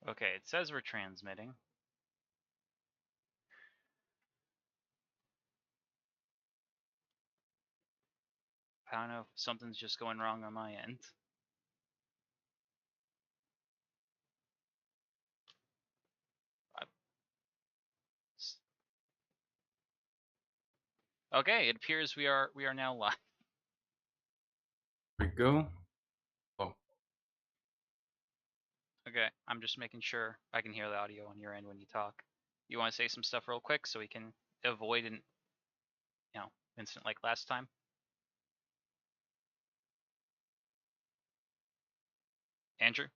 Okay, it says we're transmitting. I don't know if something's just going wrong on my end. Okay, it appears we are now live. There we go. Oh, Okay, I'm just making sure I can hear the audio on your end when you talk. You want to say some stuff real quick so we can avoid an incident like last time? Andrew,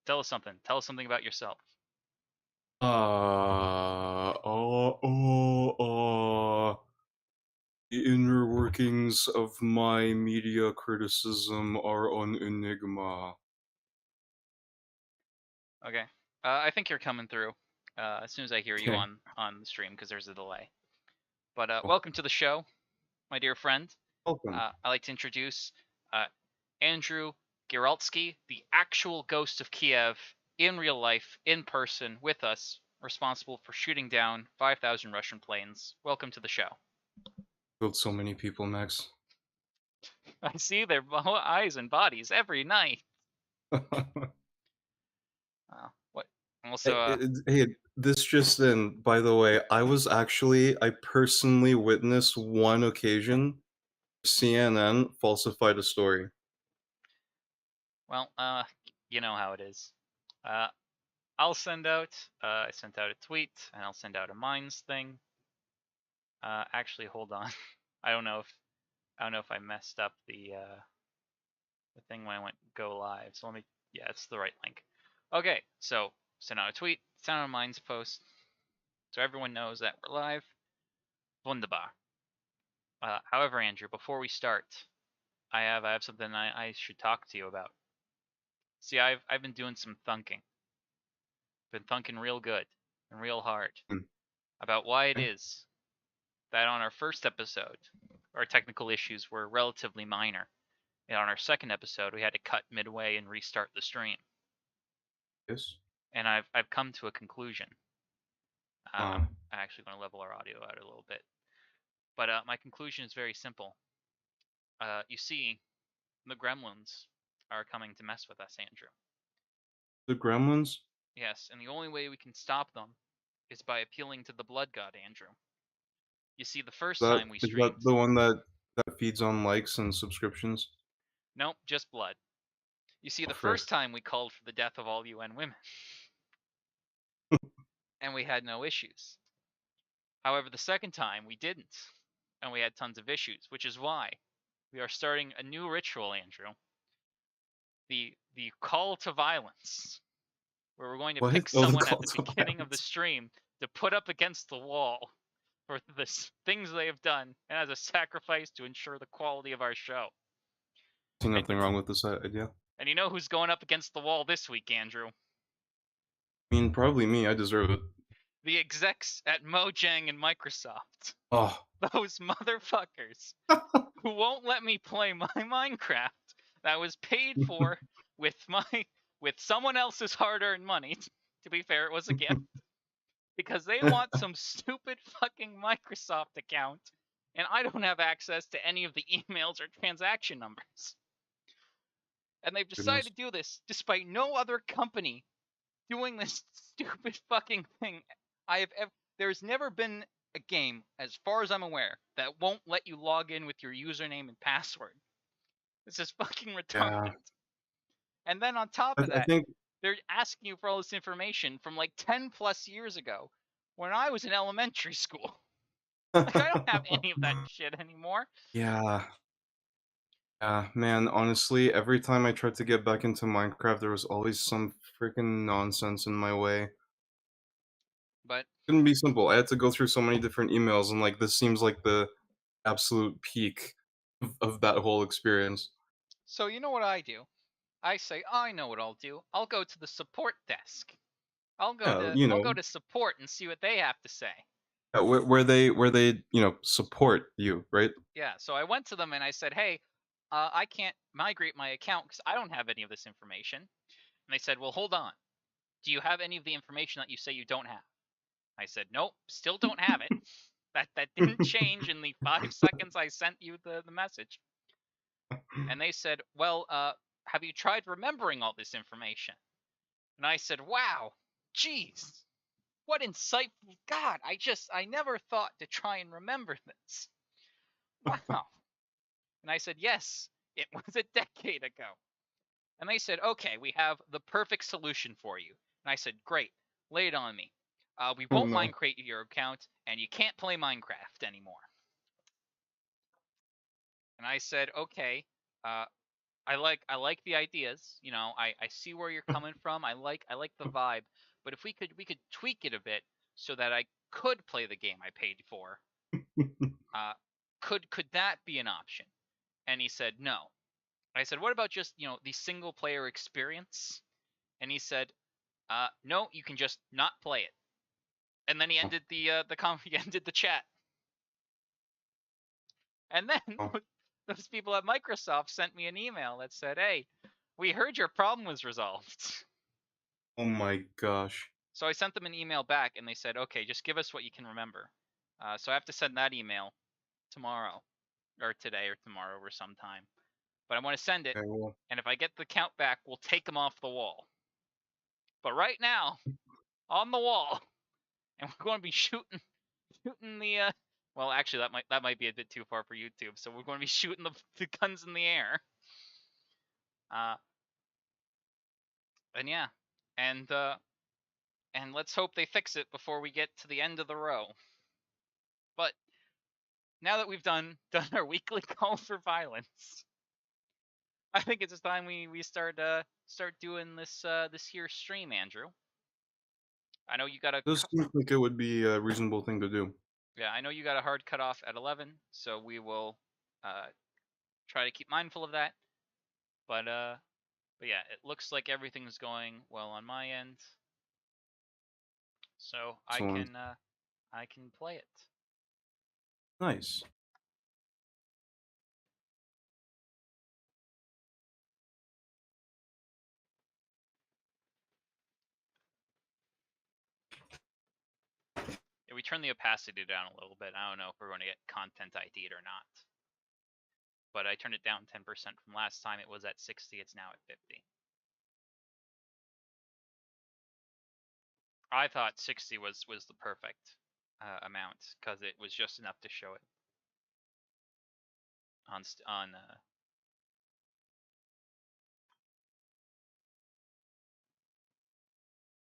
tell us something. Tell us something about yourself. The inner workings of my media criticism are an enigma. Okay, I think you're coming through as soon as I hear you Okay. on the stream because there's a delay. But Oh, welcome to the show, my dear friend. welcome. I'd like to introduce uh, Andrew Gieraltsky, the actual ghost of Kiev, in real life, in person, with us, responsible for shooting down 5,000 Russian planes. Welcome to the show. Killed so many people, Max. I see their eyes and bodies every night. What? Also, Hey, this just in, by the way, I personally witnessed one occasion CNN falsified a story. well, you know how it is. Uh, I'll send out. I sent out a tweet, and I'll send out a mines thing. Actually, hold on. I don't know if I messed up the thing when I went go live. So let me. Yeah, it's the right link. Okay, so send out a tweet, send out a mines post, so everyone knows that we're live. Wunderbar. However, Andrew, before we start, I have something I should talk to you about. See, I've been doing some thunking. Been thunking real good and real hard Hmm. about why it Okay. is that on our first episode, our technical issues were relatively minor, and on our second episode, we had to cut midway and restart the stream. Yes. And I've come to a conclusion. On. I actually want to level our audio out a little bit, but my conclusion is very simple. You see, the gremlins are coming to mess with us, Andrew. The Gremlins? Yes, and the only way we can stop them is by appealing to the blood god, Andrew. You see, the first That time we is that streamed, the one that feeds on likes and subscriptions? nope, just blood. You see, Oh, the frick. first time we called for the death of all UN women, and we had no issues. However, the second time we didn't, and we had tons of issues, which is why we are starting a new ritual, Andrew. The call to violence, where we're going to What? pick Oh, the someone at call the to beginning of the violence. stream to put up against the wall for the things they have done, and as a sacrifice to ensure the quality of our show. See And nothing wrong with this idea. and you know who's going up against the wall this week, Andrew? I mean, probably me. I deserve it. The execs at Mojang and Microsoft. Oh. Those motherfuckers who won't let me play my Minecraft that was paid for with someone else's hard-earned money. To be fair, it was a gift. Because they want some stupid fucking Microsoft account, and I don't have access to any of the emails or transaction numbers. And they've decided Goodness. to do this despite no other company doing this stupid fucking thing. There's never been a game, as far as I'm aware, that won't let you log in with your username and password. This is fucking Yeah. retarded. And then on top of I that, think they're asking you for all this information from like 10 plus years ago when I was in elementary school. Like, I don't have any of that shit anymore. Yeah. Yeah, man, honestly, every time I tried to get back into Minecraft, there was always some freaking nonsense in my way. But Couldn't be simple. I had to go through so many different emails, and like this seems like the absolute peak of that whole experience. so you know what I do? I say, oh, I know what I'll do. I'll go to the support desk. Yeah, I'll go to support and see what they have to say. where they support you, right? Yeah, so I went to them and I said, hey, I can't migrate my account because I don't have any of this information. And they said, well, hold on. Do you have any of the information that you say you don't have? I said, nope, still don't have it. That didn't change in the 5 seconds I sent you the message. And they said, well, have you tried remembering all this information? And I said, wow, geez, what insightful. God, I never thought to try and remember this. Wow. And I said, yes, it was a decade ago. And they said, okay, we have the perfect solution for you. And I said, great, lay it on me. We Oh won't no. migrate your account, and you can't play Minecraft anymore. And I said, okay, uh, I like the ideas. You know, I see where you're coming from. I like the vibe. But if we could tweak it a bit so that I could play the game I paid for. Uh, could that be an option? And he said no. I said, what about just the single player experience? And he said, no, you can just not play it. And then he ended he ended the chat. And then Oh, those people at Microsoft sent me an email that said, hey, we heard your problem was resolved. oh my gosh. So I sent them an email back, and they said, okay, just give us what you can remember. So I have to send that email tomorrow, or today, or tomorrow, or sometime. But I want to send it, Okay, well, and if I get the count back, we'll take them off the wall. But right now, on the wall, and we're going to be shooting the. Well, actually, that might be a bit too far for YouTube. So we're going to be shooting the guns in the air. Uh, and yeah, and let's hope they fix it before we get to the end of the row. But now that we've done our weekly call for violence, I think it's time we start doing this here stream, Andrew. I know you got a this seems like it would be a reasonable thing to do. yeah, I know you got a hard cutoff at 11, so we will uh, try to keep mindful of that. But yeah, it looks like everything's going well on my end, so Excellent. I can play it. Nice. Yeah, we turned the opacity down a little bit. I don't know if we're going to get content ID'd or not, but I turned it down 10% from last time. It was at 60. It's now at 50. I thought 60 was the perfect amount because it was just enough to show it on.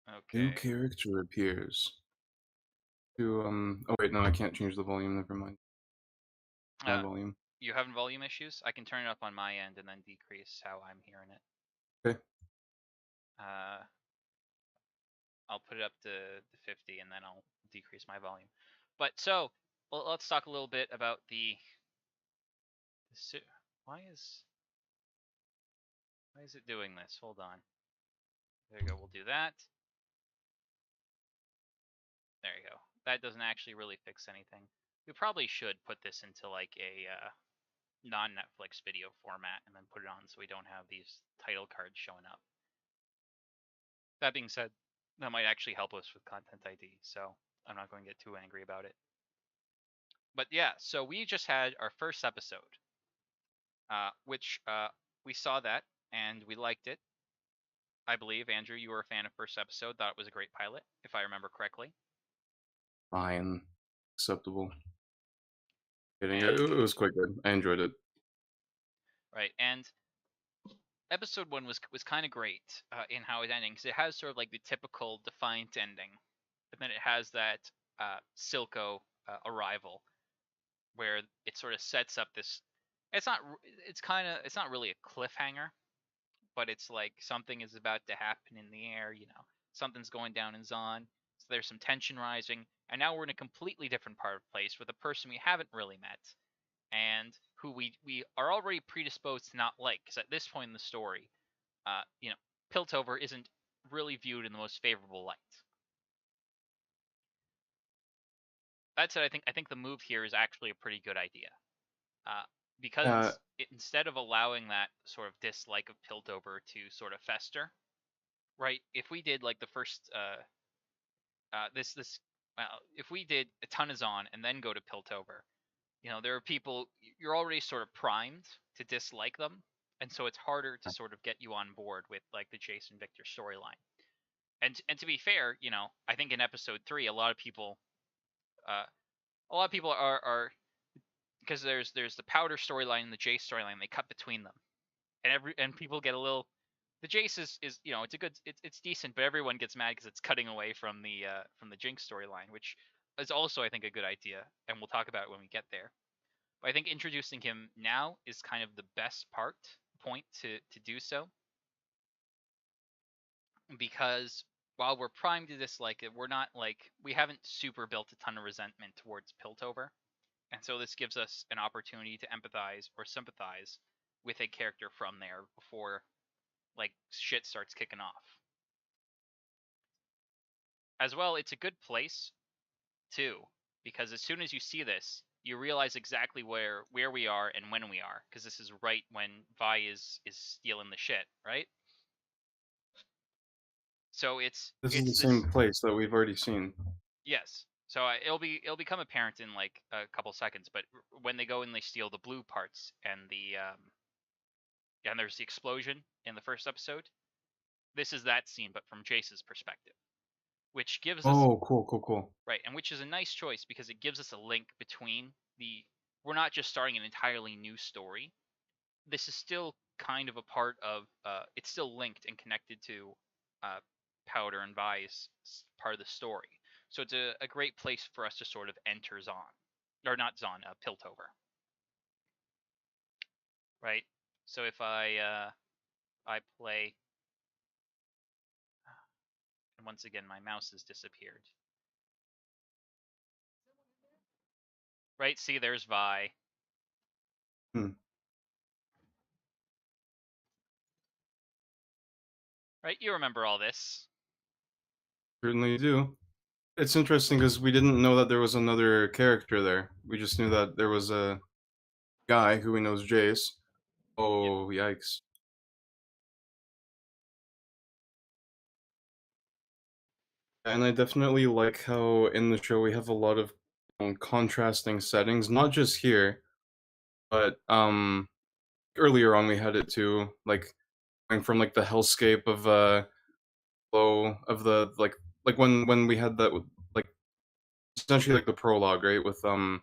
New Okay. character appears. To oh wait, no, I can't change the volume, never mind. My Uh, volume. you having volume issues? I can turn it up on my end and then decrease how I'm hearing it. Okay. Uh, I'll put it up to 50 and then I'll decrease my volume. But so let's talk a little bit about the. Why is it doing this? Hold on. There you go. We'll do that. There you go. That doesn't actually really fix anything. We probably should put this into like a non-Netflix video format and then put it on so we don't have these title cards showing up. That being said, that might actually help us with Content ID, so I'm not going to get too angry about it. But yeah, so we just had our first episode, which we saw that and we liked it. I believe, Andrew, you were a fan of first episode, thought it was a great pilot, if I remember correctly. Fine. Acceptable. Kidding. It And was quite good. I enjoyed it. right, and episode 1 was kind of great in how it ending, because it has sort of like the typical defiant ending, but then it has that Silco arrival where it sort of sets up this. It's not really a cliffhanger, but it's like something is about to happen in the air. Something's going down in Zon. So there's some tension rising, and now we're in a completely different part of the place with a person we haven't really met, and who we are already predisposed to not like. Because at this point in the story, Piltover isn't really viewed in the most favorable light. That said, I think the move here is actually a pretty good idea. Yeah, instead of allowing that sort of dislike of Piltover to sort of fester, right? If we did like the first this well, if we did a ton of Zon and then go to Piltover, there are people you're already sort of primed to dislike them, and so it's harder to sort of get you on board with like the Jason Victor storyline. And to be fair, I think in episode 3 uh a lot of people are because there's the Powder storyline and the Jace storyline, they cut between them. And people get a little the Jace is it's a good it's decent, but everyone gets mad because it's cutting away from the Jinx storyline, which is also I think a good idea, and we'll talk about it when we get there. But I think introducing him now is kind of the best point to do so, because while we're primed to dislike it, we're not like we haven't super built a ton of resentment towards Piltover, and so this gives us an opportunity to empathize or sympathize with a character from there before like shit starts kicking off. As well, it's a good place too, because as soon as you see this, you realize exactly where we are and when we are, because this is right when Vi is stealing the shit, right? So this is the it's same this place that we've already seen. yes. So it'll become apparent in like a couple seconds, but when they go and they steal the blue parts and and there's the explosion in the first episode, this is that scene, but from Jace's perspective, which gives us Oh, cool, cool, cool. right, and which is a nice choice because it gives us a link between the. We're not just starting an entirely new story. This is still kind of a part of. It's still linked and connected to uh, Powder and Vi's part of the story. So it's a great place for us to sort of enter Zon, or not Zon, Piltover, right? So if I play, and once again my mouse has disappeared. Right, see, there's Vi. Hmm. Right, you remember all this. Certainly do. It's interesting because we didn't know that there was another character there. We just knew that there was a guy who we know as Jace. Yep. Oh, yikes. And I definitely like how in the show we have a lot of contrasting settings, not just here, but earlier on we had it too, like going from like the hellscape of low of the like when we had that like essentially like the prologue, right, with uh,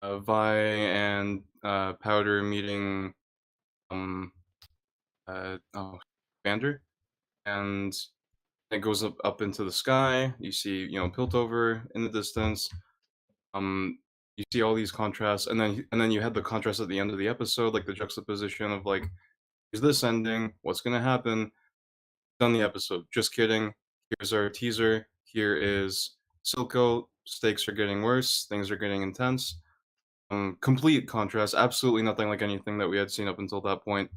Vi and Powder meeting um oh Vander, and it goes up into the sky. You see, Piltover in the distance. Um, you see all these contrasts, and then you had the contrast at the end of the episode, like the juxtaposition of like, here's this ending, what's gonna happen? Done the episode. Just kidding. Here's our teaser. Here is Silco. Stakes are getting worse. Things are getting intense. Complete contrast. Absolutely nothing like anything that we had seen up until that point.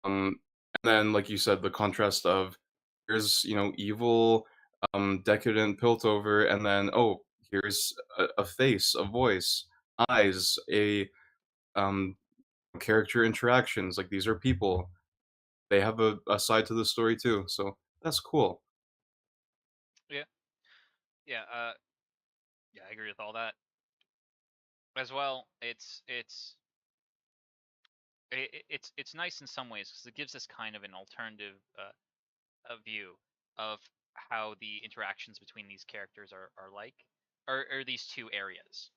And then, like you said, the contrast of here's evil, decadent Piltover, and then here's a face, a voice, eyes, a um character interactions. Like these are people. They have a side to the story too. So that's cool. Yeah. Yeah. Yeah. I agree with all that. As well, it's nice in some ways because it gives us kind of an alternative a view of how the interactions between these characters are like, or these two areas,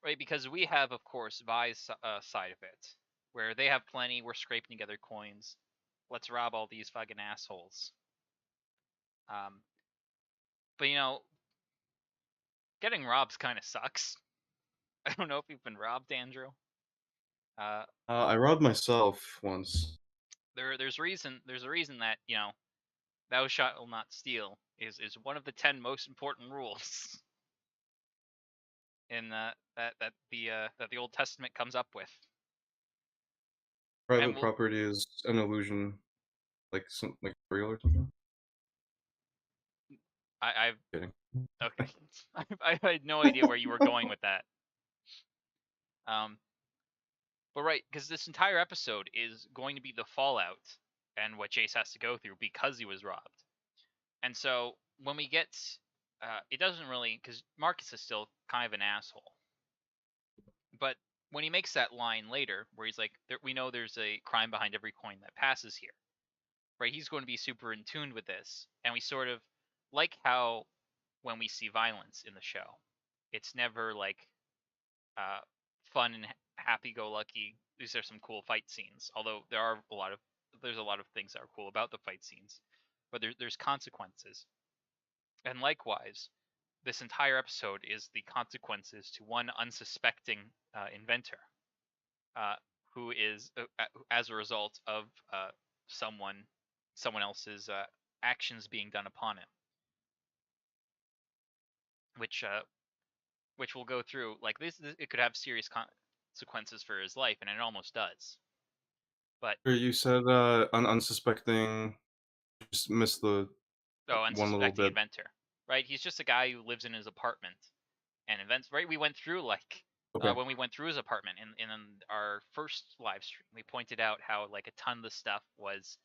right? Because we have, of course, Vi's side of it, where they have plenty. We're scraping together coins. Let's rob all these fucking assholes. Um, but getting robbed kind of sucks. I don't know if you've been robbed, Andrew. Uh, I robbed myself once. there's a reason that thou shalt not steal is one of the 10 most important rules in that the Old Testament comes up with. And Private we'll property is an illusion, like some like real or something. I've Kidding. okay. I had no idea where you were going with that. Um, but right, because this entire episode is going to be the fallout and what Jace has to go through because he was robbed. And so when we get, it doesn't really, because Marcus is still kind of an asshole. But when he makes that line later, where he's like, "We know there's a crime behind every coin that passes here," right? He's going to be super in tune with this, and we sort of like how when we see violence in the show, it's never like uh, fun and happy-go-lucky. These are some cool fight scenes, although there's a lot of things that are cool about the fight scenes, but there's consequences. And likewise, this entire episode is the consequences to one unsuspecting inventor, uh, who is as a result of someone someone else's actions being done upon him, which which we'll go through. Like this, it could have serious consequences for his life, and it almost does. But You said unsuspecting. Just missed the oh, one little unsuspecting bit. inventor, right? He's just a guy who lives in his apartment and invents. Right? We went through like Okay. when we went through his apartment in our first live stream, we pointed out how like a ton of the stuff was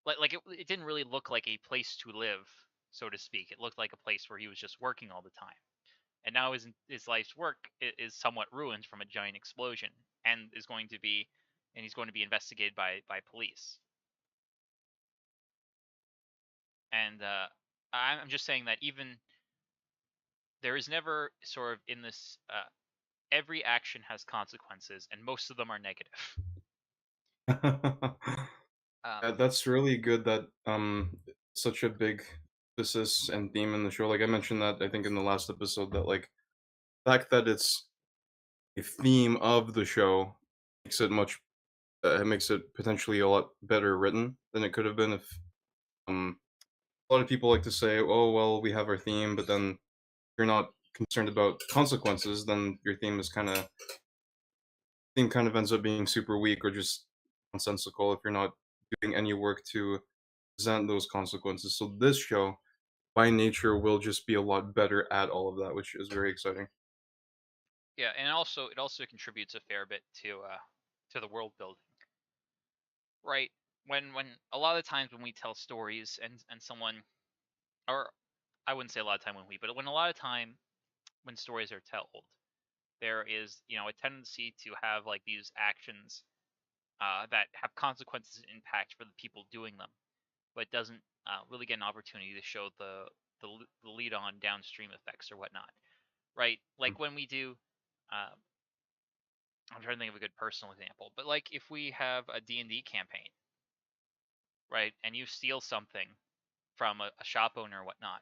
it didn't really look like a place to live, so to speak. It looked like a place where he was just working all the time. And now his life's work is somewhat ruined from a giant explosion, and he's going to be investigated by police. And I'm just saying that even there is never sort of in this every action has consequences, and most of them are negative. Um, That's really good that such a big emphasis and theme in the show. Like I mentioned that I think in the last episode that like the fact that it's a theme of the show makes it much it makes it potentially a lot better written than it could have been if um a lot of people like to say, "Oh, well, we have our theme," but then if you're not concerned about consequences, then your theme kind of ends up being super weak or just nonsensical if you're not doing any work to present those consequences. So this show, by nature, will just be a lot better at all of that, which is very exciting. yeah, and it also contributes a fair bit to the world building, right? When a lot of times when we tell stories and someone, or I wouldn't say a lot of time when we, but when a lot of time when stories are told, there is a tendency to have like these actions that have consequences and impact for the people doing them, but doesn't really get an opportunity to show the lead on downstream effects or whatnot, right? Like when we do. Uh, I'm trying to think of a good personal example, but like if we have a D&D campaign, right, and you steal something from a shop owner or whatnot,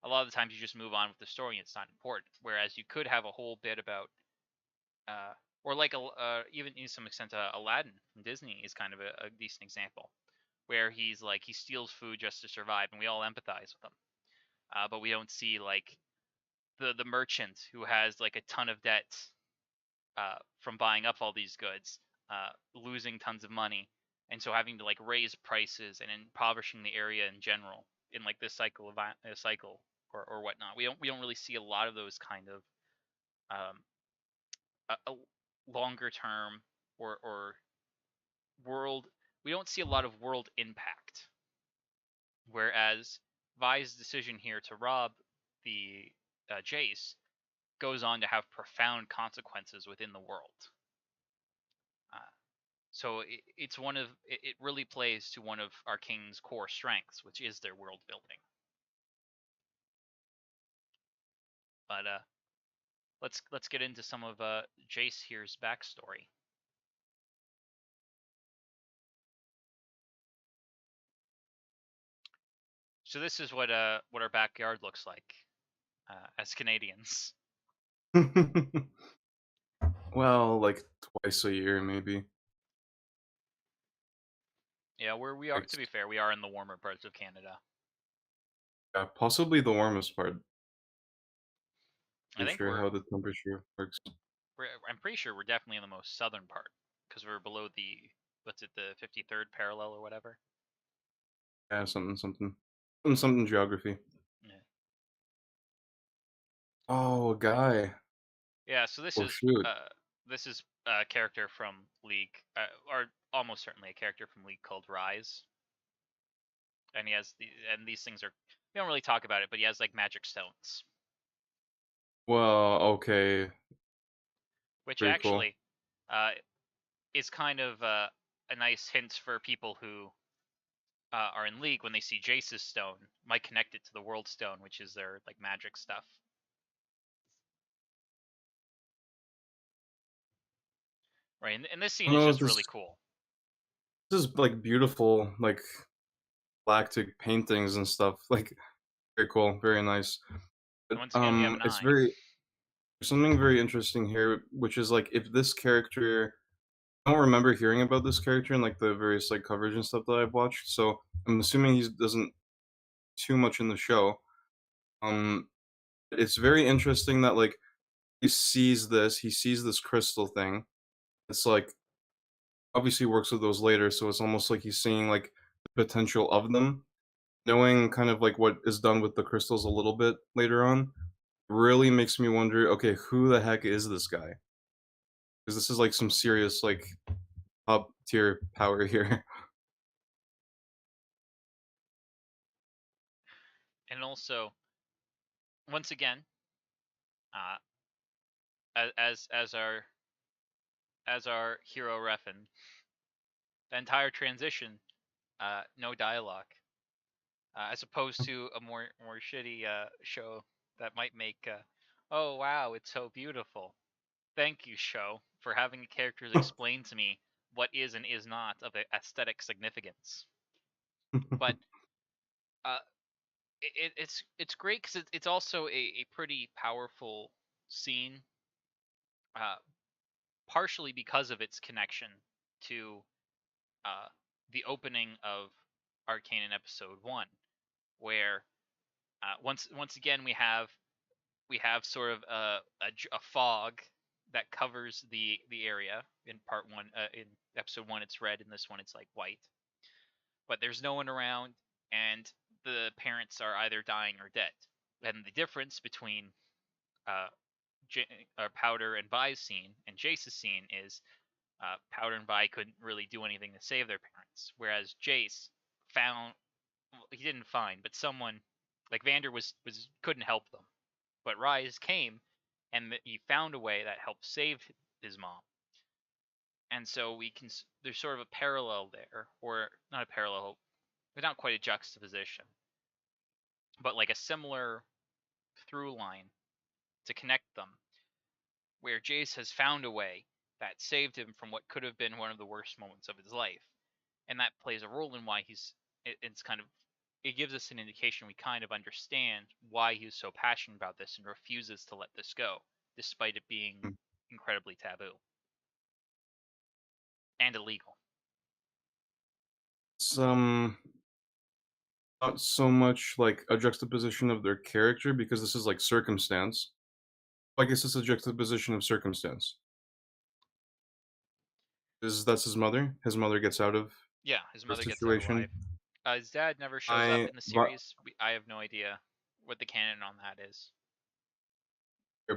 a lot of the times you just move on with the story and it's not important. Whereas you could have a whole bit about, uh, or like even in some extent, Aladdin from Disney is kind of a decent example, where he's like he steals food just to survive, and we all empathize with him. But we don't see like the merchant who has like a ton of debt from buying up all these goods, losing tons of money, and so having to like raise prices and impoverishing the area in general in like this cycle or whatnot. We don't really see a lot of those kind of um, a longer term or world. We don't see a lot of world impact. Whereas Vi's decision here to rob the Jace goes on to have profound consequences within the world. Uh, So it's it really plays to one of Arcane's core strengths, which is their world building. But let's get into some of Jace here's backstory. So this is what our backyard looks like as Canadians. Well, like twice a year, maybe. Yeah, where we are, Like, to be fair, we are in the warmer parts of Canada. yeah, possibly the warmest part. I Pretty think sure how the temperature works. I'm pretty sure we're definitely in the most southern part because we're below the what's it the 53rd parallel or whatever. Yeah, something geography. Yeah. Oh, a guy. Yeah. So this Oh is shoot. this is a character from League, or almost certainly a character from League called Rise, and and these things are, we don't really talk about it, but he has like magic stones, Well, okay, which pretty cool. actually uh, is kind of a nice hint for people who are in League when they see Jace's stone, might connect it to the World Stone, which is their like magic stuff. Right, and this I scene don't is know if just this really cool. this is like beautiful, like galactic paintings and stuff. Like very cool, very nice. And But once again, we have an it's eye. very there's something very interesting here, which is like if this character I don't remember hearing about this character in like the various like coverage and stuff that I've watched, so I'm assuming he doesn't too much in the show. Um, it's very interesting that like he sees this crystal thing. It's like obviously works with those later, so it's almost like he's seeing like the potential of them. Knowing kind of like what is done with the crystals a little bit later on really makes me wonder, okay, who the heck is this guy? Because this is like some serious like top tier power here. And also, once again, uh, as our hero Refin, the entire transition, no dialogue, as opposed to a more shitty show that might make, oh wow, it's so beautiful. Thank you, show, for having characters explain to me what is and is not of aesthetic significance. But uh, it's great because it's also a pretty powerful scene, uh, partially because of its connection to uh, the opening of Arcane in episode 1, where once again we have sort of a fog that covers the area. In part 1, in episode 1 it's red, in this one it's like white, but there's no one around, and the parents are either dying or dead. And the difference between uh, Powder and Vi's scene and Jace's scene is Powder and Vi couldn't really do anything to save their parents, whereas Jace found, well, he didn't find, but someone like Vander was couldn't help them, but Rise came, and he found a way that helped save his mom. And so we can, there's sort of a parallel there, or not a parallel, but not quite a juxtaposition, but like a similar through line to connect them, where Jace has found a way that saved him from what could have been one of the worst moments of his life. And that plays a role in why it's kind of, it gives us an indication we kind of understand why he's so passionate about this and refuses to let this go, despite it being incredibly taboo and illegal. It's not so much like a juxtaposition of their character because this is like circumstance. I guess it's a juxtaposition of circumstance. Is that's his mother? His mother gets out of Yeah, his her mother gets out alive. situation. His dad never shows up I in the but series. I have no idea what the canon on that is.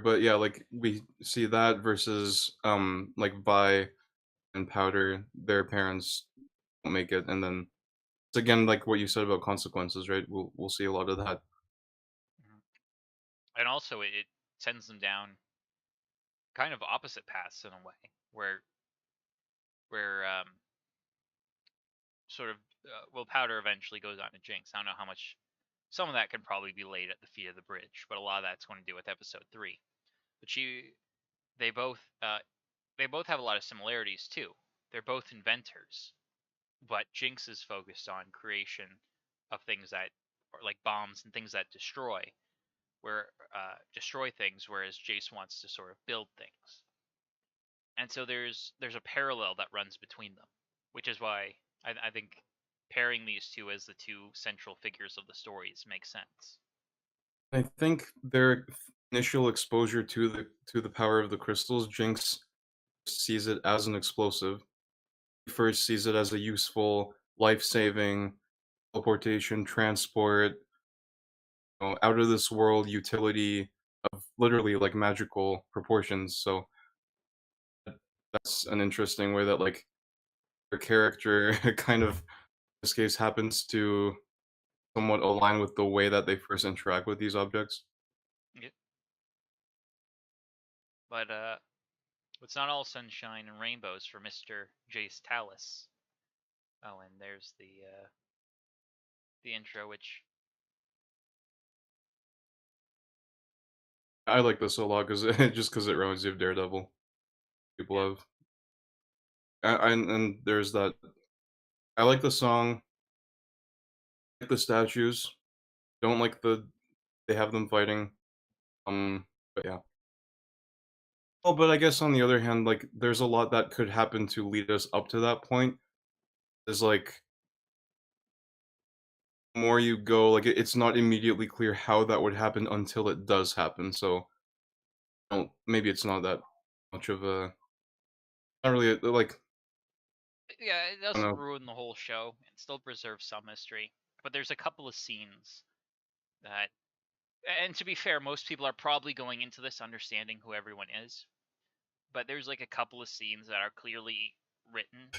but yeah, like we see that versus like Vi and Powder, their parents don't make it, and then it's again like what you said about consequences, right? We'll see a lot of that. Mhm. And also, it sends them down kind of opposite paths in a way, where sort of well, Powder eventually goes on to Jinx. I don't know how much. Some of that can probably be laid at the feet of the bridge, but a lot of that's going to do with episode 3. But they both uh, they both have a lot of similarities too. They're both inventors, but Jinx is focused on creation of things that are like bombs and things that destroy things, whereas Jace wants to sort of build things. And so there's a parallel that runs between them, which is why I think pairing these two as the two central figures of the stories makes sense. I think their initial exposure to the power of the crystals, Jinx sees it as an explosive. He first sees it as a useful, life-saving teleportation, transport, out of this world utility of literally like magical proportions. So that's an interesting way that like your character kind of in this case happens to somewhat align with the way that they first interact with these objects. Yeah. But it's not all sunshine and rainbows for Mr. Jace Talus. Oh, and there's the intro, which I like this a lot because just because it reminds you of Daredevil. People yeah, have, and there's that. I like the song. I like the statues. Don't like they have them fighting. But yeah. Oh, but I guess on the other hand, like there's a lot that could happen to lead us up to that point. Is like the more you go, like it's not immediately clear how that would happen until it does happen. So, don't maybe it's not that much of a not really like yeah, it I don't doesn't know. ruin the whole show. It still preserves some mystery. But there's a couple of scenes that, and to be fair, most people are probably going into this understanding who everyone is. But there's like a couple of scenes that are clearly written,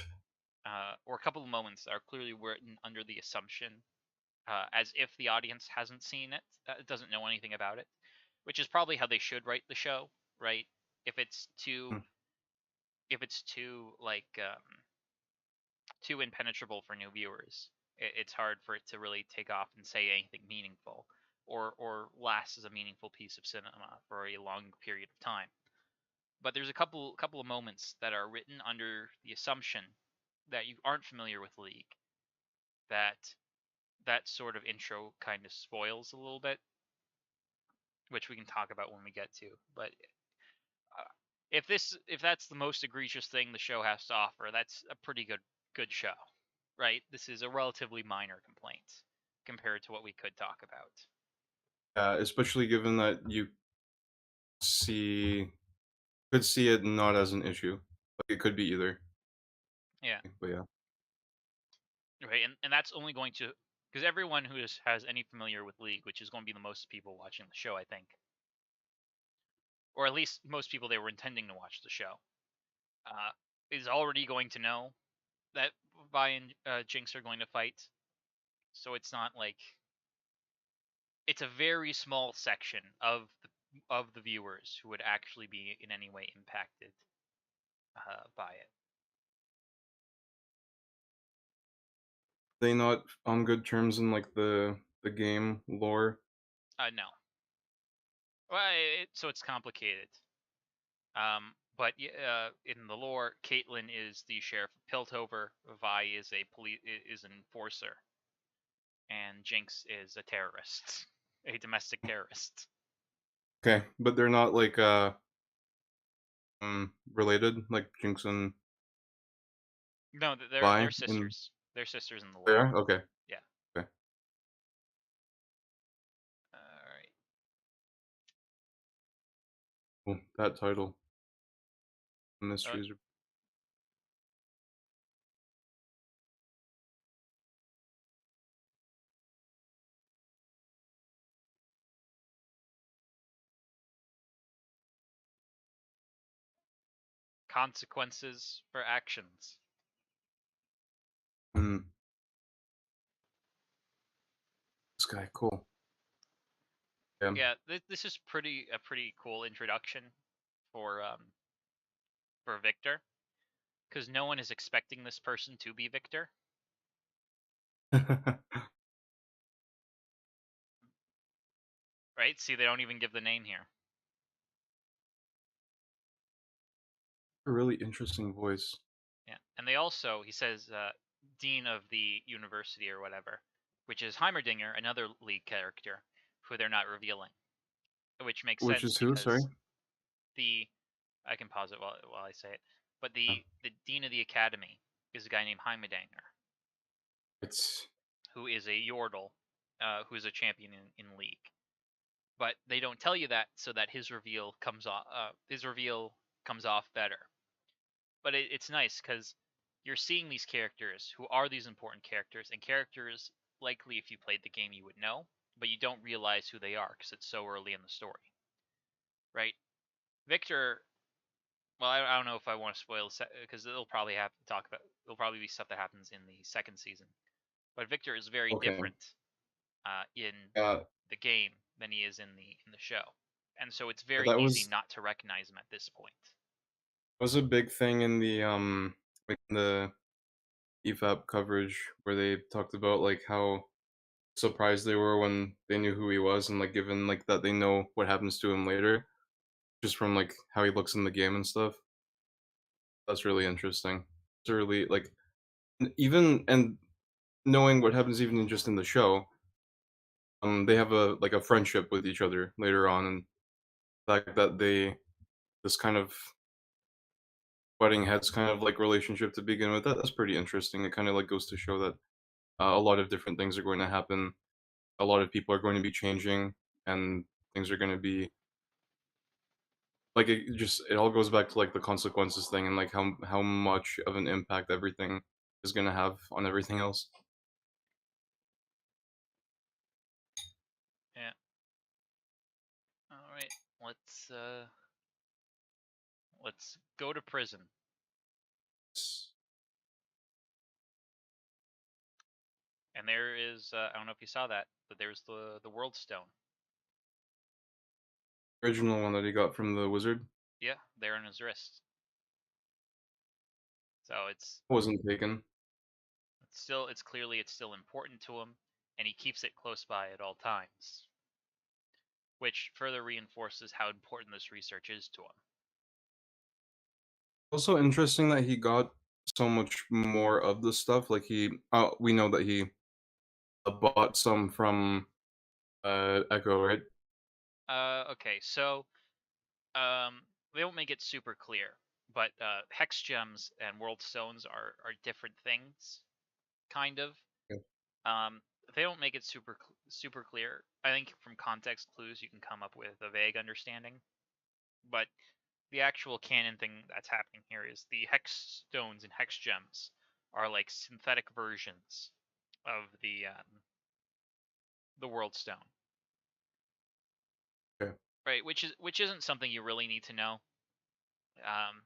or a couple of moments that are clearly written under the assumption, as if the audience hasn't seen it, doesn't know anything about it, which is probably how they should write the show, right? If it's too, Hmm. if it's too like too impenetrable for new viewers, it's hard for it to really take off and say anything meaningful, or last as a meaningful piece of cinema for a long period of time. But there's a couple of moments that are written under the assumption that you aren't familiar with League, that that sort of intro kind of spoils a little bit, which we can talk about when we get to. But uh, if that's the most egregious thing the show has to offer, that's a pretty good show, right? This is a relatively minor complaint compared to what we could talk about. Especially given that you see could see it not as an issue. Like it could be either. Yeah, But yeah. right. And that's only going to, because everyone who has any familiar with League, which is going to be the most people watching the show, I think, or at least most people they were intending to watch the show, uh, is already going to know that Vi and Jinx are going to fight. So it's not like it's a very small section of the viewers who would actually be in any way impacted by it. They not on good terms in like the game lore. No, well, so it's complicated. But in the lore, Caitlyn is the sheriff of Piltover. Vi is is an enforcer, and Jinx is a terrorist, a domestic terrorist. Okay, but they're not like related like Jinx and No, they're Vi in sisters. They're sisters in the lore. there. Okay, Yeah. okay. All right. Cool. That title, Uh, mysteries. consequences for actions. Hmm. This guy, cool. Yeah. Yeah, this is a pretty cool introduction for Victor, because no one is expecting this person to be Victor, right? See, they don't even give the name here. A really interesting voice. Yeah, and they also he says dean of the university or whatever, which is Heimerdinger, another lead character, who they're not revealing, which makes Which sense is who? Sorry. because the I can pause it while I say it, but Yeah. the dean of the academy is a guy named Heimerdinger, It's who is a Yordle, who is a champion in League. But they don't tell you that so that his reveal comes off better. But it's nice because you're seeing these characters who are these important characters, and characters likely if you played the game you would know, but you don't realize who they are because it's so early in the story, right? Victor well, I don't know if I want to spoil because it'll probably have to talk about. It'll probably be stuff that happens in the second season. But Victor is very Okay. different in Uh, the game than he is in the show, and so it's very that easy was not to recognize him at this point. a big thing in the like the EFAP coverage where they talked about like how surprised they were when they knew who he was and like given like that they know what happens to him later just from like how he looks in the game and stuff. That's really interesting. It's really like even and knowing what happens even in just in the show, they have a like a friendship with each other later on, and the fact that they this kind of butting heads kind of like relationship to begin with, that's pretty interesting. It kind of like goes to show that a lot of different things are going to happen. A lot of people are going to be changing, and things are going to be like it all goes back to like the consequences thing and like how much of an impact everything is going to have on everything else. Yeah. All right. Let's go to prison. And there is I don't know if you saw that, but there's the World Stone. Original one that he got from the wizard Yeah, there in his wrist. So wasn't taken. it's clearly it's still important to him, and he keeps it close by at all times, which further reinforces how important this research is to him. Also interesting that he got so much more of the stuff. Like we know that he bought some from Echo, right? Okay, so they don't make it super clear, but hex gems and world stones are different things, kind of. Yeah. Um, they don't make it super clear. I think from context clues you can come up with a vague understanding, but the actual canon thing that's happening here is the hex stones and hex gems are like synthetic versions of the world stone, Okay. right? Which isn't something you really need to know. Um,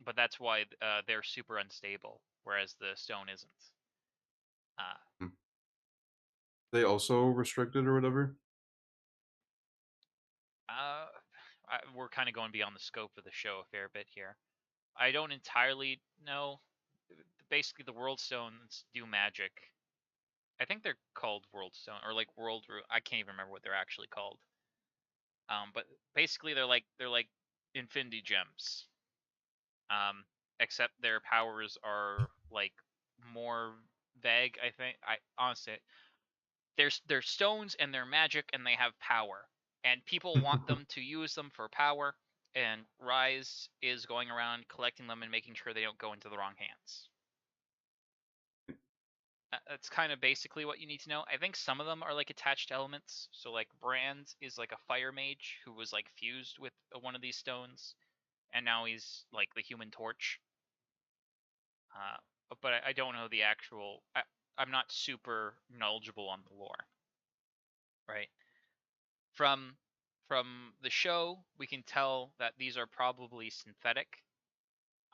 but that's why they're super unstable, whereas the stone isn't. Uh, Hmm. They also restricted or whatever. uh, we're kind of going beyond the scope of the show a fair bit here. I don't entirely know. Basically, the world stones do magic. I think they're called world stone or like world root. I can't even remember what they're actually called. But basically, they're like infinity gems. Um, except their powers are like more vague. I think. I honestly, they're stones and they're magic and they have power, and people want them to use them for power. And Rise is going around collecting them and making sure they don't go into the wrong hands. That's kind of basically what you need to know. I think some of them are like attached elements. So like Brand is like a fire mage who was like fused with one of these stones, and now he's like the Human Torch. Uh, but I don't know the actual. I'm not super knowledgeable on the lore, right? From from the show, we can tell that these are probably synthetic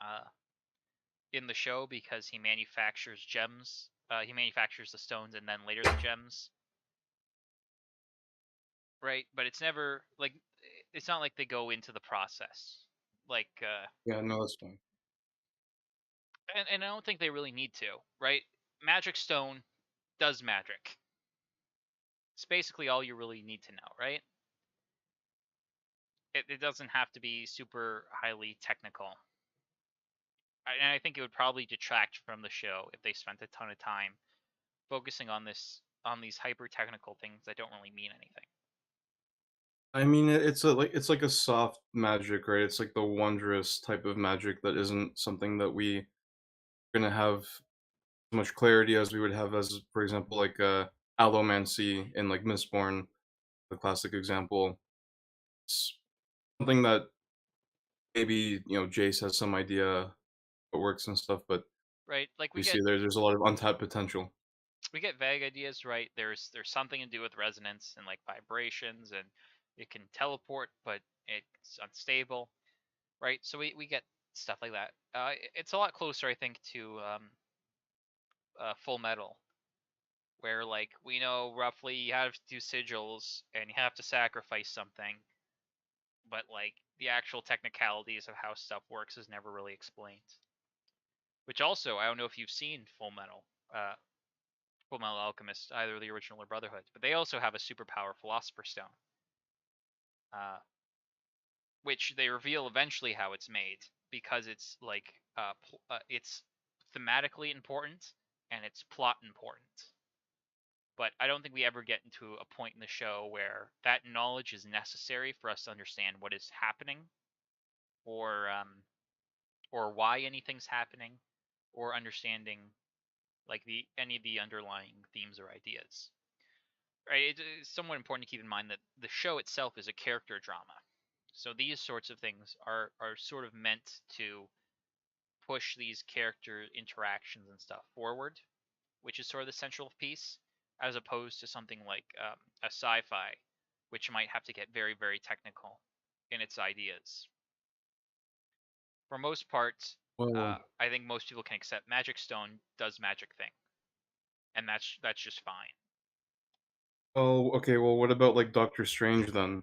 uh, in the show because he manufactures gems. He manufactures the stones and then later the gems, right? But it's never like it's not like they go into the process, like Yeah, no, that's fine. and I don't think they really need to, right? Magic stone does magic. It's basically all you really need to know, right? It doesn't have to be super highly technical. And I think it would probably detract from the show if they spent a ton of time focusing on these hyper technical things that don't really mean anything. I mean, it's like a soft magic, right? It's like the wondrous type of magic that isn't something that we gonna have as much clarity as we would have as, for example, like allomancy in like Mistborn, the classic example. It's something that maybe Jace has some idea what works and stuff, but Right? Like we see there's a lot of untapped potential. we get vague ideas, right? There's something to do with resonance and like vibrations, and it can teleport, but it's unstable. right? So we get stuff like that. It's a lot closer, I think, to Full Metal, where like we know roughly you have to do sigils and you have to sacrifice something, but like the actual technicalities of how stuff works is never really explained. Which also, I don't know if you've seen uh, Full Metal Alchemist, either the original or Brotherhood, but they also have a superpower Philosopher's Stone, uh, which they reveal eventually how it's made because it's like it's thematically important and it's plot important. But I don't think we ever get into a point in the show where that knowledge is necessary for us to understand what is happening, or why anything's happening, or understanding like the any of the underlying themes or ideas. Right? It's somewhat important to keep in mind that the show itself is a character drama. So these sorts of things are sort of meant to push these character interactions and stuff forward, which is sort of the central piece, as opposed to something like a sci-fi, which might have to get very, very technical in its ideas. For most parts, Well, I think most people can accept Magic Stone does magic thing, and that's just fine. okay. Well, what about like Doctor Strange then?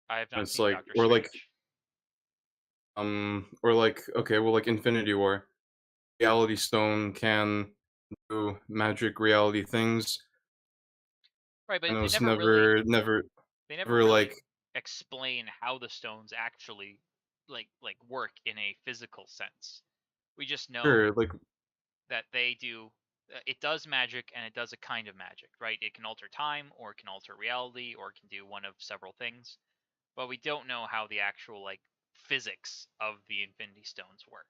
I have not It's seen like, Doctor Strange. or like, okay, well, like Infinity War, Reality Stone can do magic reality things. Right, but And it they was never really they never never really like, explain how the stones actually work in a physical sense. We just know sure, like, that they do it does magic, and it does a kind of magic, right? It can alter time, or it can alter reality, or it can do one of several things, but we don't know how the actual like physics of the Infinity Stones work.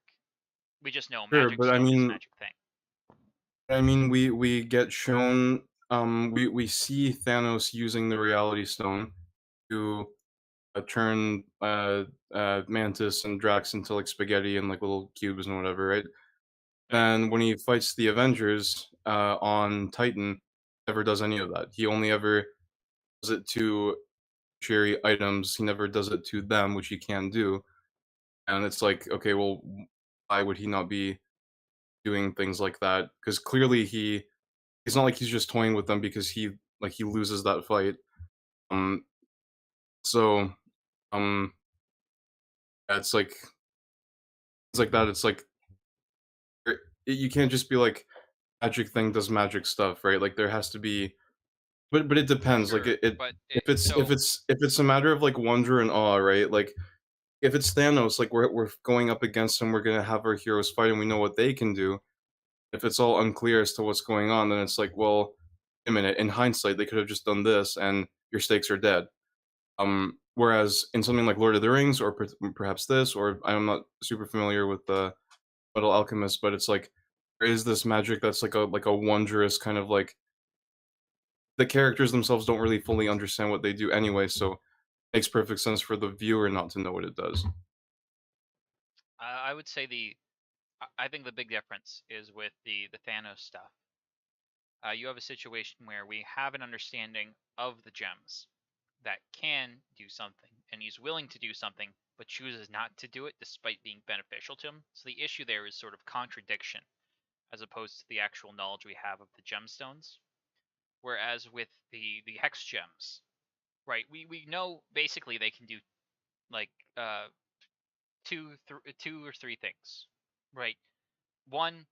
We just know sure, Magic but Stone is magic thing. we get shown, we see Thanos using the Reality Stone to turn Mantis and Drax into like spaghetti and like little cubes and whatever, right? Right. And when he fights the Avengers on Titan, never does any of that. He only ever does it to cherry items. He never does it to them, which he can do. And it's like, okay, well, why would he not be doing things like that? Because clearly it's not like he's just toying with them because he loses that fight. Um, so um, yeah, it's like that. It's like you can't just be like magic thing does magic stuff, right? Like there has to be, but it depends. Like Sure, it but so if it's a matter of like wonder and awe, right? Like if it's Thanos, like we're going up against him, we're gonna have our heroes fight, and we know what they can do. If it's all unclear as to what's going on, then it's like, well, wait a minute. In hindsight, they could have just done this, and your stakes are dead. Whereas in something like Lord of the Rings, or perhaps this, or I'm not super familiar with the Metal Alchemist, but it's like there is this magic that's like a wondrous kind of like the characters themselves don't really fully understand what they do anyway, so it makes perfect sense for the viewer not to know what it does. I would say I think the big difference is with the Thanos stuff. You have a situation where we have an understanding of the gems that can do something, and he's willing to do something, but chooses not to do it despite being beneficial to him. So the issue there is sort of contradiction, as opposed to the actual knowledge we have of the gemstones. Whereas with the hex gems, right, we know basically they can do like two or three things, right? One,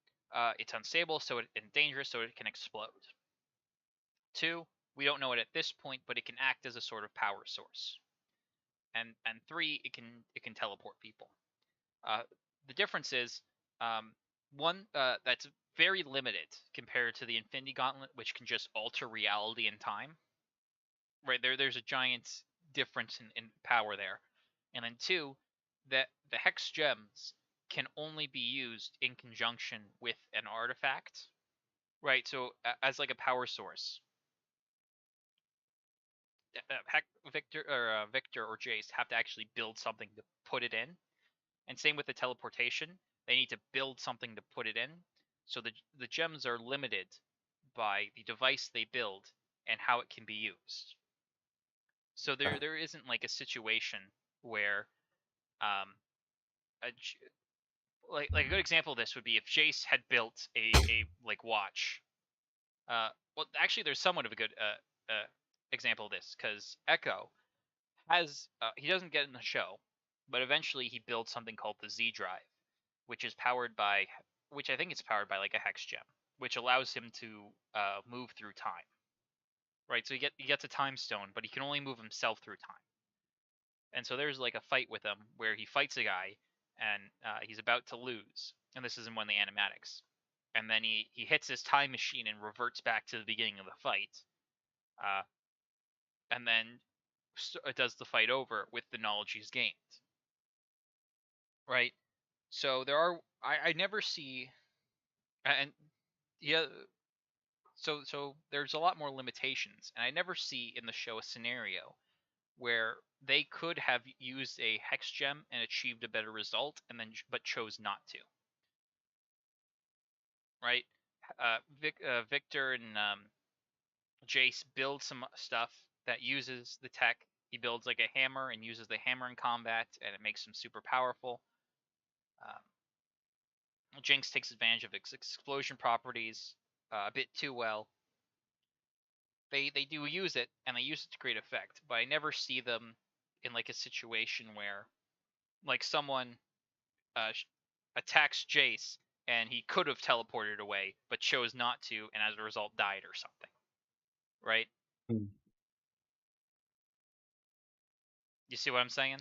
it's unstable, and dangerous, so it can explode. Two, we don't know it at this point, but it can act as a sort of power source. And three, it can teleport people. Uh, the difference is um, one that's very limited compared to the Infinity Gauntlet, which can just alter reality and time. Right there's a giant difference in power there. And then two, that the hex gems can only be used in conjunction with an artifact. Right, so as like a power source, Victor or Jace have to actually build something to put it in. And same with the teleportation, they need to build something to put it in. So the gems are limited by the device they build and how it can be used. So there isn't like a situation where like a good example of this would be if Jace had built a like watch. Well, actually, there's somewhat of a good example of this because Echo has he doesn't get in the show, but eventually he builds something called the Z Drive, which is powered by, which I think it's powered by like a hex gem, which allows him to move through time. Right, so he gets a time stone, but he can only move himself through time. And so there's like a fight with him where he fights a guy, and he's about to lose, and this is in one of the animatics. And then he hits his time machine and reverts back to the beginning of the fight, uh, and then does the fight over with the knowledge he's gained. Right. So there are I never see, and yeah. So there's a lot more limitations, and I never see in the show a scenario where they could have used a hex gem and achieved a better result, and then but chose not to. Right? Victor and Jace build some stuff that uses the tech. He builds like a hammer and uses the hammer in combat, and it makes him super powerful. Jinx takes advantage of its explosion properties a bit too well. They do use it, and they use it to great effect, but I never see them in like a situation where like someone attacks Jace and he could have teleported away but chose not to, and as a result died or something. Right? Hmm. You see what I'm saying?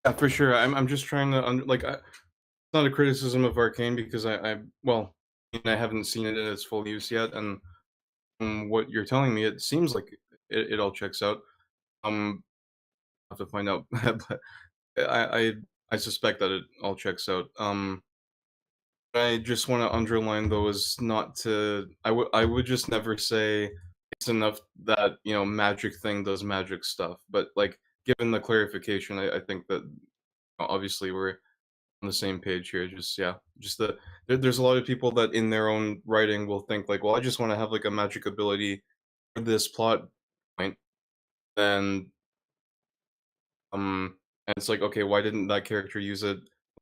Yeah, for sure. I'm just trying to like it's not a criticism of Arcane because I well, I haven't seen it in its full use yet, and from what you're telling me, it seems like it all checks out. I have to find out, but I I suspect that it all checks out. I just want to underline though is not to I would just never say it's enough that magic thing does magic stuff, but like given the clarification, I think that obviously we're on the same page here. Just yeah, just there's a lot of people that in their own writing will think like, well, I just want to have like a magic ability for this plot point, and and it's like, okay, why didn't that character use it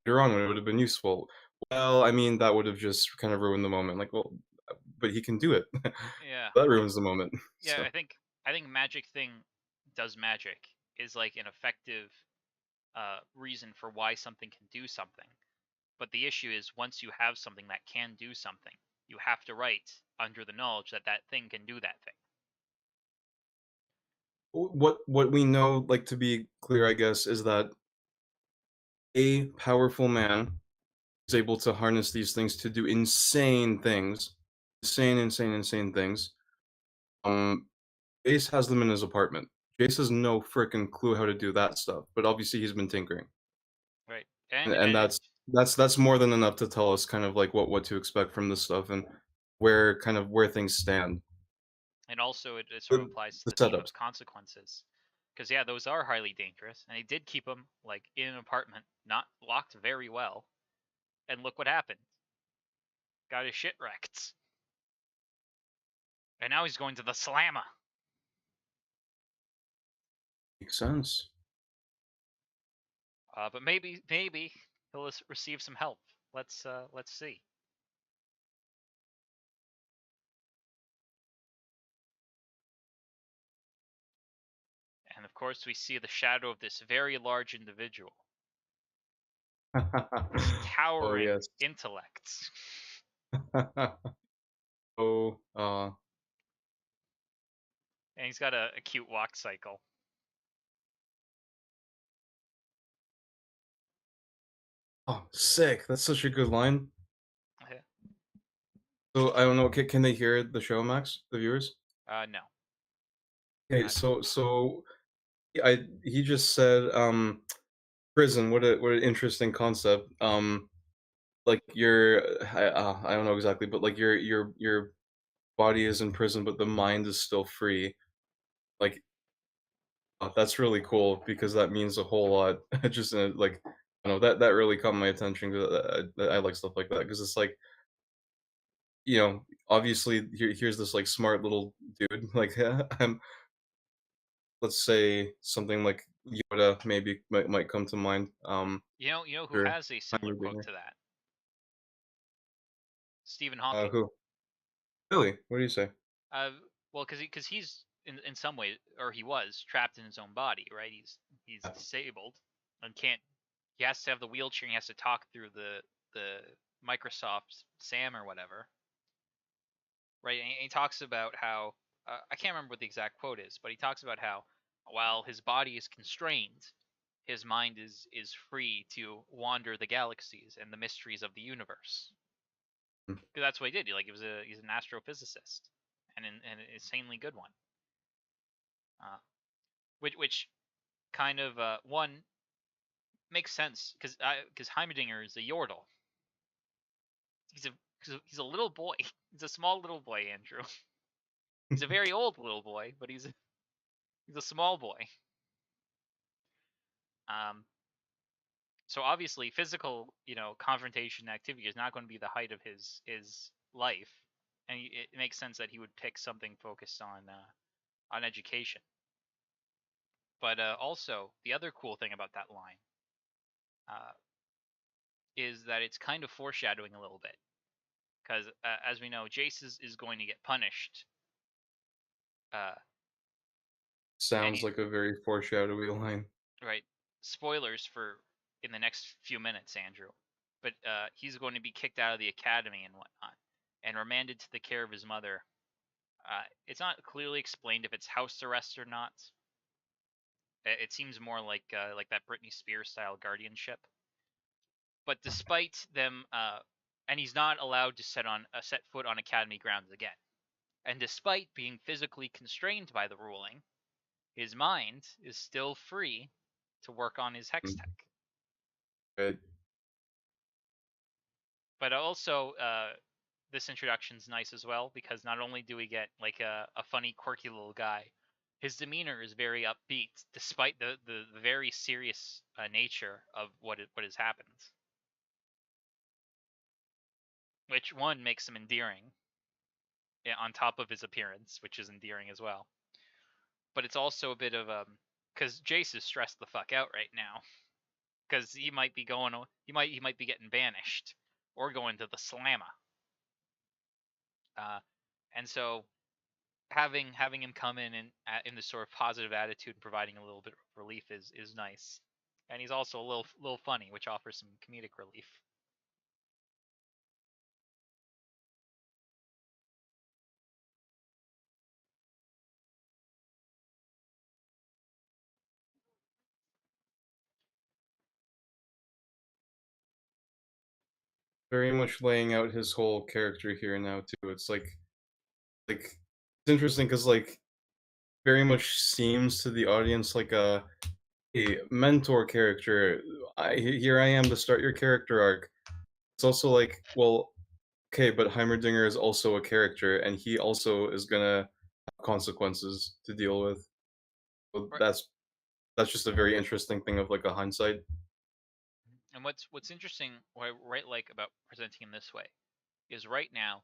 later on when it would have been useful? Well, I mean, that would have just kind of ruined the moment. Like, well, but he can do it. Yeah. That Like ruins the moment. yeah, So, I think magic thing does magic is like an effective reason for why something can do something. But the issue is once you have something that can do something, you have to write under the knowledge that that thing can do that thing. what we know, like to be clear, I guess, is that a powerful man is able to harness these things to do insane things, insane things. Um, Ace has them in his apartment. Jace has no freaking clue how to do that stuff, but obviously he's been tinkering. Right. And that's more than enough to tell us kind of like what to expect from this stuff and where things stand. and also it sort of The, applies to the the theme setups. of consequences. Because yeah, those are highly dangerous, and they did keep him like in an apartment, not locked very well. And look what happened. Got his shit wrecked. And now he's going to the slammer. Makes sense. But maybe he'll receive some help. Let's see. And of course, we see the shadow of this very large individual, this Oh towering yes. intellect. Oh And he's got a cute walk cycle. oh sick. That's such a good line. Yeah. So I don't know, can they hear the show, Max? The viewers? No, Okay, not yet. so he just said prison, what an interesting concept. Like I don't know exactly, but like your body is in prison, but the mind is still free. Like that's really cool because that means a whole lot. Just like I don't know that really caught my attention. 'Cause I like stuff like that because it's like obviously here's this like smart little dude like let's say something like Yoda maybe might come to mind. You know who Sure. has a similar quote Heimerdinger. to that? Stephen Hawking. Who? Really? What do you say? Uh, well, because he's in some way, or he was trapped in his own body, right? He's disabled and can't. He has to have the wheelchair. And he has to talk through the Microsoft Sam or whatever, right? And he talks about how I can't remember what the exact quote is, but he talks about how while his body is constrained, his mind is free to wander the galaxies and the mysteries of the universe. Hmm. Because that's what he did. Like he's an astrophysicist, and an insanely good one. Uh, which kind of one makes sense because Heimerdinger is a Yordle. He's a he's a little boy. He's a small little boy, Andrew. He's a very old little boy, but he's a small boy. Um, so obviously physical, confrontation activity is not going to be the height of his life, and it makes sense that he would pick something focused on education. But also the other cool thing about that line uh, is that it's kind of foreshadowing a little bit because as we know, Jace is going to get punished, uh, and Sounds he like a very foreshadowy line. right. Spoilers for in the next few minutes, Andrew. But he's going to be kicked out of the academy and whatnot, and remanded to the care of his mother. It's not clearly explained if it's house arrest or not. It seems more like that Britney Spears style guardianship. But despite them, and he's not allowed to set foot on academy grounds again. And despite being physically constrained by the ruling, his mind is still free to work on his hex Mm. tech. Right. But also, this introduction's nice as well because not only do we get like a funny, quirky little guy, his demeanor is very upbeat despite the very serious nature of what has happened. Which one makes him endearing, on top of his appearance, which is endearing as well. But it's also a bit of because Jace is stressed the fuck out right now because he might be he might be getting banished or going to the slammer. Uh, and so having him come in this sort of positive attitude and providing a little bit of relief is nice. And he's also a little funny, which offers some comedic relief. Very much laying out his whole character here now too. Like it's interesting because very much seems to the audience like a mentor character. Here I am to start your character arc. It's also like, well, okay, but Heimerdinger is also a character, and he also is gonna have consequences to deal with. So Right. that's just a very interesting thing of like a hindsight. And what's interesting, what I right like about presenting him this way, is right now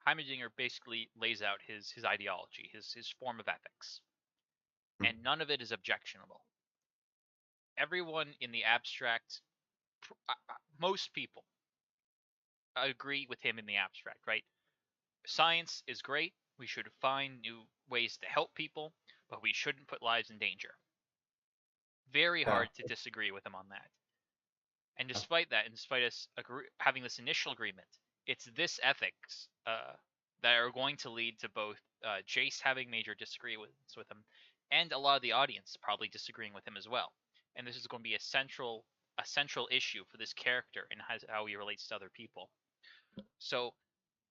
Heimerdinger basically lays out his ideology, his form of ethics, Mm. and none of it is objectionable. Everyone in the abstract, most people agree with him in the abstract, right? Science is great. We should find new ways to help people, but we shouldn't put lives in danger. Very Yeah. hard to disagree with him on that. And despite that, and despite us having this initial agreement, it's this ethics that are going to lead to both Jace having major disagreements with him, and a lot of the audience probably disagreeing with him as well. And this is going to be a central issue for this character and how he relates to other people. So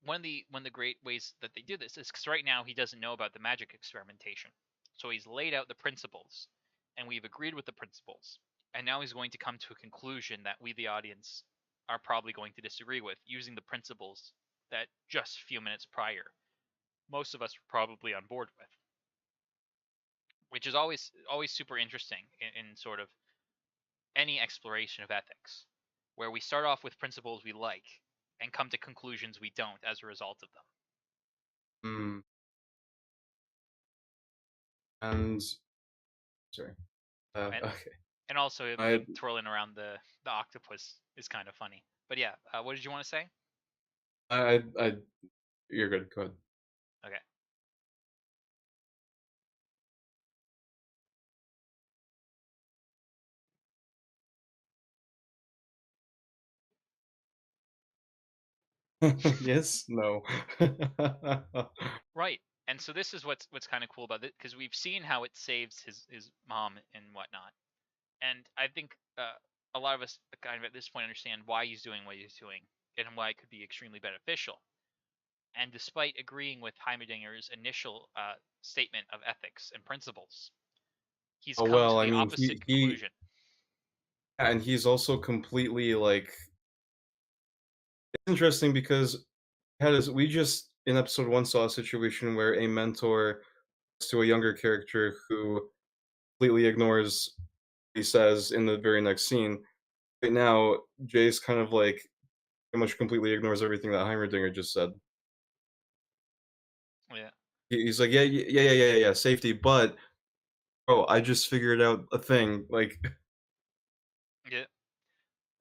one of the great ways that they do this is because right now he doesn't know about the magic experimentation. So he's laid out the principles, and we've agreed with the principles. And now he's going to come to a conclusion that we, the audience, are probably going to disagree with using the principles that just a few minutes prior, most of us were probably on board with, which is always super interesting in sort of any exploration of ethics, where we start off with principles we like and come to conclusions we don't as a result of them. Mm. And sorry. And Okay. and also him, I twirling around the octopus is kind of funny. But yeah, what did you want to say? I you're good. Go Okay. ahead. Yes. No. Right. And so this is what's kind of cool about it, because we've seen how it saves his mom and whatnot. And I think a lot of us kind of at this point understand why he's doing what he's doing and why it could be extremely beneficial. And despite agreeing with Heimerdinger's initial statement of ethics and principles, he's Oh come to well, I the mean, opposite he conclusion. and he's also completely like it's interesting because we just in episode one saw a situation where a mentor to a younger character who completely ignores what he says in the very next scene. Right now, Jay's kind of like pretty much completely ignores everything that Heimerdinger just said. Yeah. He's like, yeah, safety, but bro, I just figured out a thing. Like, Yeah.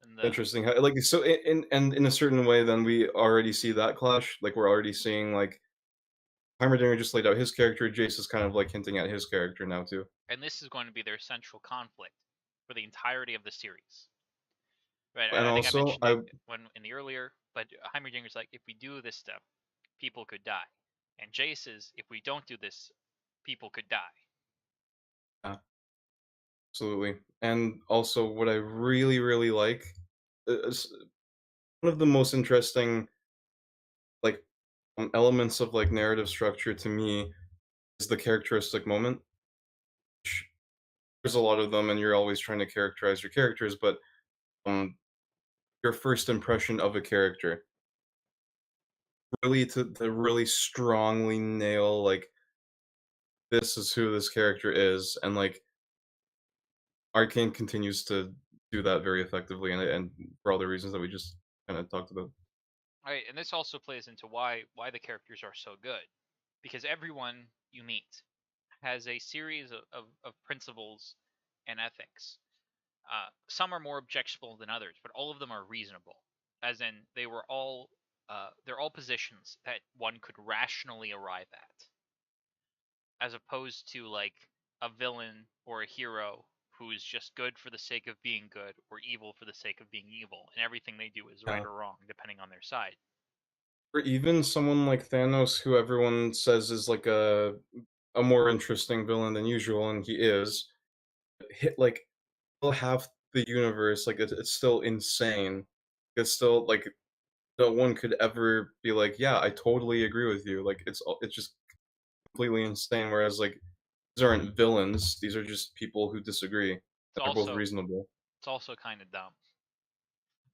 And interesting. How, like, so in a certain way, then we already see that clash. Like, we're already seeing like Heimerdinger just laid out his character. Jace is kind of like hinting at his character now too. and this is going to be their central conflict for the entirety of the series. Right. And I think I also, mentioned it when in the earlier, but Heimerdinger's like, if we do this stuff, people could die. And Jace is, if we don't do this, people could die. uh, absolutely. And also, what I really like, is one of the most interesting like elements of like narrative structure to me is the characteristic moment. Which there's a lot of them, and you're always trying to characterize your characters, but um, your first impression of a character really to really strongly nail like this is who this character is, and like Arcane continues to do that very effectively, and for all the reasons that we just kind of talked about. Right, and this also plays into why the characters are so good, because everyone you meet has a series of principles and ethics. Some are more objectionable than others, but all of them are reasonable. As in, they're all positions that one could rationally arrive at, as opposed to like a villain or a hero who is just good for the sake of being good or evil for the sake of being evil, and everything they do is right Yeah. or wrong depending on their side. Or even someone like Thanos, who everyone says is like a more interesting villain than usual, and he is. Hit like still half the universe, like it's still insane. It's still like no one could ever be like, yeah, I totally agree with you. Like it's just completely insane. Whereas like these aren't villains; these are just people who disagree, and It's they're both also reasonable. it's also kind of dumb.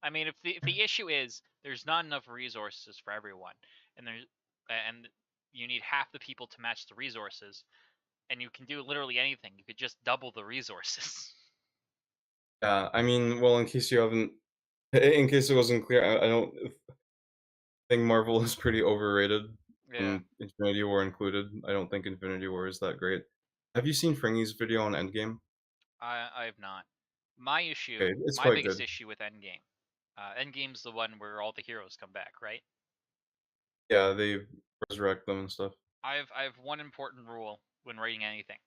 I mean, if the issue is there's not enough resources for everyone, and and you need half the people to match the resources, and you can do literally anything, you could just double the resources. Yeah, I mean, well, in case you haven't, in case it wasn't clear, I don't think Marvel is pretty overrated, Yeah, Infinity War included. I don't think Infinity War is that great. Have you seen Fringy's video on Endgame? I have not. My issue, Okay, it's my quite biggest good. issue with Endgame, Endgame's the one where all the heroes come back, right? Yeah, they resurrect them and stuff. I have one important rule when writing anything: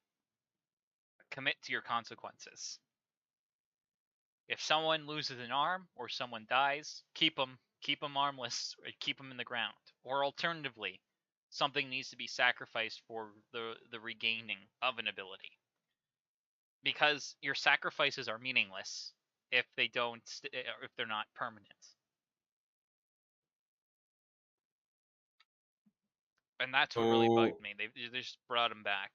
commit to your consequences. If someone loses an arm or someone dies, keep them armless, or keep them in the ground. Or alternatively, something needs to be sacrificed for the regaining of an ability. Because your sacrifices are meaningless if they don't if they're not permanent. And that's what really So, bugged me. They just brought him back.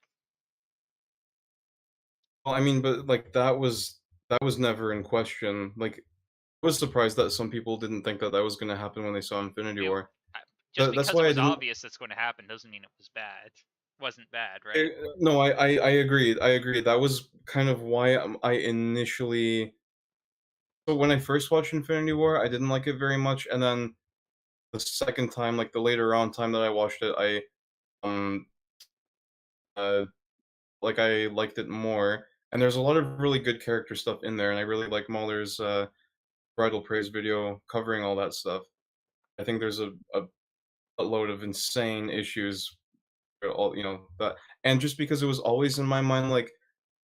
well, I mean, but like that was never in question. Like, I was surprised that some people didn't think that that was going to happen when they saw Infinity It War. just That's because it why I was didn't. obvious that's going to happen doesn't mean it was bad. Wasn't bad, right? No, I agreed. I agree. That was kind of why I initially. So when I first watched Infinity War, I didn't like it very much, and then the second time, like the later on time that I watched it, um uh like I liked it more. And there's a lot of really good character stuff in there, and I really like Mahler's bridal praise video covering all that stuff. I think there's a load of insane issues, all that, and just because it was always in my mind, like,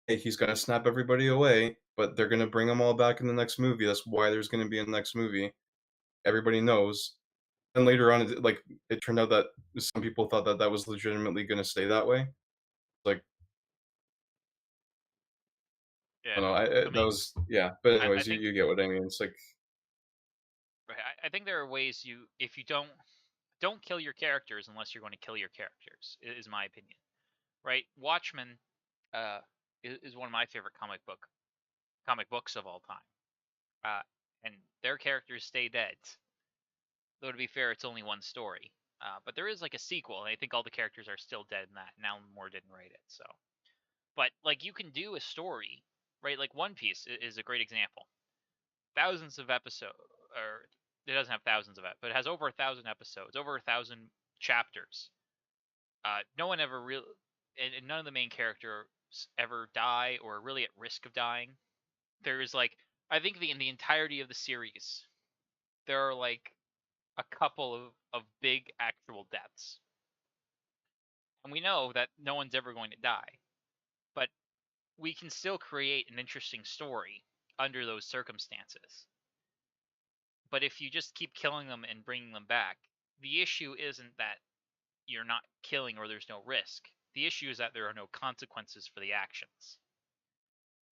hey, he's gonna snap everybody away, but they're gonna bring them all back in the next movie. That's why there's gonna be a next movie. Everybody knows. And later on, it turned out that some people thought that that was legitimately gonna stay that way. Like, I Yeah. don't know. I That mean, was, yeah. But I anyways, think you get what I mean. It's like, right, I think there are ways you, if you don't kill your characters unless you're going to kill your characters, is my opinion. Right? Watchmen uh, is one of my favorite comic books of all time. And their characters stay dead. Though to be fair, it's only one story. But there is like a sequel, and I think all the characters are still dead in that. And Alan Moore didn't write it, so. But like you can do a story, right? Like One Piece is a great example. Thousands of episodes, or it doesn't have thousands of it, but it has over 1,000 episodes, over 1,000 chapters. No one ever really, and none of the main characters ever die or are really at risk of dying. There's like, I think in the entirety of the series, there are like a couple of big actual deaths. And we know that no one's ever going to die. But we can still create an interesting story under those circumstances. But if you just keep killing them and bringing them back, the issue isn't that you're not killing or there's no risk. The issue is that there are no consequences for the actions.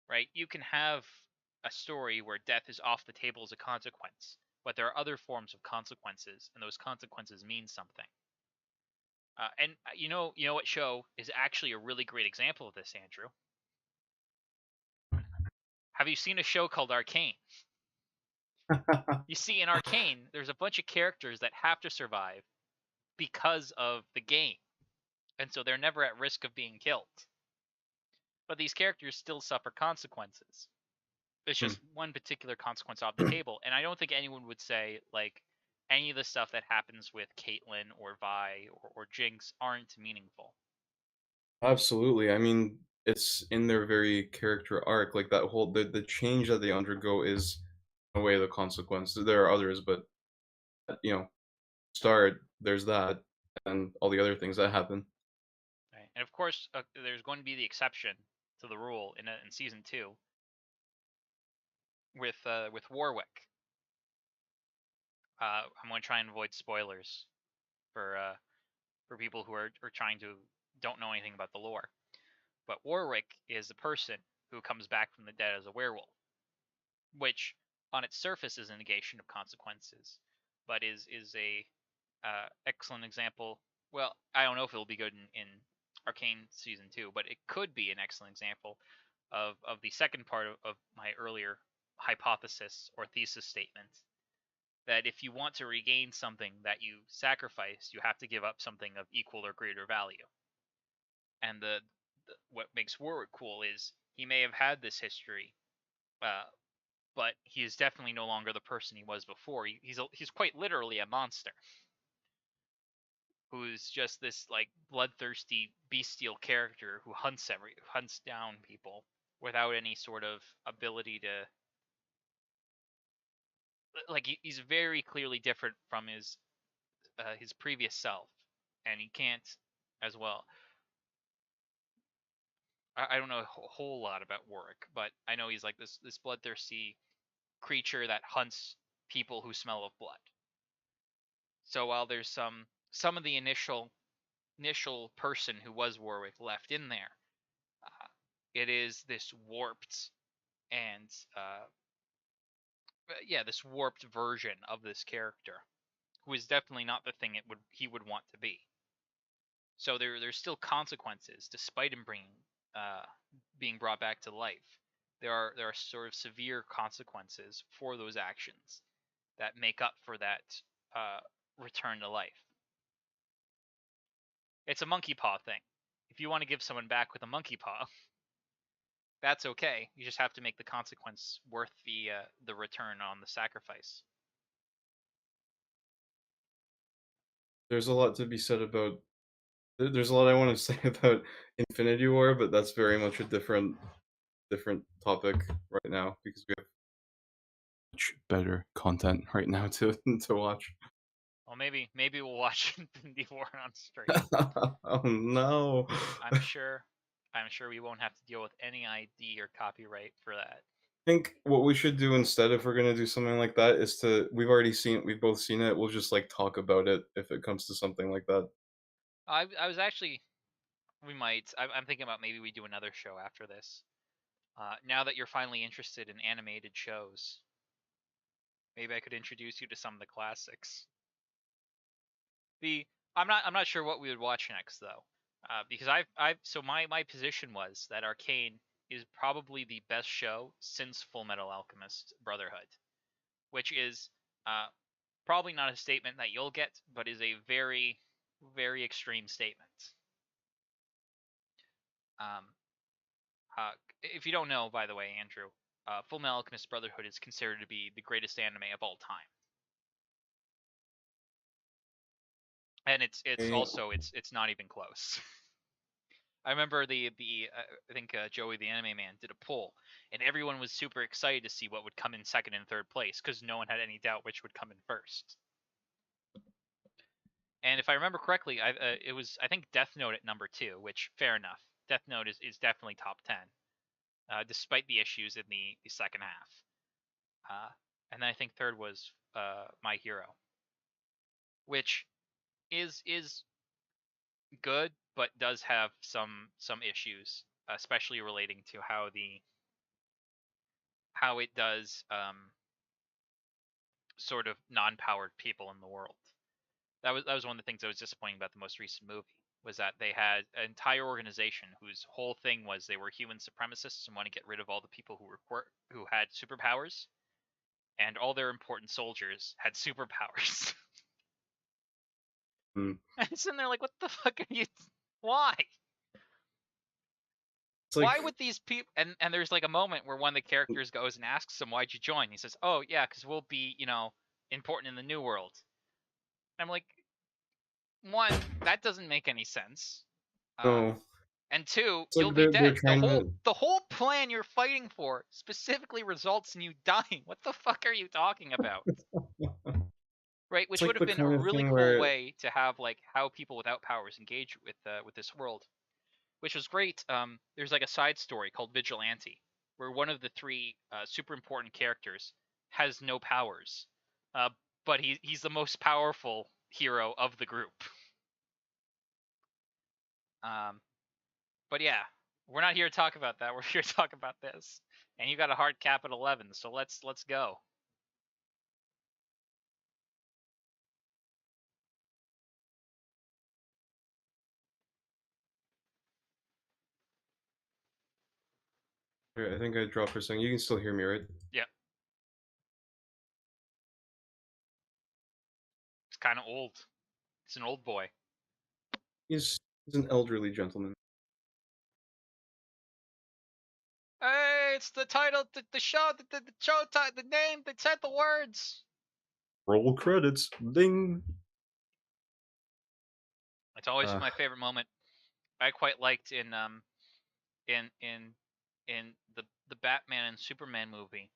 Right? You can have a story where death is off the table as a consequence, but there are other forms of consequences, and those consequences mean something. And you know what show is actually a really great example of this, Andrew? Have you seen a show called Arcane? You see, in Arcane, there's a bunch of characters that have to survive because of the game, and so they're never at risk of being killed. But these characters still suffer consequences. It's hmm. just one particular consequence off the table, and I don't think anyone would say like any of the stuff that happens with Caitlyn or Vi or Jinx aren't meaningful. Absolutely. I mean, it's in their very character arc, like that whole the change that they undergo is in a way the consequence. There are others, but start there's that, and all the other things that happen. Right? And of course, there's going to be the exception to the rule in season 2 with Warwick. I'm going to try and avoid spoilers for people who are trying to don't know anything about the lore. But Warwick is a person who comes back from the dead as a werewolf, which on its surface is a negation of consequences, but is a excellent example. Well, I don't know if it'll be good in Arcane season 2, but it could be an excellent example of the second part of my earlier hypothesis or thesis statement, that if you want to regain something that you sacrificed, you have to give up something of equal or greater value. And what makes Warwick cool is he may have had this history, uh, but he is definitely no longer the person he was before. He's quite literally a monster who's just this like bloodthirsty bestial character who hunts down people without any sort of ability to, like, he's very clearly different from his previous self, and he can't as well. I don't know a whole lot about Warwick, but I know he's like this bloodthirsty creature that hunts people who smell of blood. So while there's some of the initial person who was Warwick left in there, uh, it is this warped and yeah, this warped version of this character who is definitely not the thing he would want to be. So there's still consequences despite him being brought back to life. There are sort of severe consequences for those actions that make up for that uh, return to life. It's a monkey paw thing. If you want to give someone back with a monkey paw, that's okay. You just have to make the consequence worth the return on the sacrifice. There's a lot to be said about. There's a lot I want to say about Infinity War, but that's very much a different different topic right now because we have much better content right now to to watch. Well, maybe we'll watch Infinity War on stream. Oh no. I'm sure I'm sure we won't have to deal with any ID or copyright for that. Think what we should do instead if we're gonna do something like that is to we've both seen it, we'll just like talk about it if it comes to something like that. I was actually we might. I'm thinking about maybe we do another show after this. Now that you're finally interested in animated shows, maybe I could introduce you to some of the classics. The I'm not sure what we would watch next though, because I've so my position was that Arcane is probably the best show since Full Metal Alchemist Brotherhood, which is uh, probably not a statement that you'll get, but is a very extreme statement. Um, uh, if you don't know, by the way, Andrew, Full Metal Alchemist Brotherhood is considered to be the greatest anime of all time, and it's Eh, also it's not even close. I remember the I think Joey the Anime Man did a poll, and everyone was super excited to see what would come in second and third place because no one had any doubt which would come in first. And if I remember correctly, it was I think Death Note at number 2, which fair enough. Death Note is definitely top 10, despite the issues in the second half. And then I think third was My Hero, which is good, but does have some issues, especially relating to how it does sort of non-powered people in the world. That was one of the things that was disappointing about the most recent movie was that they had an entire organization whose whole thing was they were human supremacists and want to get rid of all the people who had superpowers, and all their important soldiers had superpowers. hmm. And I'm sitting there like, what the fuck are you? Why? It's Why like would these people? And there's like a moment where one of the characters goes and asks him, "Why'd you join?" He says, "Oh yeah, because we'll be important in the new world." And I'm like, one, that doesn't make any sense. Uh, no. and two, It's you'll like be they're dead. The trying whole to the whole plan you're fighting for specifically results in you dying. What the fuck are you talking about? Right, it's which would like have the been a kind of really thing cool where way to have like how people without powers engage with this world, which was great. There's like a side story called Vigilante, where one of the three super important characters has no powers, uh, but he's the most powerful hero of the group. Um, but yeah, we're not here to talk about that. We're here to talk about this. And you got a hard cap at 11, so let's go. I think I dropped for a second. You can still hear me, right? Yeah, it's kind of old. It's an old boy. He's an elderly gentleman. Hey, it's the title, the show, the show, the name. They said the words. Roll credits. Ding. It's always Uh, my favorite moment. I quite liked in in in the Batman and Superman movie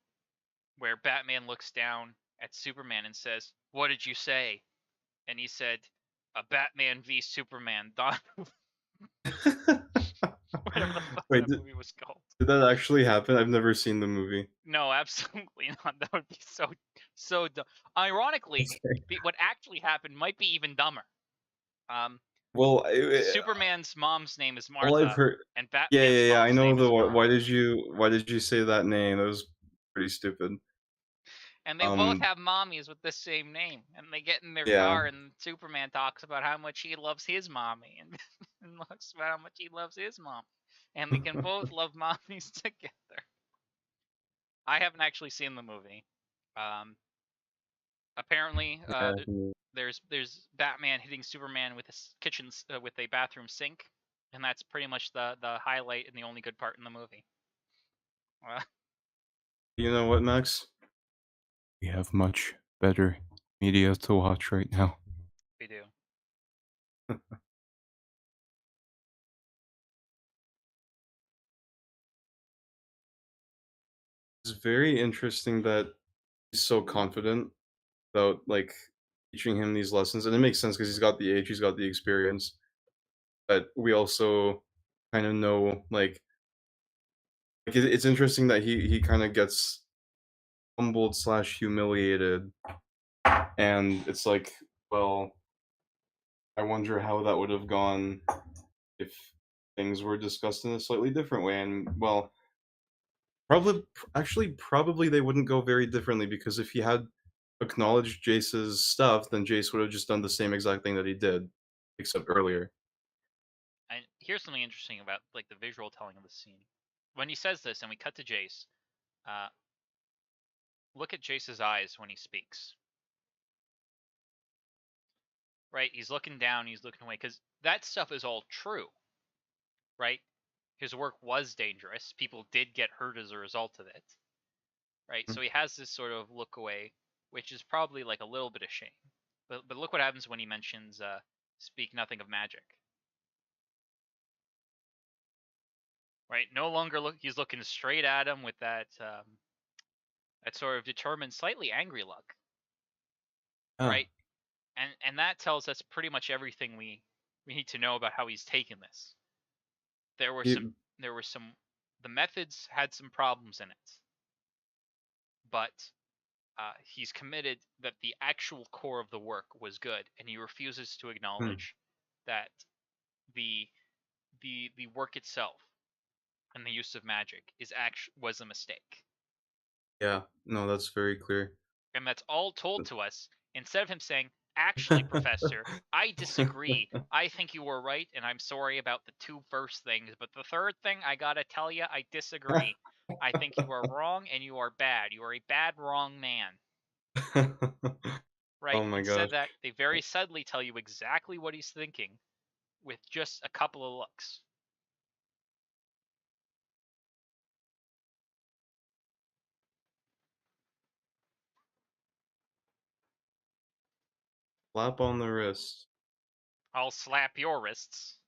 where Batman looks down at Superman and says, "What did you say?" And he said, "A Batman v Superman." Whatever the fuck Wait, that movie was called. did that actually happen? I've never seen the movie. No, absolutely not. That would be so dumb. Ironically, Okay. what actually happened might be even dumber. Um, Well, Superman's mom's name is all I've Martha, heard. and Yeah, Batman's yeah, yeah. I mom's know name the is Mom. why did you say that name? That was pretty stupid. And they both Um, have mommies with the same name. And they get in their yeah. car, and Superman talks about how much he loves his mommy, and, and talks about how much he loves his mom. And they can both love mommies together. I haven't actually seen the movie. Um, apparently, Yeah. there's Batman hitting Superman with a kitchen with a bathroom sink, and that's pretty much the highlight and the only good part in the movie. Uh, You know what, Max? We have much better media to watch right now. we do. It's very interesting that he's so confident about, like, teaching him these lessons, and it makes sense because 'cause he's got the age, he's got the experience, but we also kind of know, it's interesting that he kinda gets humbled/humiliated, and it's like, well, I wonder how that would have gone if things were discussed in a slightly different way, and, well, probably they wouldn't go very differently because if he had acknowledged Jace's stuff, then Jace would have just done the same exact thing that he did, except earlier. And here's something interesting about like the visual telling of the scene. When he says this, and we cut to Jace, uh, look at Jace's eyes when he speaks. Right? He's looking down, he's looking away, because that stuff is all true. Right? His work was dangerous. People did get hurt as a result of it. Right? Mm. So he has this sort of look away, which is probably like a little bit of shame. But look what happens when he mentions speak nothing of magic. Right? No longer he's looking straight at him with that sort of determined, slightly angry look. Ah, Right? And that tells us pretty much everything we need to know about how he's taken this. There were some he there were some the methods had some problems in it, but he's committed that the actual core of the work was good, and he refuses to hmm, acknowledge that the the work itself and the use of magic was a mistake. yeah, no, that's very clear. And that's all told to us instead of him saying, "Actually, Professor, I disagree. I think you were right, and I'm sorry about the two first things, but the third thing, I gotta tell you, I disagree. I think you are wrong and you are bad. You are a bad, wrong man." Oh Right? my Instead gosh. that, they very subtly tell you exactly what he's thinking with just a couple of looks. Slap on the wrist. I'll slap your wrists.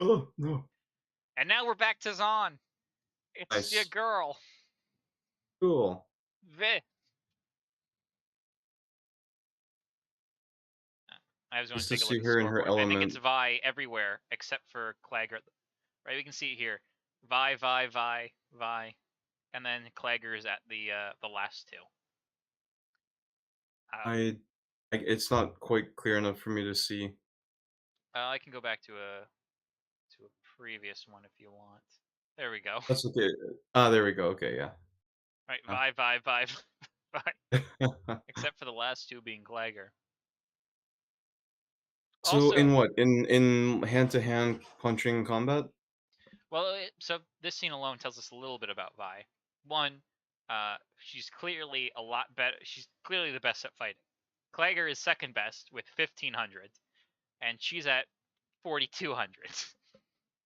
Oh, no. And now we're back to Zahn. It's your Nice. girl. Cool. Vi. I was going Just to to take a look see at the her in her scoreboard. I think it's element. Vi everywhere except for Clagger. Right, we can see it here. Vi, Vi, Vi, Vi, and then Clagger's at the last two. Um, It's not quite clear enough for me to see. I can go back to a previous one if you want. There we go. That's okay. Ah, there we go. Okay, yeah. Right, Ah. Vi, Vi, Vi, Vi. Except for the last two being Clagger. So Also, in what? In hand-to-hand punching combat? well, so this scene alone tells us a little bit about Vi. One, she's clearly a lot better. She's clearly the best at fighting. Clagger is second best with 1500, and she's at 4200.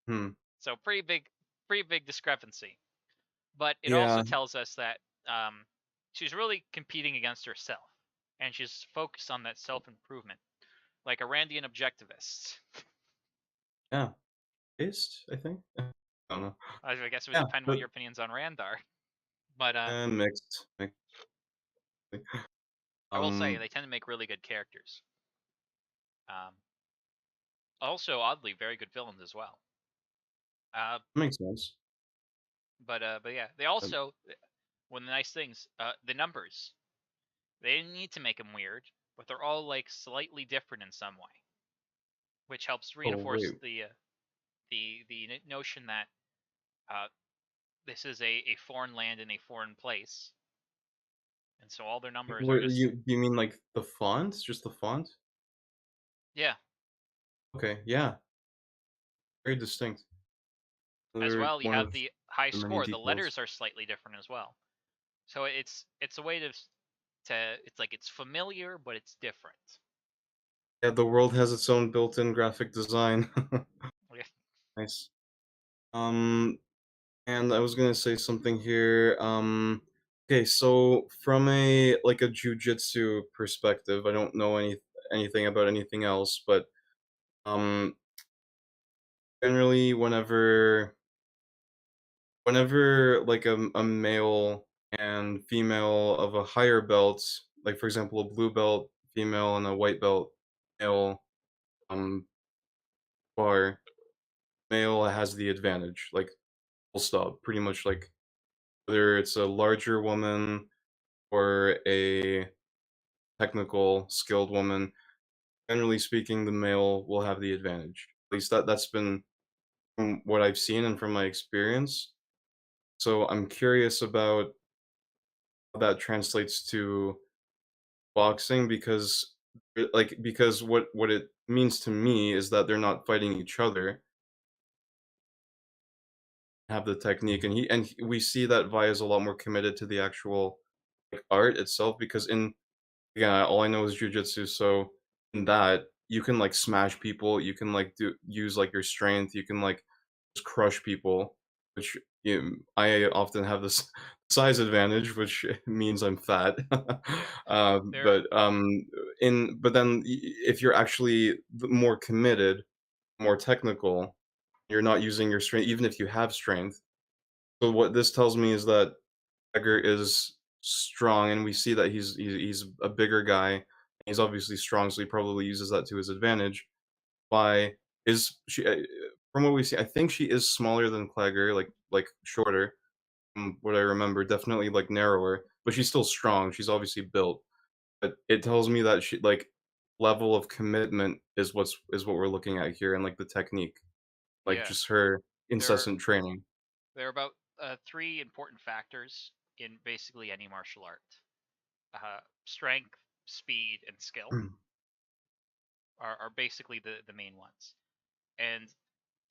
Hmm. So pretty big discrepancy. But it also Yeah, tells us that she's really competing against herself, and she's focused on that self improvement, like a Randian objectivist. yeah. Based, I think? I don't know. I guess it would Yeah, depend what but your opinions on Rand are. But mixed. I will say Um, they tend to make really good characters. Um, Also, oddly, very good villains as well. Uh, makes sense. but yeah, they Uh, also one of the nice things, the numbers. They didn't need to make them weird, but they're all like slightly different in some way, which helps Oh, reinforce wait. the notion that uh, this is a foreign land in a foreign place, and so all their numbers are What, just you mean like the font? Just the font? yeah. Okay, yeah. Very distinct. As Another well, you one have of the high the many score. The details. letters are slightly different as well, so it's a way to it's like it's familiar but it's different. Yeah, the world has its own built-in graphic design. Nice. Um, and I was gonna say something here. Okay, so from a jujitsu perspective, I don't know anything about anything else, but um, generally, whenever like a male and female of a higher belt, like for example, a blue belt female and a white belt male, um, bar, male has the advantage, like full stop. Pretty much like whether it's a larger woman or a technical skilled woman, generally speaking, the male will have the advantage. At least that's been from what I've seen and from my experience. So I'm curious about how that translates to boxing because because what it means to me is that they're not fighting each other, have the technique, and we see that Vi is a lot more committed to the actual like, art itself because in yeah, all I know is jujitsu, so in that, you can, like, smash people, you can, like, use, like, your strength, you can, like, just crush people, which, I often have this size advantage, which means I'm fat. Yeah, there. But, but then if you're actually more committed, more technical, you're not using your strength even if you have strength. So what this tells me is that Egger is strong, and we see that he's a bigger guy. He's obviously strong, so he probably uses that to his advantage. By is she from what we see, I think she is smaller than Clegger, like shorter, from what I remember, definitely like narrower, but she's still strong. She's obviously built. But it tells me that she like level of commitment is what we're looking at here and like the technique, like Yeah, just her there are incessant training. there are about three important factors in basically any martial art: strength, speed, and skill are basically the main ones. And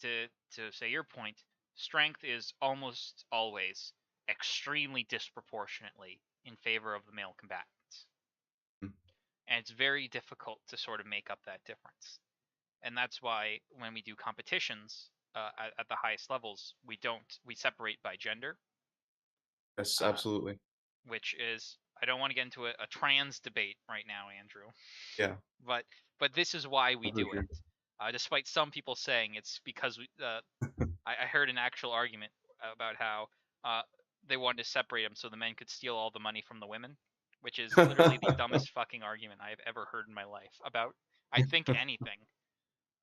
to say your point, strength is almost always extremely disproportionately in favor of the male combatants, and it's very difficult to sort of make up that difference. And that's why when we do competitions at the highest levels, we separate by gender, Yes, uh, absolutely. which is, I don't want to get into a trans debate right now, Andrew, Yeah, but this is why we for do it. sure. Despite some people saying it's because I heard an actual argument about how uh, they wanted to separate them so the men could steal all the money from the women, which is literally the dumbest fucking argument I have ever heard in my life about, I think, anything.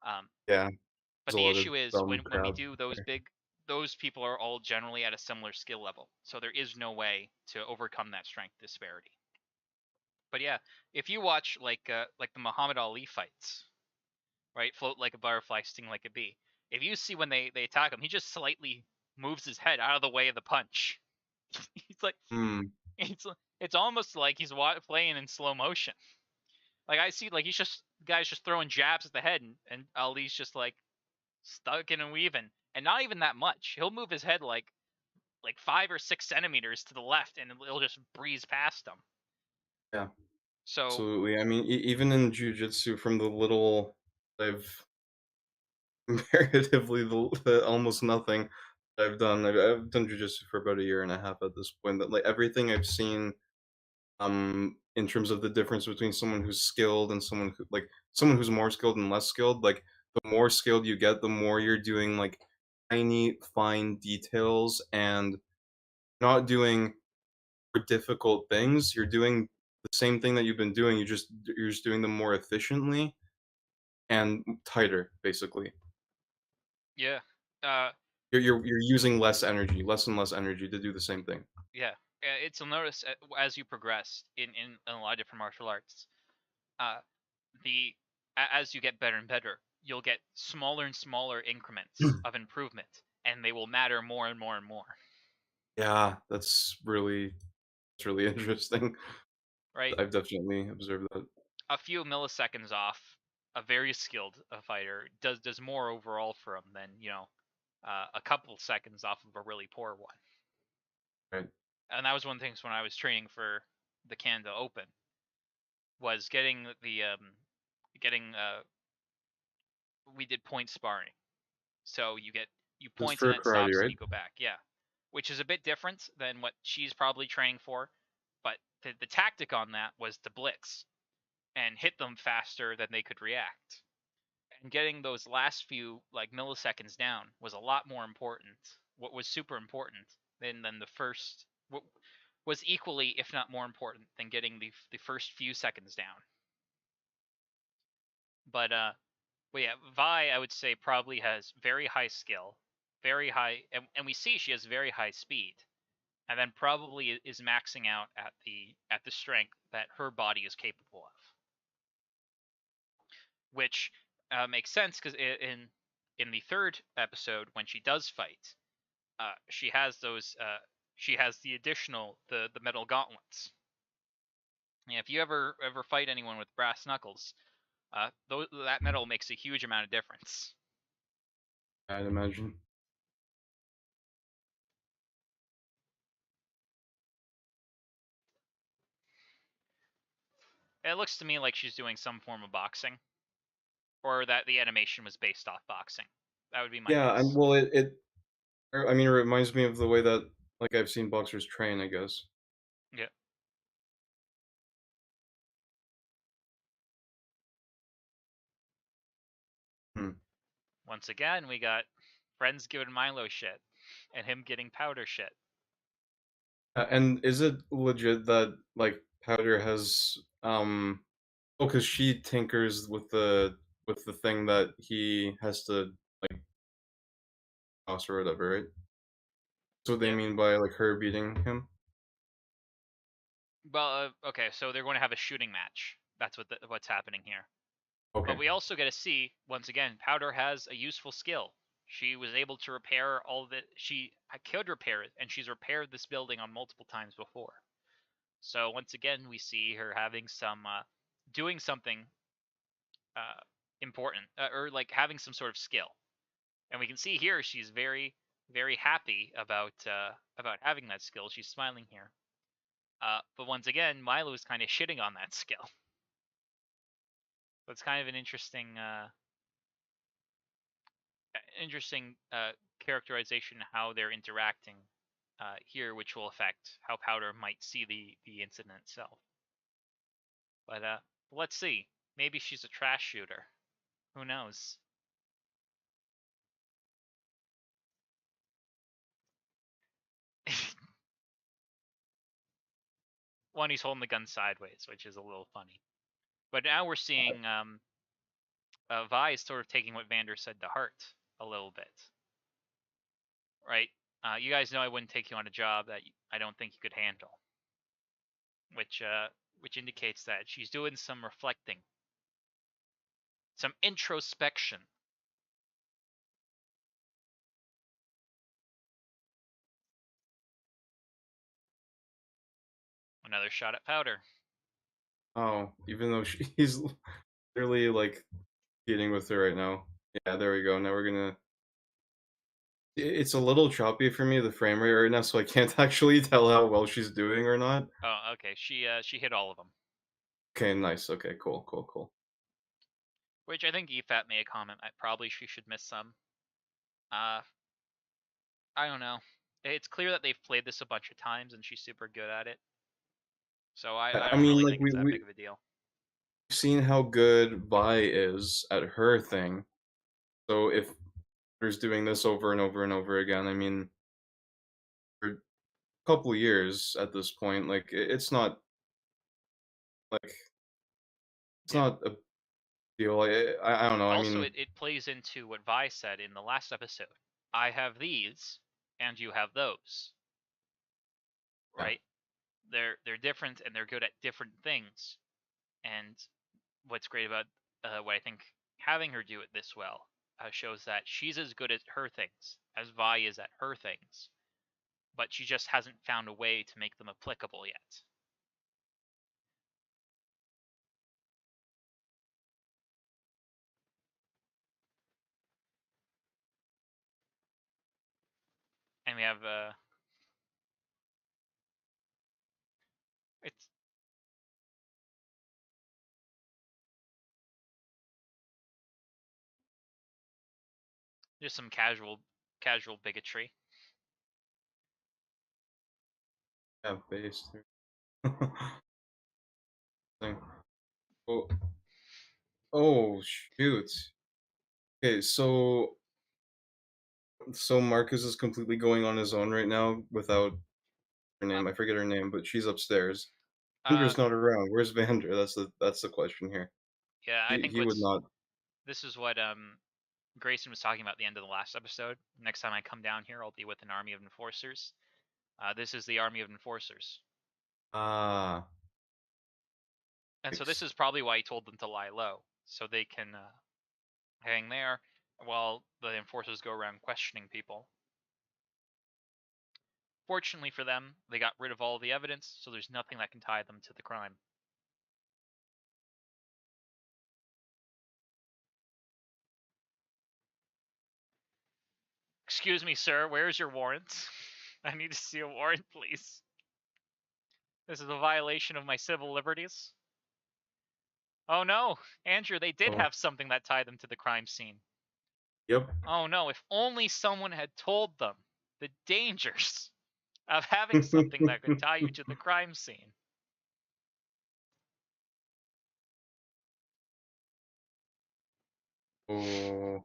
Um, Yeah, but there's a the lot of issue is dumb when we crap do those there. big, those people are all generally at a similar skill level, so there is no way to overcome that strength disparity. But yeah, if you watch like the Muhammad Ali fights, right? Float like a butterfly, sting like a bee. If you see when they attack him, he just slightly moves his head out of the way of the punch. He's like, Mm, it's it's almost like he's playing in slow motion. Like I see, like he's just guys just throwing jabs at the head, and Ali's just like stuck in and weaving, and not even that much. He'll move his head like 5 or 6 centimeters to the left, and it'll just breeze past him. yeah, So absolutely. I mean, even in jujitsu, from the little I've comparatively the almost nothing I've done. I've done jujitsu for about a year and a half at this point. But like everything I've seen, in terms of the difference between someone who's skilled and someone who's more skilled and less skilled, like the more skilled you get, the more you're doing like tiny, fine details and not doing difficult things. You're doing the same thing that you've been doing. You're just doing them more efficiently and tighter, basically. yeah, uh, You're using less energy, less and less energy to do the same thing. yeah, it's you'll notice as you progress in a lot of different martial arts. Uh, the as you get better and better, you'll get smaller and smaller increments of improvement, and they will matter more and more and more. Yeah, that's really interesting. Right? I've definitely observed that. A few milliseconds off a very skilled fighter does more overall for him than a couple seconds off of a really poor one. Right. And that was one of the things when I was training for the Canada Open was getting we did point sparring. So you This is point and for then it karate, stops and right? you go back. Yeah. Which is a bit different than what she's probably training for. But the tactic on that was to blitz and hit them faster than they could react. And getting those last few like milliseconds down was a lot more important. What was super important than the first. was equally, if not more important, than getting the first few seconds down. But yeah, Vi, I would say, probably has very high skill, very high, and we see she has very high speed, and then probably is maxing out at the strength that her body is capable of, which makes sense because in the third episode when she does fight, she has those she has the additional the metal gauntlets. Yeah, if you ever fight anyone with brass knuckles, that metal makes a huge amount of difference. I'd imagine. It looks to me like she's doing some form of boxing, or that the animation was based off boxing. That would be my Yeah, and guess. well, I mean, it reminds me of the way that like I've seen boxers train, I guess. Yeah. Hmm. Once again, we got friends giving Milo shit, and him getting powder shit. And is it legit that like Powder has oh, because she tinkers with the thing that he has to like toss or whatever, right? That's what they Yeah. mean by like her beating him. Well, okay, so they're going to have a shooting match. That's what's happening here. But Okay. we also get to see, once again, Powder has a useful skill. She was able to repair all of it. She could repair it, and she's repaired this building on multiple times before. So once again, we see her having some, doing something uh, important, or like having some sort of skill. And we can see here she's very, very happy about having that skill. She's smiling here. But once again, Milo is kind of shitting on that skill. So it's kind of an interesting characterization how they're interacting here, which will affect how Powder might see the incident itself. But let's see. Maybe she's a trash shooter. Who knows? One, he's holding the gun sideways, which is a little funny. But now we're seeing Vi is sort of taking what Vander said to heart a little bit, right? You guys know I wouldn't take you on a job that I don't think you could handle, which indicates that she's doing some reflecting, some introspection. Another shot at Powder. Oh, even though he's literally like cheating with her right now. Yeah, there we go. Now we're gonna. It's a little choppy for me, the frame rate right now, so I can't actually tell how well she's doing or not. Oh, okay. She hit all of them, Okay, nice. Okay, cool, cool, cool. which I think EFAT made a comment that probably she should miss some. Uh, I don't know. It's clear that they've played this a bunch of times and she's super good at it. So I I don't mean, really like think it's that big of a deal. we've seen how good Vi is at her thing. So if there's doing this over and over and over again, I mean, for a couple years at this point, like it's not like it's Yeah. not a deal. I don't know. I Also, mean, it plays into what Vi said in the last episode. I have these, and you have those, yeah. right? They're different and they're good at different things. And what's great about what I think having her do it this well shows that she's as good at her things as Vi is at her things, but she just hasn't found a way to make them applicable yet. And we have it's just some casual bigotry. Yeah, based. Thing. Oh, oh shoot. Okay, so Marcus is completely going on his own right now without her Uh, name. I forget her name, but she's upstairs. uh, Vander's not around. Where's Vander? That's the question here. yeah, I think He would not. this is what Grayson was talking about at the end of the last episode. Next time I come down here, I'll be with an army of enforcers. This is the army of enforcers. Ah, And so this yikes. is probably why he told them to lie low, so they can hang there while the enforcers go around questioning people. Fortunately for them, they got rid of all the evidence, so there's nothing that can tie them to the crime. Excuse me, sir, where's your warrant? I need to see a warrant, please. This is a violation of my civil liberties. Oh no, Andrew, they did Oh, have something that tied them to the crime scene. yep. Oh no, if only someone had told them the dangers of having something that could tie you to the crime scene. Oh,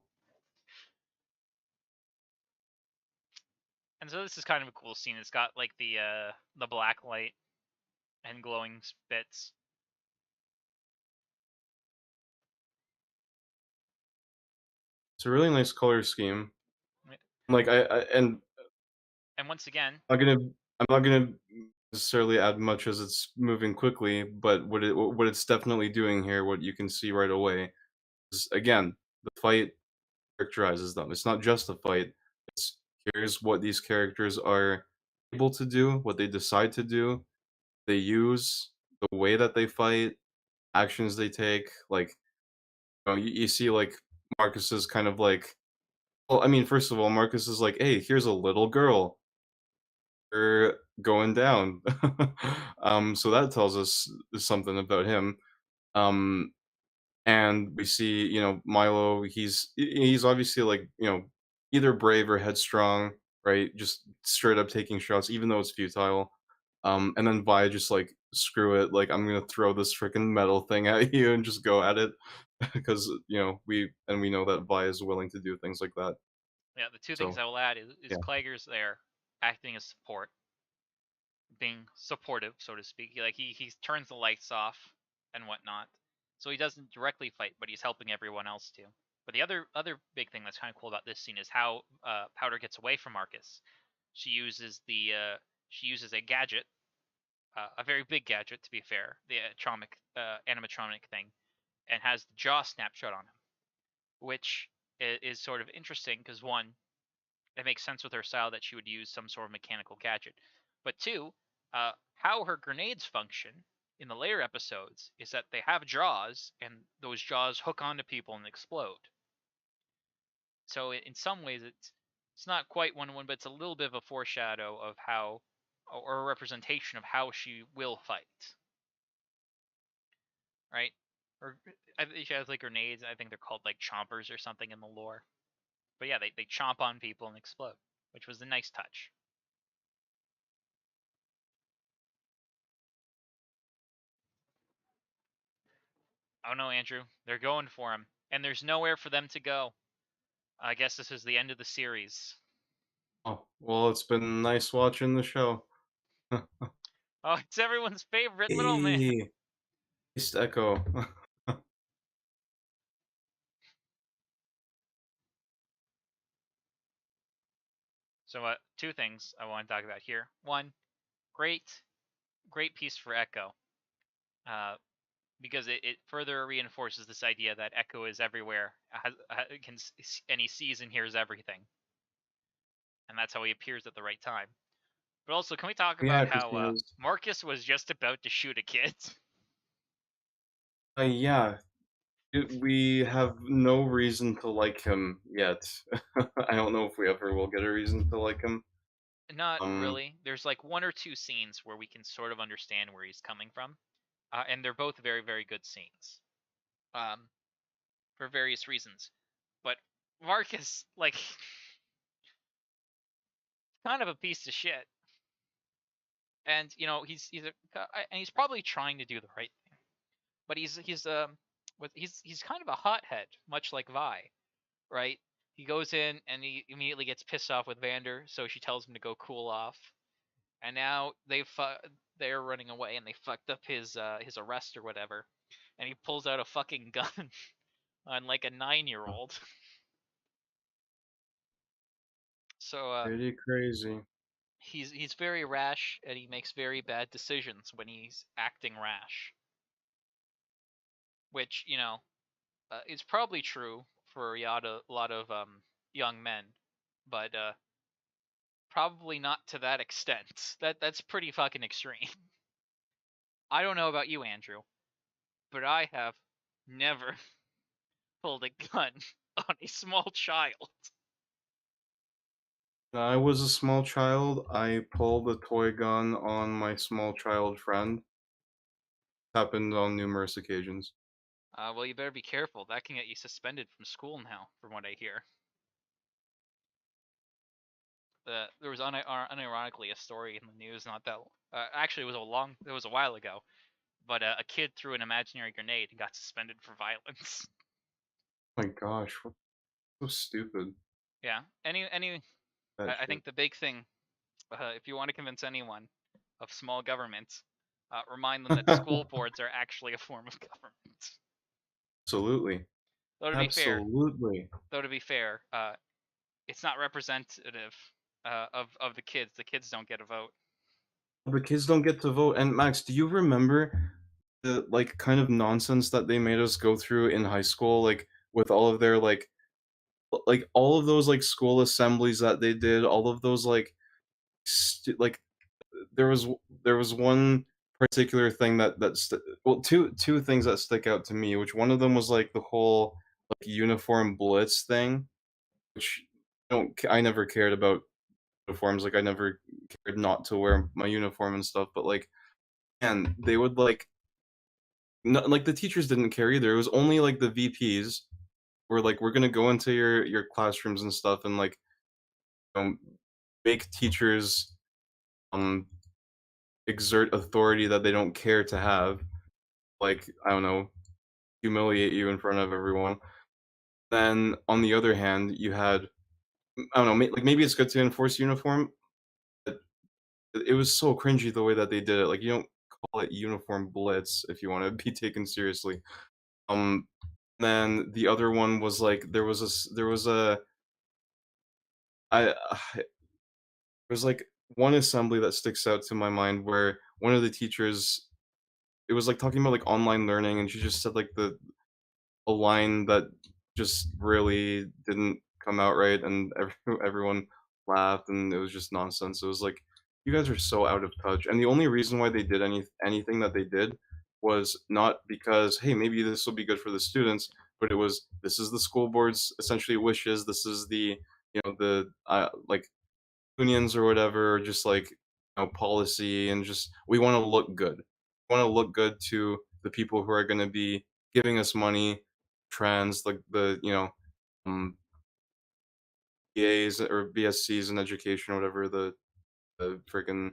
And so this is kind of a cool scene. It's got like the black light and glowing bits. it's a really nice color scheme. Like and And once again, I'm not gonna necessarily add much as it's moving quickly, but what it's definitely doing here, what you can see right away, is again the fight characterizes them. It's not just a fight. It's here's what these characters are able to do, what they decide to do, they use, the way that they fight, actions they take. Like you see like Marcus is kind of like, well, I mean, first of all, Marcus is like, hey, here's a little girl. You're going down. So that tells us something about him. Um, and we see, Milo. He's obviously like, either brave or headstrong, right? Just straight up taking shots, even though it's futile. And then Vi just like, screw it, like I'm gonna throw this freaking metal thing at you and just go at it, because we know that Vi is willing to do things like that. yeah, the two things So I will add is yeah, Klager's there acting as support, being supportive, so to speak. He turns the lights off and whatnot, so he doesn't directly fight, but he's helping everyone else too. But the other big thing that's kind of cool about this scene is how Powder gets away from Marcus. She uses she uses a gadget, a very big gadget to be fair, the animatronic thing, and has the jaw snapshot on him, which is sort of interesting because one, it makes sense with her style that she would use some sort of mechanical gadget. But two, how her grenades function in the later episodes is that they have jaws, and those jaws hook onto people and explode. So in some ways, it's not quite one to one, but it's a little bit of a foreshadow of how, or a representation of how she will fight, right? Or I think she has like grenades. I think they're called like chompers or something in the lore. But yeah, they chomp on people and explode, which was a nice touch. Oh no, Andrew, they're going for him, and there's nowhere for them to go. I guess this is the end of the series. oh well, it's been nice watching the show. Oh, it's everyone's favorite little man. Hey, East Echo. So, two things I want to talk about here. One, great, great piece for Echo, uh, because it further reinforces this idea that Echo is everywhere, and he sees and hears everything, and that's how he appears at the right time. But also, can we talk Yeah, about because how Marcus was just about to shoot a kid? yeah, we have no reason to like him yet. I don't know if we ever will get a reason to like him. Not Um, really. There's like one or two scenes where we can sort of understand where he's coming from, and they're both very, very good scenes, um, for various reasons. But Marcus, like, kind of a piece of shit, and and he's probably trying to do the right thing, but he's kind of a hothead, much like Vi, right? He goes in and he immediately gets pissed off with Vander, so she tells him to go cool off. and now they're running away, and they fucked up his arrest or whatever, and he pulls out a fucking gun on like a 9-year-old. So Pretty crazy. he's very rash, and he makes very bad decisions when he's acting rash, which is probably true for a lot of young men, but probably not to that extent. That's pretty fucking extreme. I don't know about you, Andrew, but I have never pulled a gun on a small child. When I was a small child, I pulled a toy gun on my small child friend. Happened on numerous occasions. Well, you better be careful. That can get you suspended from school now, from what I hear. There was unironically a story in the news not that actually it was a while ago, but a kid threw an imaginary grenade and got suspended for violence. My gosh, what so stupid. Yeah. That I shit. think the big thing, if you want to convince anyone of small government, remind them that school boards are actually a form of government. Absolutely. Though to be fair, Absolutely. though to be fair, it's not representative of the kids. The kids don't get a vote. The kids don't get to vote. And Max, do you remember the like kind of nonsense that they made us go through in high school, like with all of their like all of those like school assemblies that they did, all of those like like there was there was one particular thing well two things that stick out to me, which one of them was like the whole like uniform blitz thing, which I never cared about uniforms, like I never cared not to wear my uniform and stuff, but like and they would like no, like the teachers didn't care either. It was only like the VPs were like, we're gonna go into your classrooms and stuff and like make teachers um exert authority that they don't care to have. Like, I don't know, humiliate you in front of everyone. Then on the other hand, you had I don't know, like maybe it's good to enforce uniform, but it was so cringy the way that they did it. Like you don't call it uniform blitz if you want to be taken seriously. Um, then the other one was like there was a I there was like one assembly that sticks out to my mind where one of the teachers it was like talking about like online learning and she just said like the a line that just really didn't come out right, and everyone laughed, and it was just nonsense. It was like, you guys are so out of touch. And the only reason why they did anything that they did was not because, hey, maybe this will be good for the students, but it was this is the school board's essentially wishes. This is the the like unions or whatever, or just like policy, and just we want to look good. We want to look good to the people who are going to be giving us money, trans, like the um, BAs or BScs in education, or whatever the freaking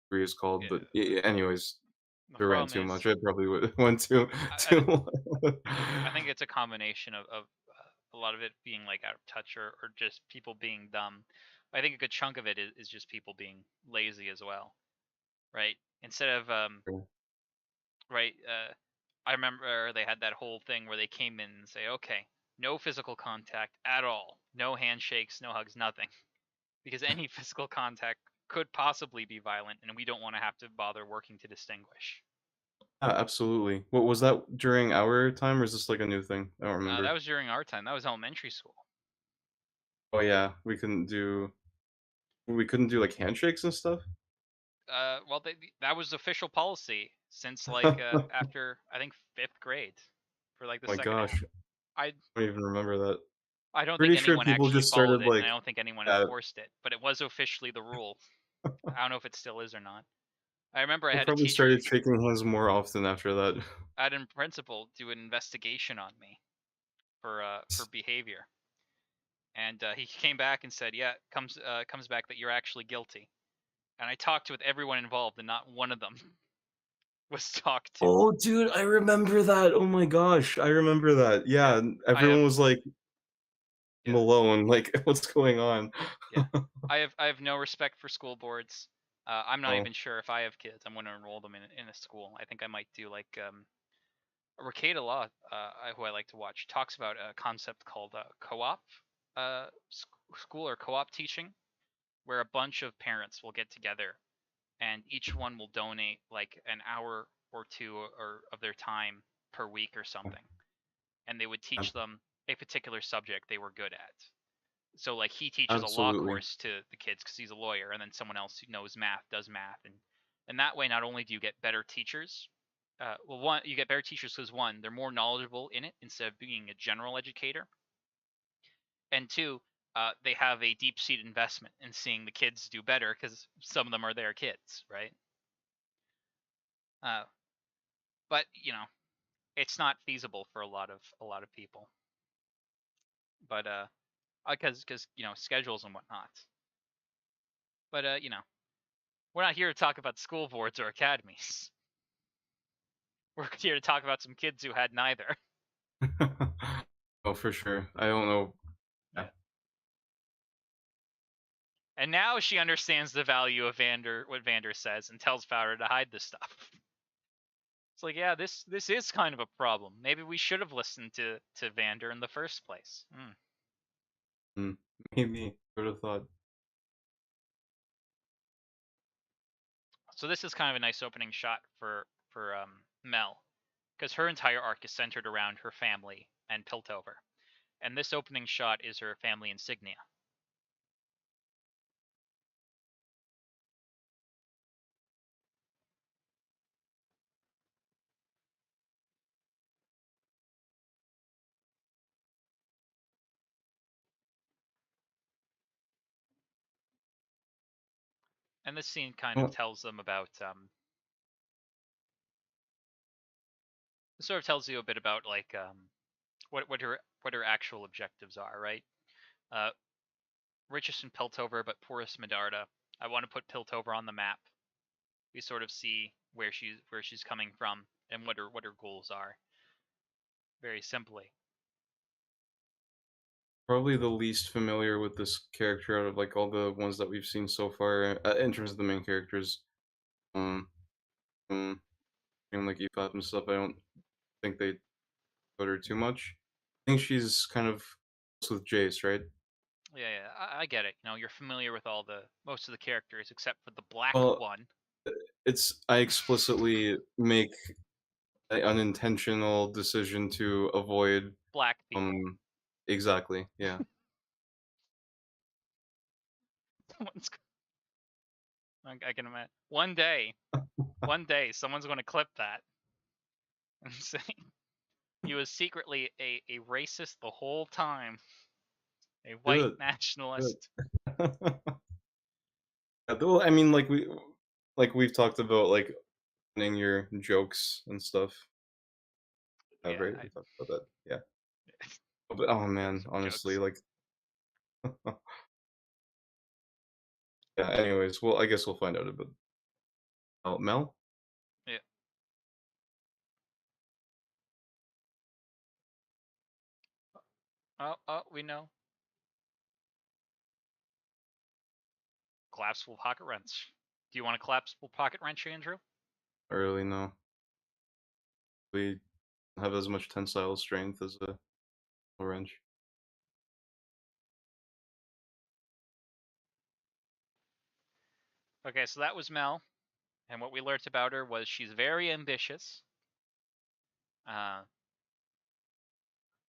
degree is called. Yeah. But anyways, The I ran problem too is, much. I probably went too I, I, too. I think it's a combination of a lot of it being like out of touch, or just people being dumb. I think a good chunk of it is just people being lazy as well, right? Instead of right, I remember they had that whole thing where they came in and say, okay, no physical contact at all, no handshakes, no hugs, nothing, because any physical contact could possibly be violent, and we don't want to have to bother working to distinguish. Yeah, absolutely. What was that during our time, or is this like a new thing? I don't That remember. was during our time. That was elementary school. Oh yeah, we couldn't do like handshakes and stuff. Well, that was official policy since like after I think 5th grade, for like the My second half. gosh, I I don't even remember that. I don't think Pretty sure anyone people actually just followed started it, and I like don't think anyone uh, enforced it, but it was officially the rule. I don't know if it still is or not. I remember I people had a probably teacher, started shaking hands more often after that. I had a principal do an investigation on me for behavior, and he came back and said, "Yeah, comes back that you're actually guilty." And I talked with everyone involved, and not one of them was talked to. Oh, dude, I remember that. Oh my gosh, I remember that. Yeah, Yeah, I have everyone was like yeah Malone, like what's going on? yeah I have no respect for school boards. I'm not Oh, even sure if I have kids. I'm going to enroll them in a school. I think I might do like Ricada Law, who I like to watch, talks about a concept called co-op school or co-op teaching, where a bunch of parents will get together and each one will donate like an hour or two or of their time per week or something, and they would yeah, teach them a particular subject they were good at. So like he teaches a law absolutely. course to the kids because he's a lawyer, and then someone else who knows math does math, and that way not only do you get better teachers, well, one, you get better teachers because one, they're more knowledgeable in it instead of being a general educator, and two, they have a deep-seated investment in seeing the kids do better because some of them are their kids, right? Uh, but you know, it's not feasible for a lot of people, but because schedules and whatnot. But we're not here to talk about school boards or academies. We're here to talk about some kids who had neither. Oh, for sure. I don't know. Yeah. Yeah. And now she understands the value of what Vander says, and tells Powder to hide this stuff. It's like, yeah, this is kind of a problem. Maybe we should have listened to Vander in the first place. Mm, maybe. Would have thought. So this is kind of a nice opening shot for Mel, because her entire arc is centered around her family and Piltover, and this opening shot is her family insignia. And this scene kind of Well, tells them about it sort of tells you a bit about like what her actual objectives are, right? Uh, richest in Piltover, but poorest Medarda. I want to put Piltover on the map. We sort of see where she's coming from and what her goals are. Very simply. probably the least familiar with this character out of like all the ones that we've seen so far, in terms of the main characters. Um, um, like Efat and stuff. I don't think they put her too much. I think she's kind of close with Jace, right? Yeah, I get it. You're familiar with most of the characters except for the black Well, one. it's I explicitly make an unintentional decision to avoid. Black people. Exactly. Yeah. Someone's, I can imagine. One day, someone's going to clip that and say he was secretly a racist the whole time, a white Good. Good. nationalist. Yeah, though, I mean, like we've talked about, like planning your jokes and stuff. Yeah, Right? We talked about that. Yeah. But oh man, jokes are honestly, jokes. like, yeah. Anyways, well, I guess we'll find out a bit about Mel. Yeah. Oh, we know. Collapsible pocket wrench. Do you want a collapsible pocket wrench, Andrew? I really know we have as much tensile strength as a wrench. Okay, so that was Mel, and what we learned about her was she's very ambitious, uh,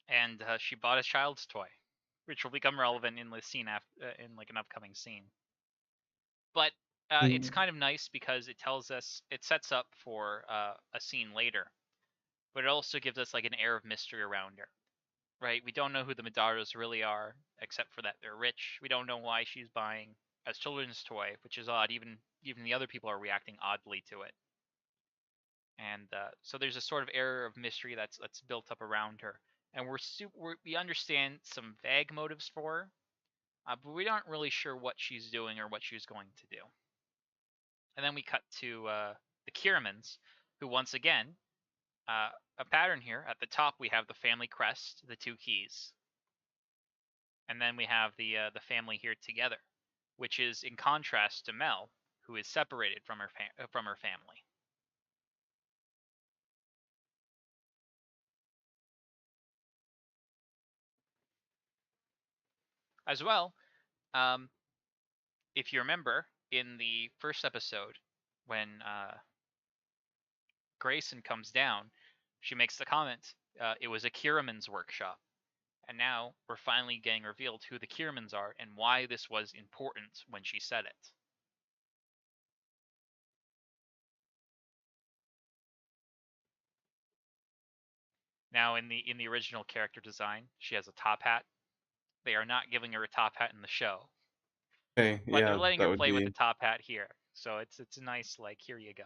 and she bought a child's toy, which will become relevant in the scene in like an upcoming scene. But it's Mm. kind of nice because it sets up for a scene later, but it also gives us like an air of mystery around her, right? We don't know who the Medaros really are, except for that they're rich. We don't know why she's buying a children's toy, which is odd. Even the other people are reacting oddly to it, and so there's a sort of air of mystery that's built up around her, and we understand some vague motives for her, but we aren't really sure what she's doing or what she's going to do. And then we cut to the Kieramans, who once again, a pattern here. At the top, we have the family crest, the two keys, and then we have the family here together, which is in contrast to Mel, who is separated from her family. As well, if you remember in the first episode when Grayson comes down, she makes the comment, it was a Kiraman's workshop. And now we're finally getting revealed who the Kiermans are and why this was important when she said it. Now in the original character design, she has a top hat. They are not giving her a top hat in the show, Okay, but they're yeah, letting that her would play with the be. top hat here. So it's a nice, like, here you go.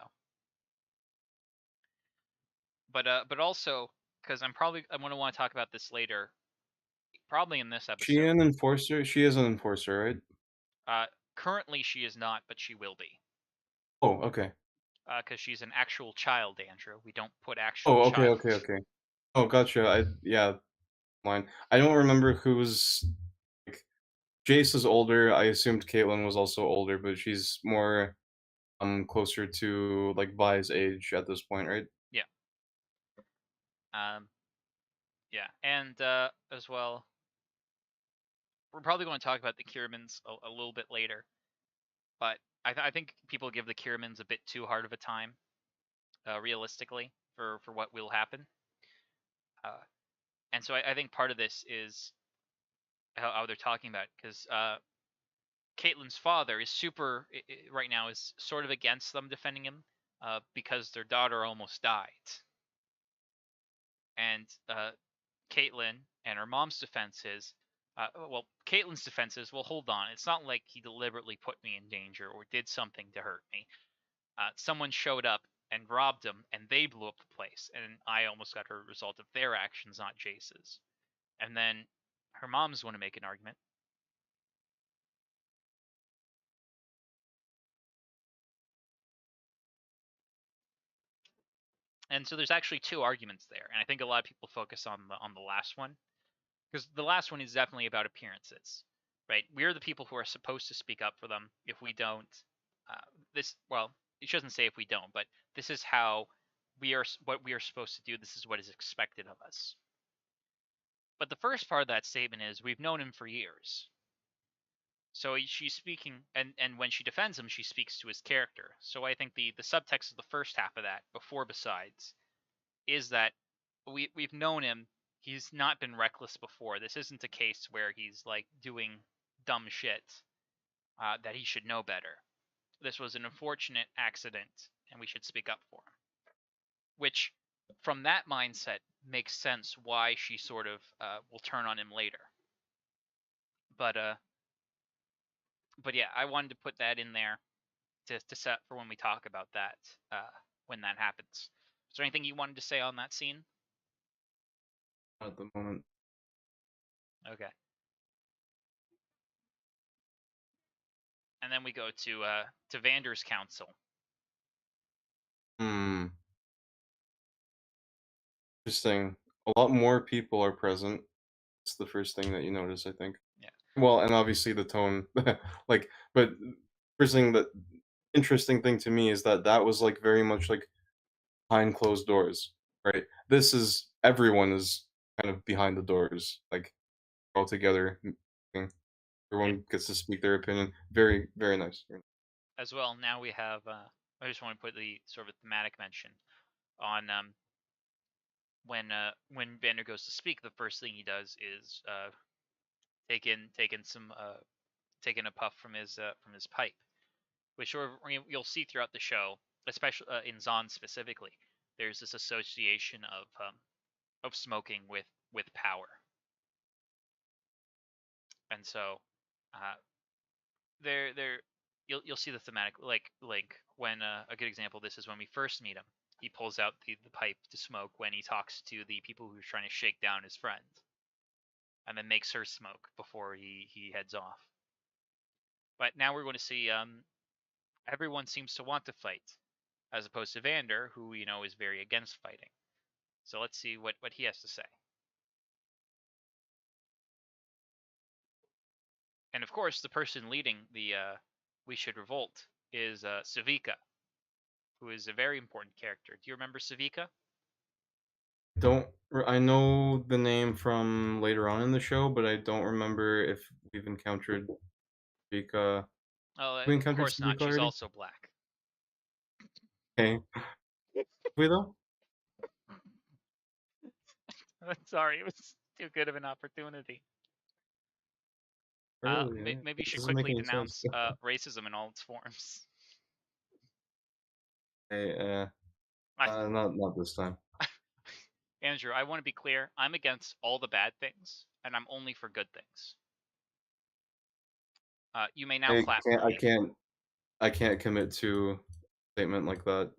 But also, because I'm gonna want to talk about this later, probably in this She episode. an enforcer? She is an enforcer, right? Currently she is not, but she will be. Oh, okay. Because she's an actual child, Andrew. We don't put actual Oh, okay, child. okay, okay. Oh, gotcha. Yeah, line. I don't remember who's like Jace is older. I assumed Caitlyn was also older, but she's more closer to like Vi's age at this point, right? Yeah. Yeah, and as well, we're probably going to talk about the Kiermans a little bit later, but I think people give the Kiermans a bit too hard of a time, realistically, for what will happen. Uh, and so I think part of this is how they're talking about it, because Caitlyn's father is right now is sort of against them defending him, because their daughter almost died, and Caitlyn and her mom's defense is, Caitlyn's defense is, well, hold on, it's not like he deliberately put me in danger or did something to hurt me. Someone showed up and robbed him, and they blew up the place, and I almost got hurt as a result of their actions, not Jace's. And then her mom's want to make an argument. And so there's actually two arguments there, and I think a lot of people focus on the last one, because the last one is definitely about appearances, right? We're the people who are supposed to speak up for them. If we don't, it doesn't say if we don't, but this is how what we are supposed to do. This is what is expected of us. But the first part of that statement is we've known him for years. So she's speaking, and when she defends him, she speaks to his character. So I think the subtext of the first half of that, before besides, is that we've known him. He's not been reckless before. This isn't a case where he's like doing dumb shit that he should know better. This was an unfortunate accident, and we should speak up for him. Which, from that mindset, makes sense why she sort of will turn on him later. But yeah, I wanted to put that in there to set for when we talk about that when that happens. Is there anything you wanted to say on that scene? At the moment. Okay. And then we go to Vander's council. Hmm. Interesting. A lot more people are present. That's the first thing that you notice, I think. Yeah. Well, and obviously the tone, like, but first thing that interesting thing to me is that was like very much like behind closed doors, right? This is everyone is kind of behind the doors, like all together. Yeah. Everyone gets to speak their opinion. Very, very nice. As well, now we have. I just want to put the sort of a thematic mention on when Vander goes to speak. The first thing he does is taking a puff from his pipe, which you'll see throughout the show, especially in Zon specifically. There's this association of smoking with power, and so uh, there you'll see the thematic like when a good example of this is when we first meet him. He pulls out the pipe to smoke when he talks to the people who are trying to shake down his friend, and then makes her smoke before he heads off. But now we're going to see everyone seems to want to fight, as opposed to Vander, who is very against fighting. So let's see what he has to say. And of course, the person leading the "We should revolt" is Savika, who is a very important character. Do you remember Savika? I know the name from later on in the show, but I don't remember if we've encountered Vika. Oh, We of encountered course not. Vika She's already? also black. Okay. We though? Sorry, it was too good of an opportunity. Really? Eh? Maybe you It should doesn't make quickly any sense. denounce racism in all its forms. Hey, I, not this time. Andrew, I want to be clear. I'm against all the bad things, and I'm only for good things. You may now I clap can't for I me. can't I can't commit to a statement like that.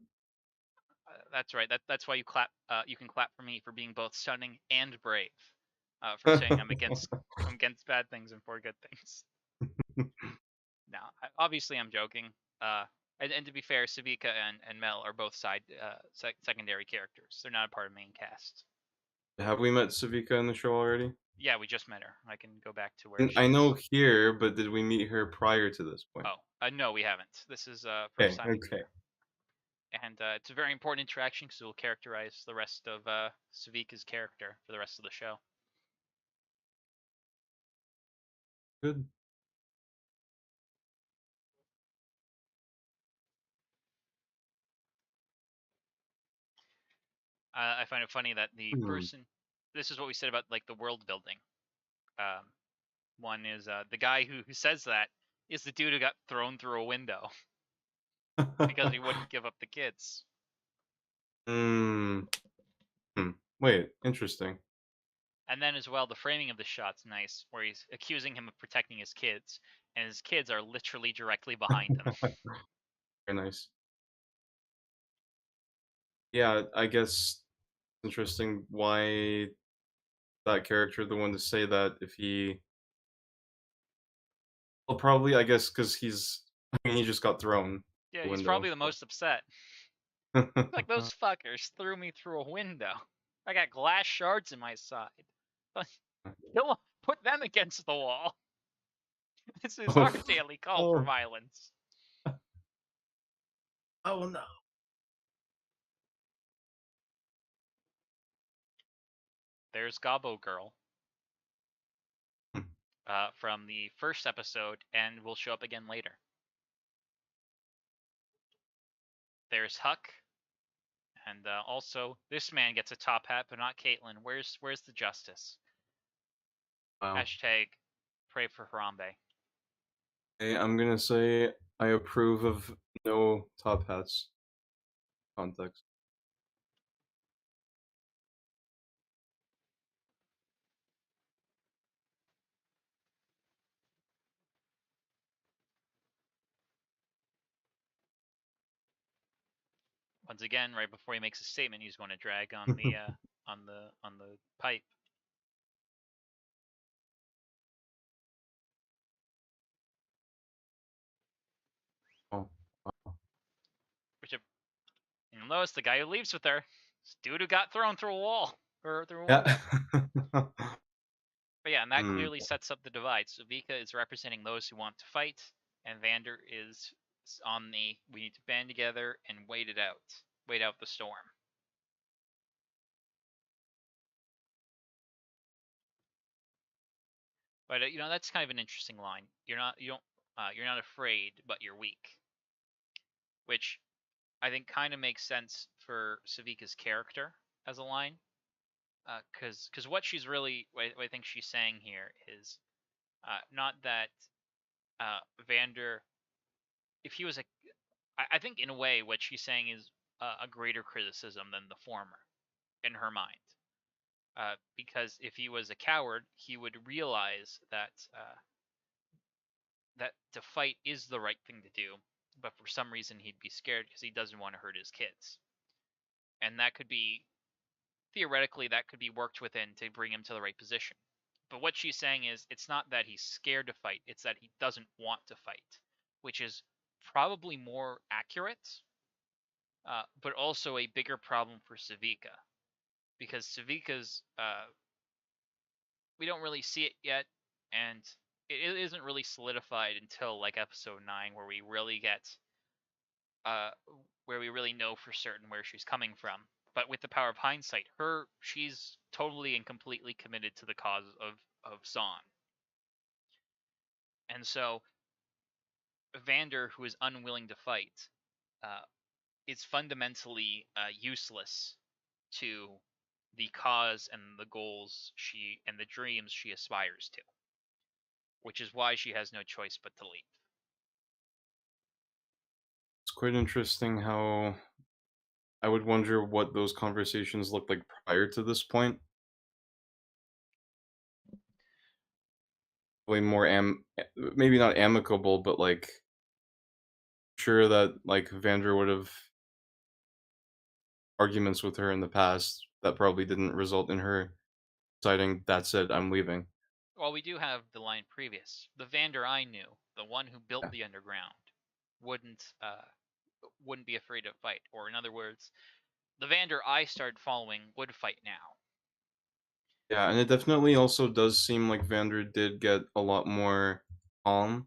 That's right. That's why you clap. You can clap for me for being both stunning and brave. For saying I'm against bad things and for good things. Now, obviously, I'm joking. And to be fair, Savika and Mel are both secondary characters. They're not a part of main cast. Have we met Savika in the show already? Yeah, we just met her. I can go back to where I know she's. here, but did we meet her prior to this point? Oh, no, we haven't. This is first Okay, time meeting okay. her, and it's a very important interaction because it will characterize the rest of Savika's character for the rest of the show. Good. I find it funny that the Hmm. person. This is what we said about like the world building. Um, One is the guy who says that is the dude who got thrown through a window because he wouldn't give up the kids. Hmm. Hmm. Wait, interesting. And then as well, the framing of the shot's nice, where he's accusing him of protecting his kids, and his kids are literally directly behind him. Very nice. Yeah, I guess interesting why that character the one to say that if he well probably I guess because he just got thrown Yeah, the he's window. probably the most upset. Like, those fuckers threw me through a window. I got glass shards in my side. Put them against the wall. This is our Oh, daily call for oh, violence. oh no. There's Gobbo Girl Hmm. from the first episode and will show up again later. There's Huck, and also this man gets a top hat, but not Caitlyn. Where's the justice? Wow. Hashtag pray for Harambe. Hey, I'm gonna say I approve of no top hats context. Once again, right before he makes a statement, he's going to drag on the on the pipe. Oh, wow. Which you'll notice the guy who leaves with her, this dude who got thrown through a wall or through a window. Yeah. But yeah, and that Hmm. clearly sets up the divide. So Vika is representing those who want to fight, and Vander is on the we need to band together and wait out the storm. But that's kind of an interesting line. You're not afraid, but you're weak, which I think kind of makes sense for Savika's character as a line, because what what I think she's saying here is not that Vander, if he was I think in a way what she's saying is a greater criticism than the former in her mind. Because if he was a coward, he would realize that to fight is the right thing to do, but for some reason he'd be scared because he doesn't want to hurt his kids, and that could be theoretically that could be worked within to bring him to the right position. But what she's saying is it's not that he's scared to fight, it's that he doesn't want to fight, which is probably more accurate, but also a bigger problem for Savika because Savika's we don't really see it yet, and it isn't really solidified until like episode 9 where we really get uh, where we really know for certain where she's coming from. But with the power of hindsight, she's totally and completely committed to the cause of Zahn. And so Vander, who is unwilling to fight, uh, is fundamentally useless to the cause and the goals and the dreams she aspires to, which is why she has no choice but to leave. It's quite interesting how I would wonder what those conversations looked like prior to this point. Way more maybe not amicable, but like sure that like Vander would have arguments with her in the past that probably didn't result in her deciding that's it, I'm leaving. Well, we do have the line previous. The Vander I knew, the one who built Yeah. the underground, wouldn't wouldn't be afraid to fight. Or in other words, the Vander I started following would fight now. Yeah, and it definitely also does seem like Vander did get a lot more calm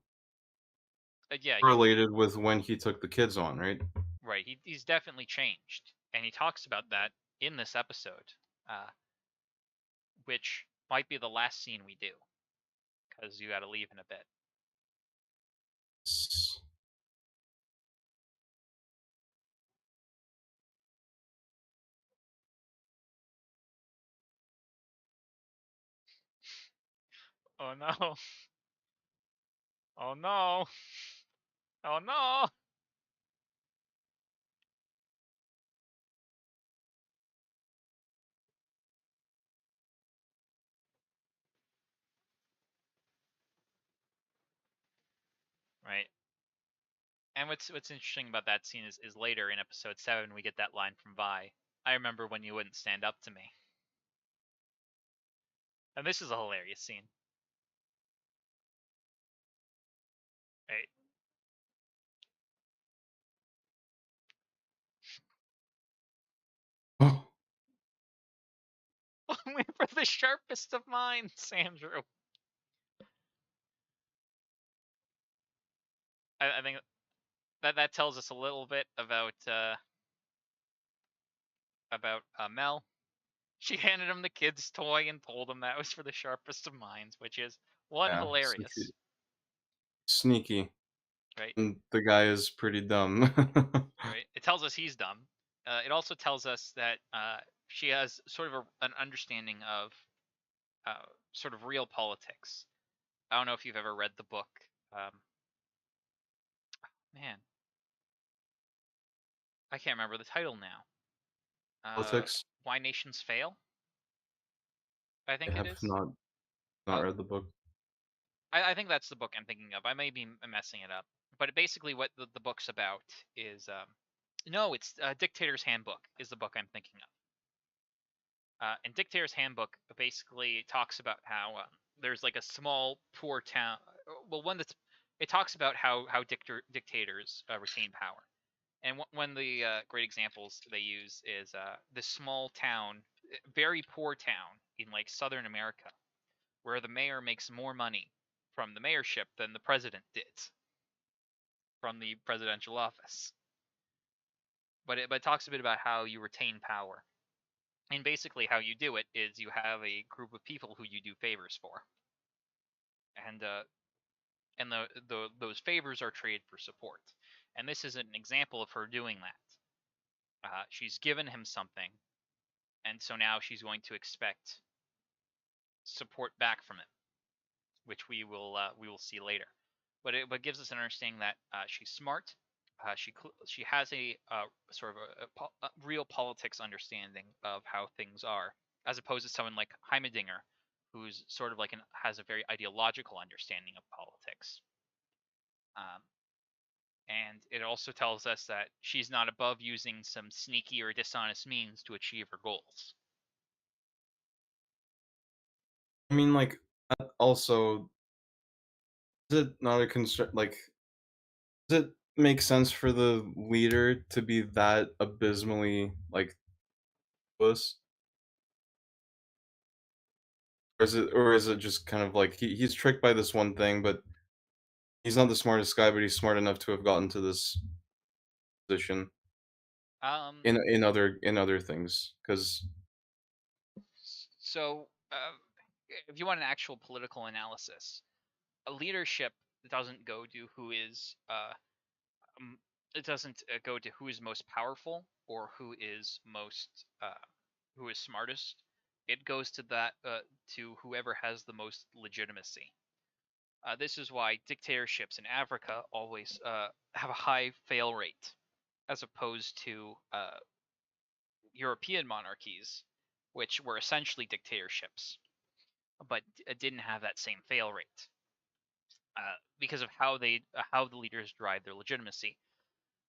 Yeah, related with when he took the kids on, right? right. He's definitely changed, and he talks about that in this episode, uh, which might be the last scene we do because you got to leave in a bit. Oh no! Oh no! Oh no! Right. And what's interesting about that scene is later in episode 7 we get that line from Vi. I remember when you wouldn't stand up to me. And this is a hilarious scene. Right. Oh, Only for the sharpest of minds, Andrew. I think that tells us a little bit about Mel. She handed him the kid's toy and told him that was for the sharpest of minds, which is one yeah, so hilarious, sneaky. right? And the guy is pretty dumb. Right. It tells us he's dumb. It also tells us that she has sort of an understanding of uh, sort of real politics. I don't know if you've ever read the book. Um, Man, I can't remember the title now. Politics. Why Nations Fail? I I think it have is. not Oh, read the book. I think that's the book I'm thinking of. I may be messing it up, but basically, what the book's about is no, it's Dictator's Handbook is the book I'm thinking of. And Dictator's Handbook basically talks about how there's like a small poor town. Well, one that's it talks about how dictators retain power. And one of the great examples they use is this small town, very poor town in like Southern America, where the mayor makes more money from the mayorship than the president did from the presidential office. But it talks a bit about how you retain power. And basically, how you do it is you have a group of people who you do favors for, and those favors are traded for support. And this is an example of her doing that. She's given him something, and so now she's going to expect support back from him, which we will see later. But gives us an understanding that she's smart. She has a sort of a real politics understanding of how things are, as opposed to someone like Heimerdinger, who's sort of like has a very ideological understanding of politics. Um, and it also tells us that she's not above using some sneaky or dishonest means to achieve her goals. I mean, like, also, is it not a concern? Like, does it make sense for the leader to be that abysmally like this, or is it just kind of like he's tricked by this one thing, but he's not the smartest guy, but he's smart enough to have gotten to this. position Um, in other things because so if you want an actual political analysis, a leadership doesn't go to who is um, it doesn't go to who is most powerful or who is smartest. It goes to that to whoever has the most legitimacy. This is why dictatorships in Africa always have a high fail rate, as opposed to European monarchies, which were essentially dictatorships, but didn't have that same fail rate because of how the leaders drive their legitimacy.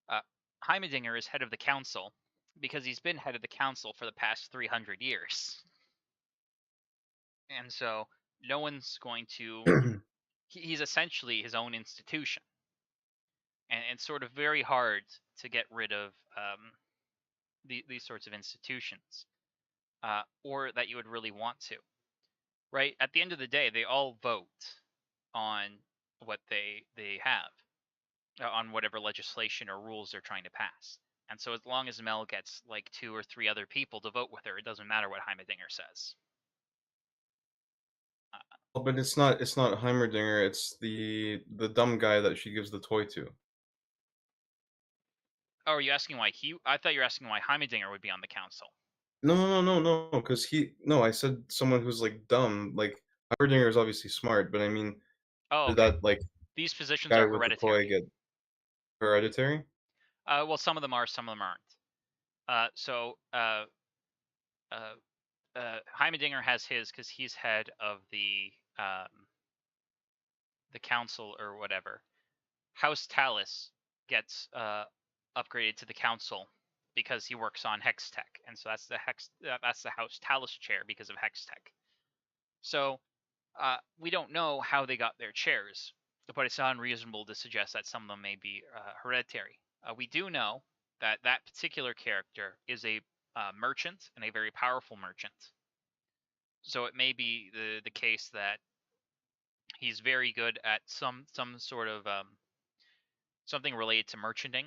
Uh, Heimerdinger is head of the council because he's been head of the council for the past 300 years, and so no one's going to. He's essentially his own institution, and it's sort of very hard to get rid of these sorts of institutions, or that you would really want to. Right? At the end of the day, they all vote on what they have, on whatever legislation or rules they're trying to pass. And so as long as Mel gets like 2 or 3 other people to vote with her, it doesn't matter what Heimerdinger says. oh, but it's not Heimerdinger, it's the dumb guy that she gives the toy to. Oh, are you asking why he? I thought you were asking why Heimerdinger would be on the council. No, no, no, no, no, because no, I said someone who's like dumb. Like Heimerdinger is obviously smart, but I mean, Oh, did okay. that like These positions guy are with the toy hereditary. get hereditary? Well, some of them are, some of them aren't. Uh, Heimerdinger has his because he's head of the council or whatever. House Talus gets upgraded to the council because he works on Hex Tech, and so that's the House Talus chair because of Hex Tech. So we don't know how they got their chairs, but it's not unreasonable to suggest that some of them may be hereditary. We do know that that particular character is a merchant and a very powerful merchant. So it may be the case that he's very good at some sort of something related to merchanting,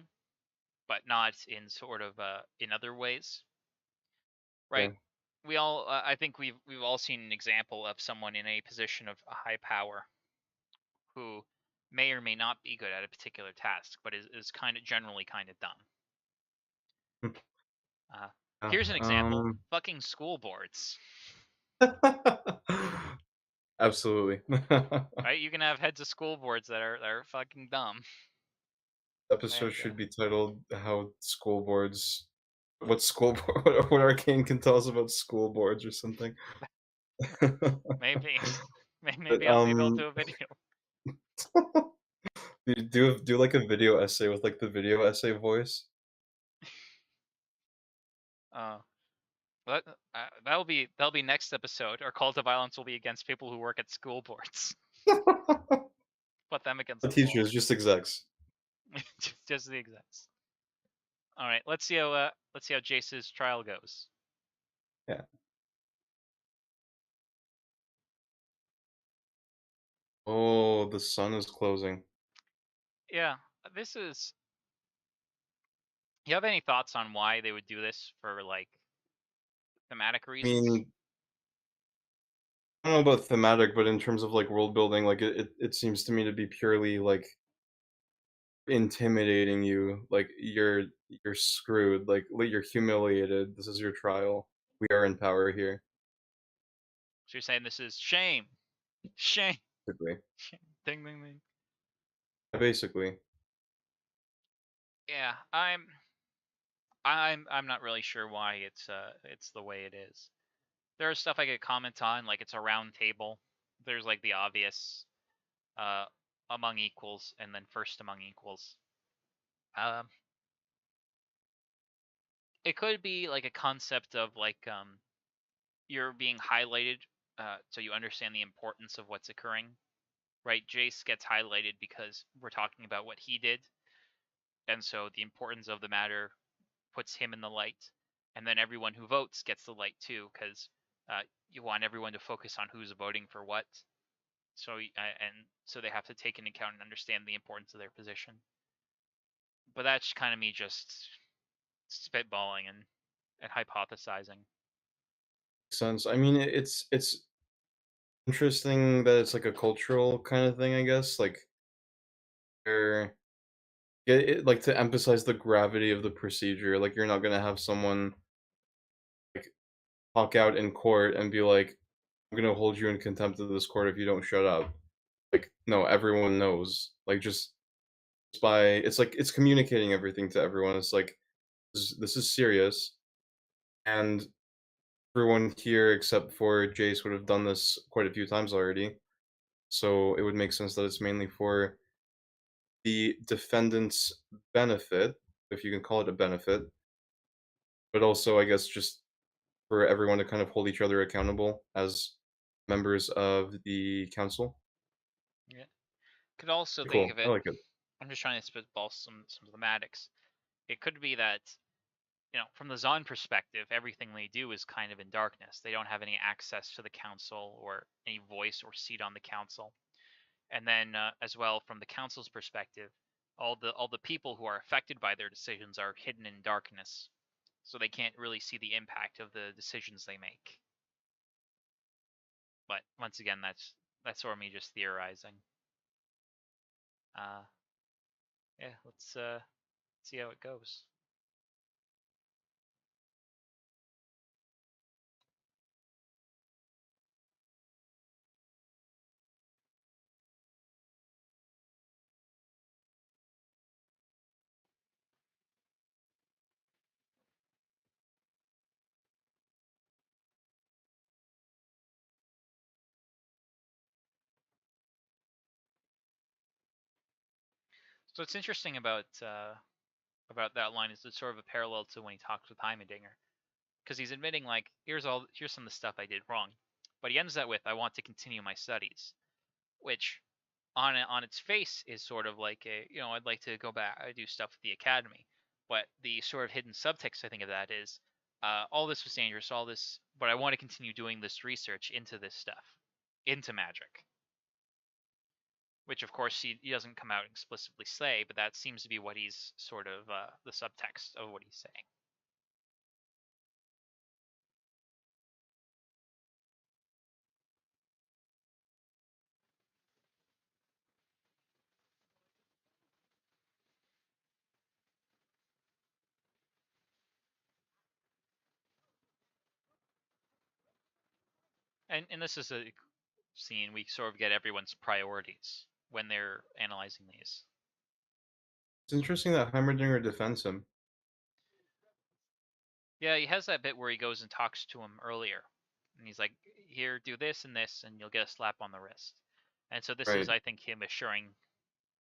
but not in sort of in other ways, right? Okay. We all I think we've all seen an example of someone in a position of a high power who may or may not be good at a particular task, but is kind of generally kind of dumb. Uh, Yeah, Here's an example: fucking school boards. absolutely. Right? You can have heads of school boards that are fucking dumb. Episode Like should be titled "How School Boards." What school board? What Arcane can tell us about school boards or something. maybe, But maybe I'll do a video. do like a video essay with like the video essay voice. Uh, but that'll be next episode. Our call to violence will be against people who work at school boards. Put them against The the wall. teachers, just execs. Just the execs. All right, let's see how Jace's trial goes. Yeah. Oh, the sun is closing. Yeah, this is. You have any thoughts on why they would do this for like thematic I reasons? mean, I don't know about thematic, but in terms of like world building, like it seems to me to be purely like intimidating you. Like you're screwed. Like you're humiliated. This is your trial. We are in power here. So you're saying this is shame, shame, Basically. shame. Ding ding ding. Basically. Yeah, I'm not really sure why it's the way it is. There's stuff I could comment on, like it's a round table. There's like the obvious uh among equals and then first among equals. Um it could be like a concept of like you're being highlighted so you understand the importance of what's occurring. Right? Jace gets highlighted because we're talking about what he did, and so the importance of the matter puts him in the light, and then everyone who votes gets the light too, because you want everyone to focus on who's voting for what. So and so they have to take into account and understand the importance of their position. but that's kind of me just spitballing and hypothesizing. Sense. I mean, it's interesting that it's like a cultural kind of thing, I guess. Like, where like to emphasize the gravity of the procedure. Like, you're not gonna have someone like talk out in court and be like, "I'm gonna hold you in contempt of this court if you don't shut up." Like, no, everyone knows. Like, just by it's like it's communicating everything to everyone. It's like this is serious, and everyone here except for Jace would have done this quite a few times already. So it would make sense that it's mainly for the defendant's benefit, if you can call it a benefit, but also, I guess, just for everyone to kind of hold each other accountable as members of the council. Yeah. Could also think Cool. of I it. like it. I'm just trying to spitball some thematics. It could be that, from the Zon perspective, everything they do is kind of in darkness. They don't have any access to the council or any voice or seat on the council. And then, as well, from the council's perspective, all the people who are affected by their decisions are hidden in darkness, so they can't really see the impact of the decisions they make. But once again, that's sort of me just theorizing. Uh, yeah, let's see how it goes. So what's interesting about that line is it's sort of a parallel to when he talks with Heimerdinger, because he's admitting like here's some of the stuff I did wrong, but he ends that with I want to continue my studies, which on its face is sort of like a I'd like to go back, I do stuff with the academy, but the sort of hidden subtext I think of that is all this was dangerous, all this, but I want to continue doing this research into this stuff, into magic, which of course he doesn't come out and explicitly say, but that seems to be what he's sort of the subtext of what he's saying. And this is a scene we sort of get everyone's priorities when they're analyzing these. It's interesting that Heimerdinger defends him. Yeah, he has that bit where he goes and talks to him earlier, and he's like, "Here, do this and this, and you'll get a slap on the wrist." And so this is, Right. I think, him assuring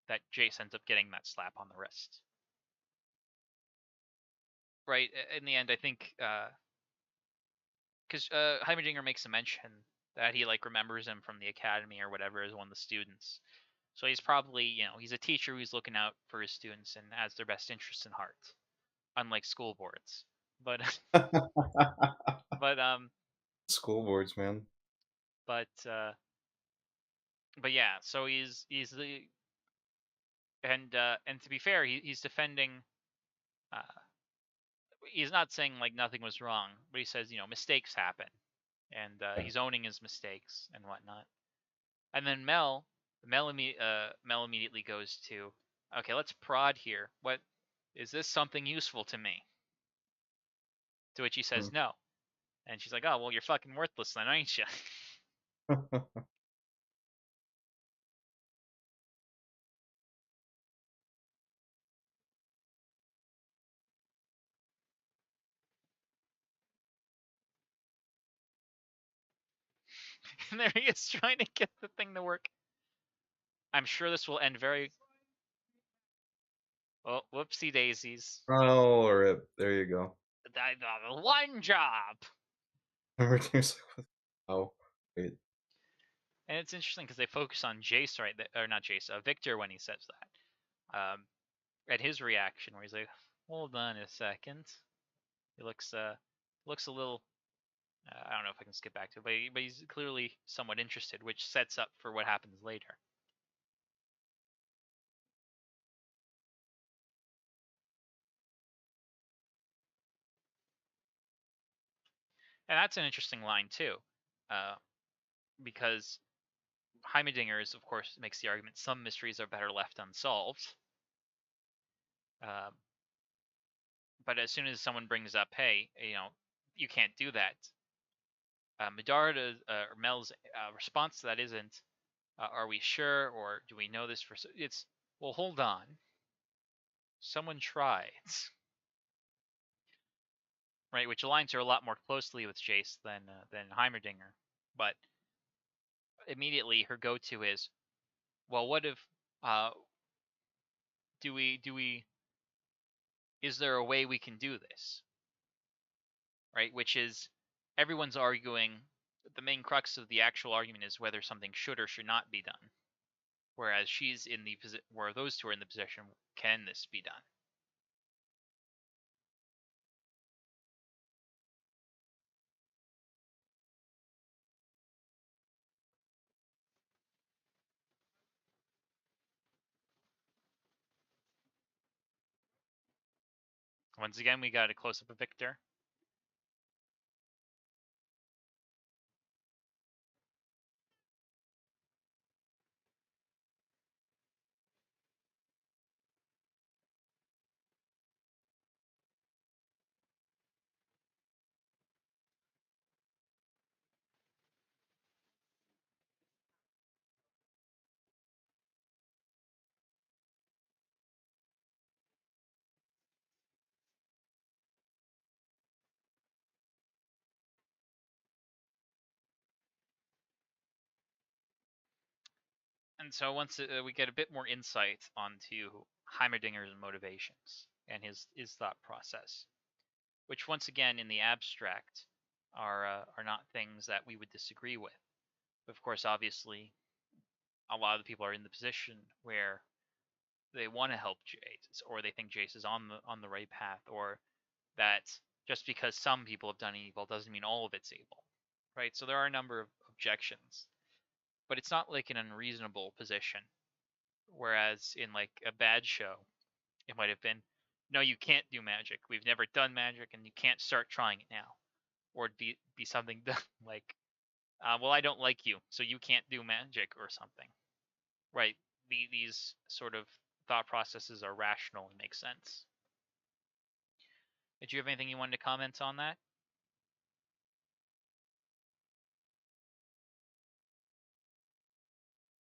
that Jace ends up getting that slap on the wrist. Right. In the end, I think because Heimerdinger makes a mention that he like remembers him from the academy or whatever as one of the students. So he's probably, he's a teacher who's looking out for his students and has their best interests in heart, unlike school boards. But but School boards, man. but uh but yeah, so he's the and to be fair, he's defending uh he's not saying like nothing was wrong, but he says, mistakes happen, and Yeah. he's owning his mistakes and whatnot. And then Mel immediately goes to, okay, let's prod here. What is this something useful to me? To which he Hmm. says no. And she's like, oh, well, you're fucking worthless then, ain't you? And there he is trying to get the thing to work. I'm sure this will end very. Oh, whoopsie daisies. Oh, rip. There you go. One job! Heimerdinger like, oh, wait. And it's interesting because they focus on Jace, right? Or not Jace, Victor when he says that. At his reaction, where he's like, hold on a second. He looks a little. I don't know if I can skip back to it, but he's clearly somewhat interested, which sets up for what happens later. And that's an interesting line too, because Heimerdinger's, of course, makes the argument some mysteries are better left unsolved. Um, but as soon as someone brings up, hey, you can't do that, Medarda or Mel's response to that isn't, are we sure, or do we know this for? It's, well, hold on, someone tried, right? Which aligns her a lot more closely with Jace than Heimerdinger, but immediately her go-to is, well, what if do we is there a way we can do this, right? Which is, everyone's arguing, the main crux of the actual argument is whether something should or should not be done, whereas she's in the position where those two are in the position, can this be done? Once again, we got a close-up of Victor. And so once we get a bit more insight onto Heimerdinger's motivations and his thought process, which once again in the abstract are not things that we would disagree with. But of course, obviously, a lot of the people are in the position where they want to help Jace, or they think Jace is on the right path, or that just because some people have done evil doesn't mean all of it's evil, right? So there are a number of objections, but it's not like an unreasonable position. Whereas in like a bad show, it might have been, no, you can't do magic. We've never done magic, and you can't start trying it now. Or it'd be something like, well, I don't like you, so you can't do magic or something, right? These sort of thought processes are rational and make sense. Did you have anything you wanted to comment on that,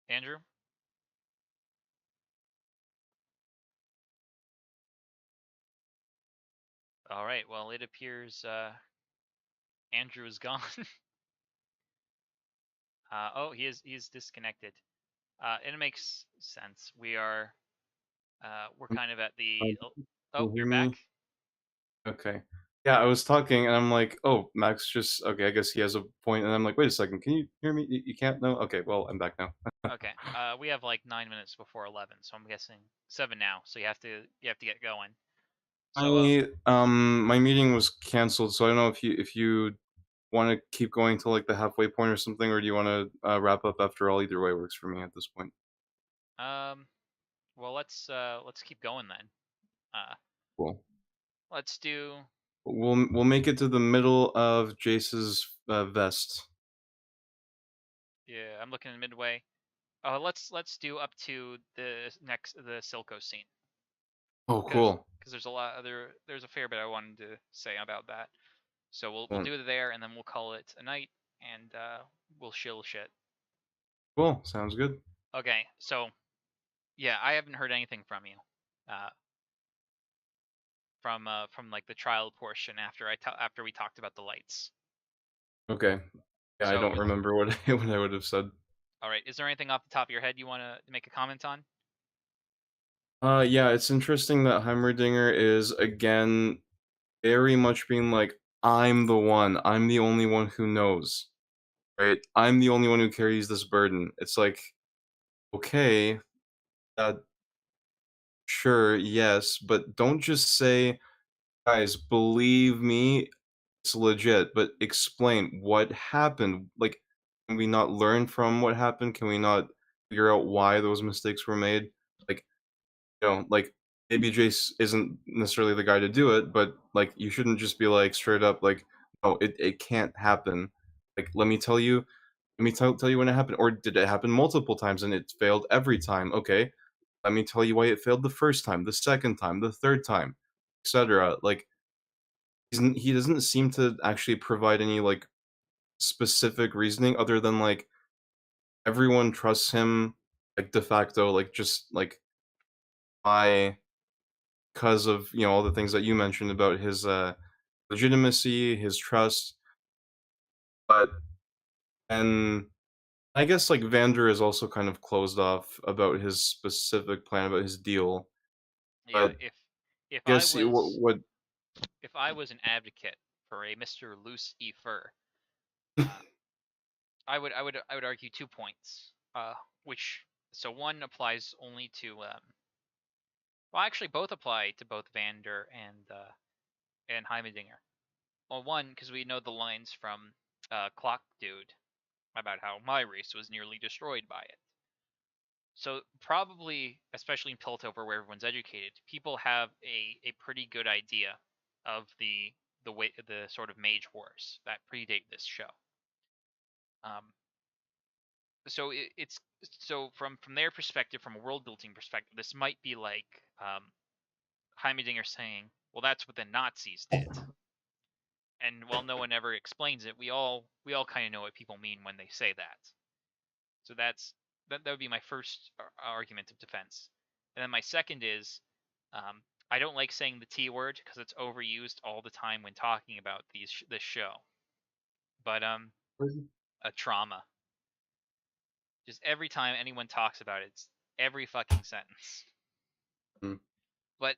Andrew? All right. Well, it appears Andrew is gone. Oh, he's disconnected. And it makes sense. We're kind of at the. Can Oh, you hear you're back. me? Okay. Yeah, I was talking and I'm like, oh, Max just okay. I guess he has a point, and I'm like, wait a second, can you hear me? You can't? No. Okay. Well, I'm back now. Okay. We have like 9 minutes before 11, so I'm guessing 7 now. So you have to get going. So My meeting was canceled, so I don't know if you want to keep going to like the halfway point or something, or do you want to wrap up after all? Either way works for me at this point. well, let's keep going then. Uh, Cool. let's do. We'll make it to the middle of Jace's vest. Yeah, I'm looking at midway. Let's do up to the Silco scene, Oh, because cool. there's a lot there's a fair bit I wanted to say about that. So we'll Cool. do it there, and then we'll call it a night, and we'll shill shit. Cool. Sounds good. Okay, so yeah, I haven't heard anything from you, uh, from like the trial portion after we talked about the lights. Okay. Yeah, I So don't remember what what I would have said. all right, is there anything off the top of your head you want to make a comment on? Yeah, it's interesting that Heimerdinger is again very much being like, I'm the one. I'm the only one who knows. Right? I'm the only one who carries this burden. It's like, okay, uh, sure, yes, but don't just say, guys, believe me, it's legit, but explain what happened. Like, can we not learn from what happened? Can we not figure out why those mistakes were made? Like, like maybe Jace isn't necessarily the guy to do it, but like you shouldn't just be like straight up like, no, it can't happen. Like, let me tell you when it happened, or did it happen multiple times and it failed every time? Okay, let me tell you why it failed the first time, the second time, the third time, etc. Like, he doesn't seem to actually provide any like specific reasoning other than like everyone trusts him like de facto, like just like by because of all the things that you mentioned about his legitimacy, his trust, but and I guess like Vander is also kind of closed off about his specific plan about his deal, Yeah, but if I guess was what if I was an advocate for a Mr. Loose E Fur, uh, I would argue 2 points. Which so one applies only to well, actually both apply to both Vander and Heimerdinger. Well, one because we know the lines from Clock Dude about how my race was nearly destroyed by it. So probably, especially in Piltover where everyone's educated, people have a pretty good idea of the sort of mage wars that predate this show. Um, so it's so from their perspective, from a world building perspective, this might be like Heimerdinger saying, "Well, that's what the Nazis did," and while no one ever explains it, we all kind of know what people mean when they say that. So that would be my first argument of defense. And then my second is, I don't like saying the T word because it's overused all the time when talking about this show. But a trauma. Just every time anyone talks about it, it's every fucking sentence. Hmm, But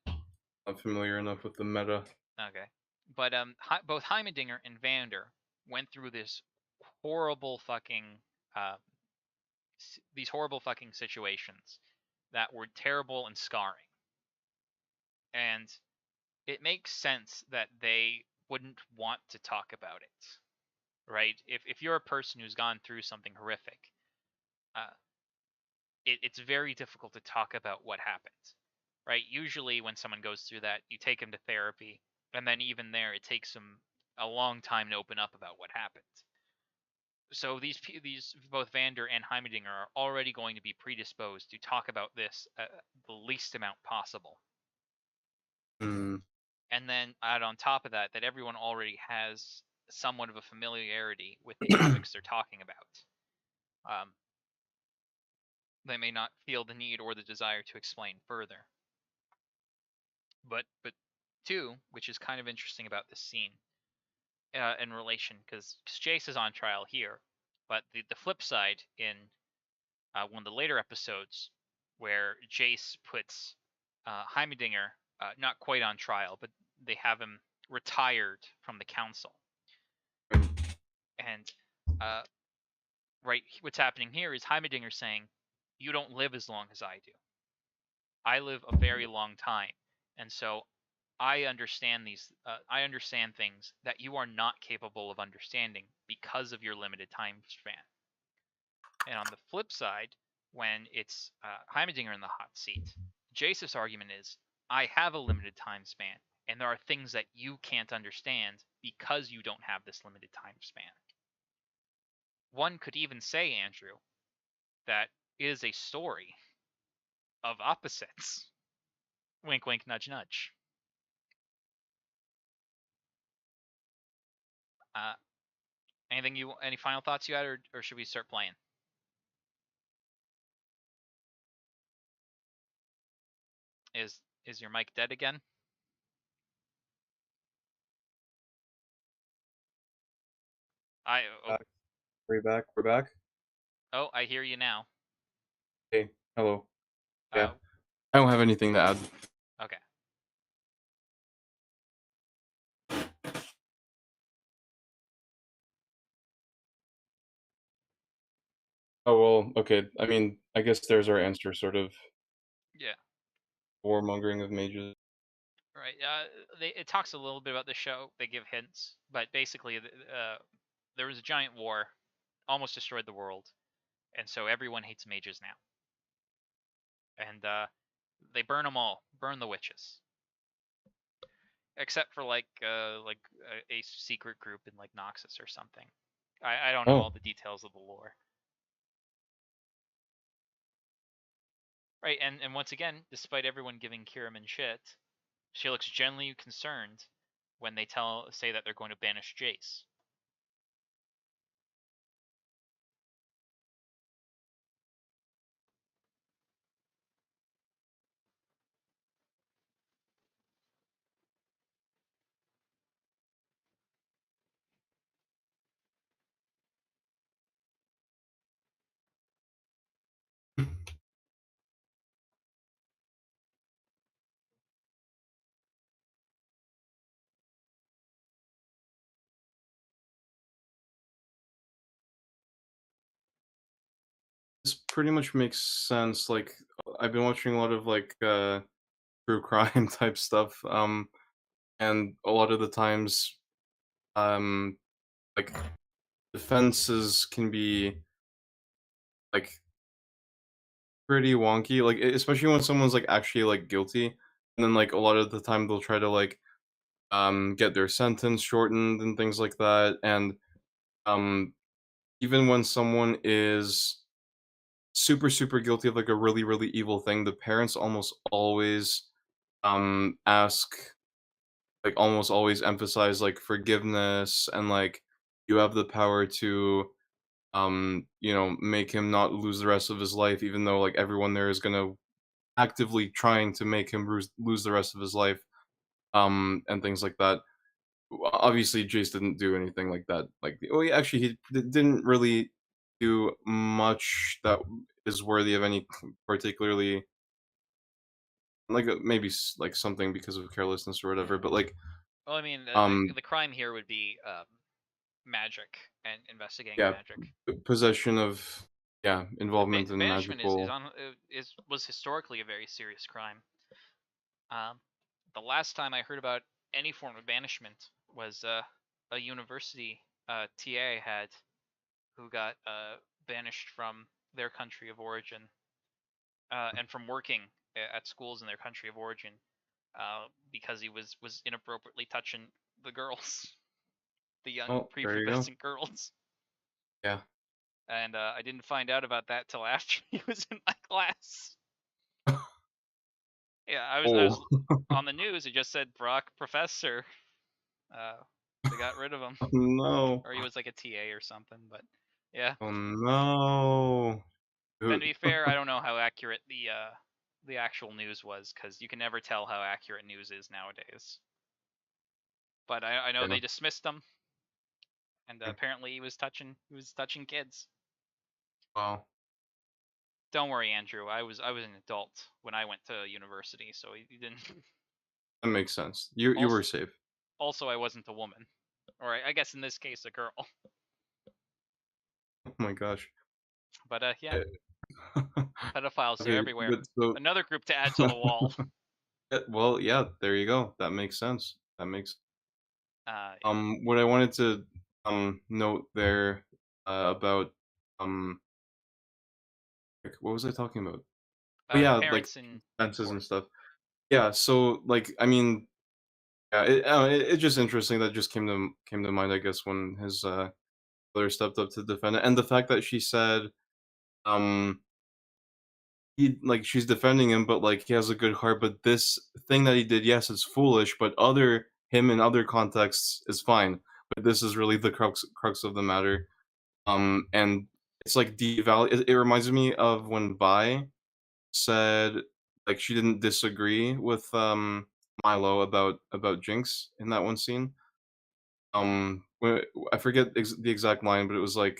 not familiar enough with the meta. okay. But both Heimerdinger and Vander went through this horrible fucking uh, these horrible fucking situations that were terrible and scarring. And it makes sense that they wouldn't want to talk about it, right? If you're a person who's gone through something horrific, uh, it's very difficult to talk about what happened, right? Usually, when someone goes through that, you take them to therapy, and then even there, it takes them a long time to open up about what happened. So these both Vander and Heimerdinger are already going to be predisposed to talk about this the least amount possible. Hmm. And then add on top of that everyone already has somewhat of a familiarity with the topics they're talking about. Um, they may not feel the need or the desire to explain further. But two, which is kind of interesting about this scene in relation, because Jace is on trial here, but the flip side in one of the later episodes where Jace puts Heimerdinger not quite on trial, but they have him retired from the council. And uh, right, what's happening here is Heimerdinger saying, "You don't live as long as I do. I live a very long time, and so I understand these. I understand things that you are not capable of understanding because of your limited time span." And on the flip side, when it's Heimerdinger in the hot seat, Jace's argument is, "I have a limited time span, and there are things that you can't understand because you don't have this limited time span." One could even say, Andrew, that is a story of opposites. Wink, wink, nudge, nudge. Uh, any final thoughts you had, or should we start playing? Is your mic dead again? I oh, Back. We're back. We're back. oh, I hear you now. Hey, hello. Yeah, Uh, I don't have anything to add. okay. Oh well, okay. I mean, I guess there's our answer, sort of Yeah. warmongering of mages. Right. It talks a little bit about the show. They give hints, but basically, there was a giant war, almost destroyed the world, and so everyone hates mages now, and they burn them all, burn the witches. except for like a secret group in like Noxus or something. I don't know all Oh, the details of the lore. Right, and once again, despite everyone giving Kiraman shit, she looks genuinely concerned when they say that they're going to banish Jace. this pretty much makes sense. Like, I've been watching a lot of like true crime type stuff, and a lot of the times, um, like defenses can be like pretty wonky. Like, especially when someone's like actually like guilty, and then like a lot of the time they'll try to like get their sentence shortened and things like that. And um, even when someone is super guilty of like a really evil thing, the parents almost always ask, like almost always emphasize like forgiveness, and like you have the power to make him not lose the rest of his life, even though like everyone there is gonna actively trying to make him lose the rest of his life, and things like that. Obviously Jace didn't do anything like that. Like, oh yeah, actually he didn't really do much that is worthy of any particularly, like, maybe like something because of carelessness or whatever, but like Well, I mean, um the crime here would be magic and investigating yeah, magic. possession of, yeah, involvement in Banishment is magical. on is was historically a very serious crime. Um, the last time I heard about any form of banishment was a university TA had who got banished from their country of origin and from working at schools in their country of origin because he was inappropriately touching the girls, the young Oh, there you go. prepubescent girls. Yeah. And I didn't find out about that till after he was in my class. Yeah, I Oh. was on the news. It just said Brock Professor. Uh, they got rid of him, Oh no. or he was like a TA or something. But yeah. Oh no. And to Dude. be fair, I don't know how accurate the actual news was because you can never tell how accurate news is nowadays. But I know Yeah. they dismissed him, and apparently he was touching kids. Wow. Don't worry, Andrew. I was an adult when I went to university, so he didn't. That makes sense. You were Also, safe. also I wasn't a woman, or I guess in this case a girl. Oh my gosh. But yeah, Eh, pedophiles are okay, everywhere. but so Another group to add to the wall. well, yeah, there you go. That makes sense. That makes Yeah. what I wanted to note there about um like, what was I talking about? Oh yeah, like Parents in fences and court. stuff. Yeah, so like I mean, yeah, it's just interesting that just came to mind, I guess, when his brother stepped up to defend it, and the fact that she said, um, he like she's defending him, but like he has a good heart. But this thing that he did, yes, it's foolish, but other him in other contexts is fine. But this is really the crux of the matter. And it's like devalue. It reminds me of when Vi said like she didn't disagree with Milo about Jinx in that one scene. I forget the exact line, but it was like,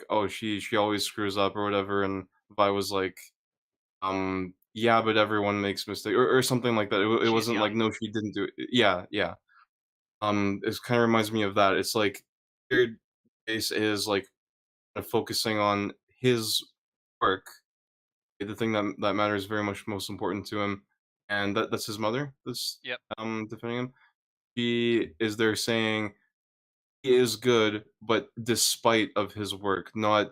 oh, she always screws up or whatever, and Vi was like, yeah, but everyone makes mistakes, or something like that. It She's wasn't like, young. no, she didn't do it. Yeah, yeah. It kind of reminds me of that. It's like Third Base is like focusing on his work, the thing that matters very much most important to him, and that's his mother that's Yep. defending him. She is there saying he is good, but despite of his work, not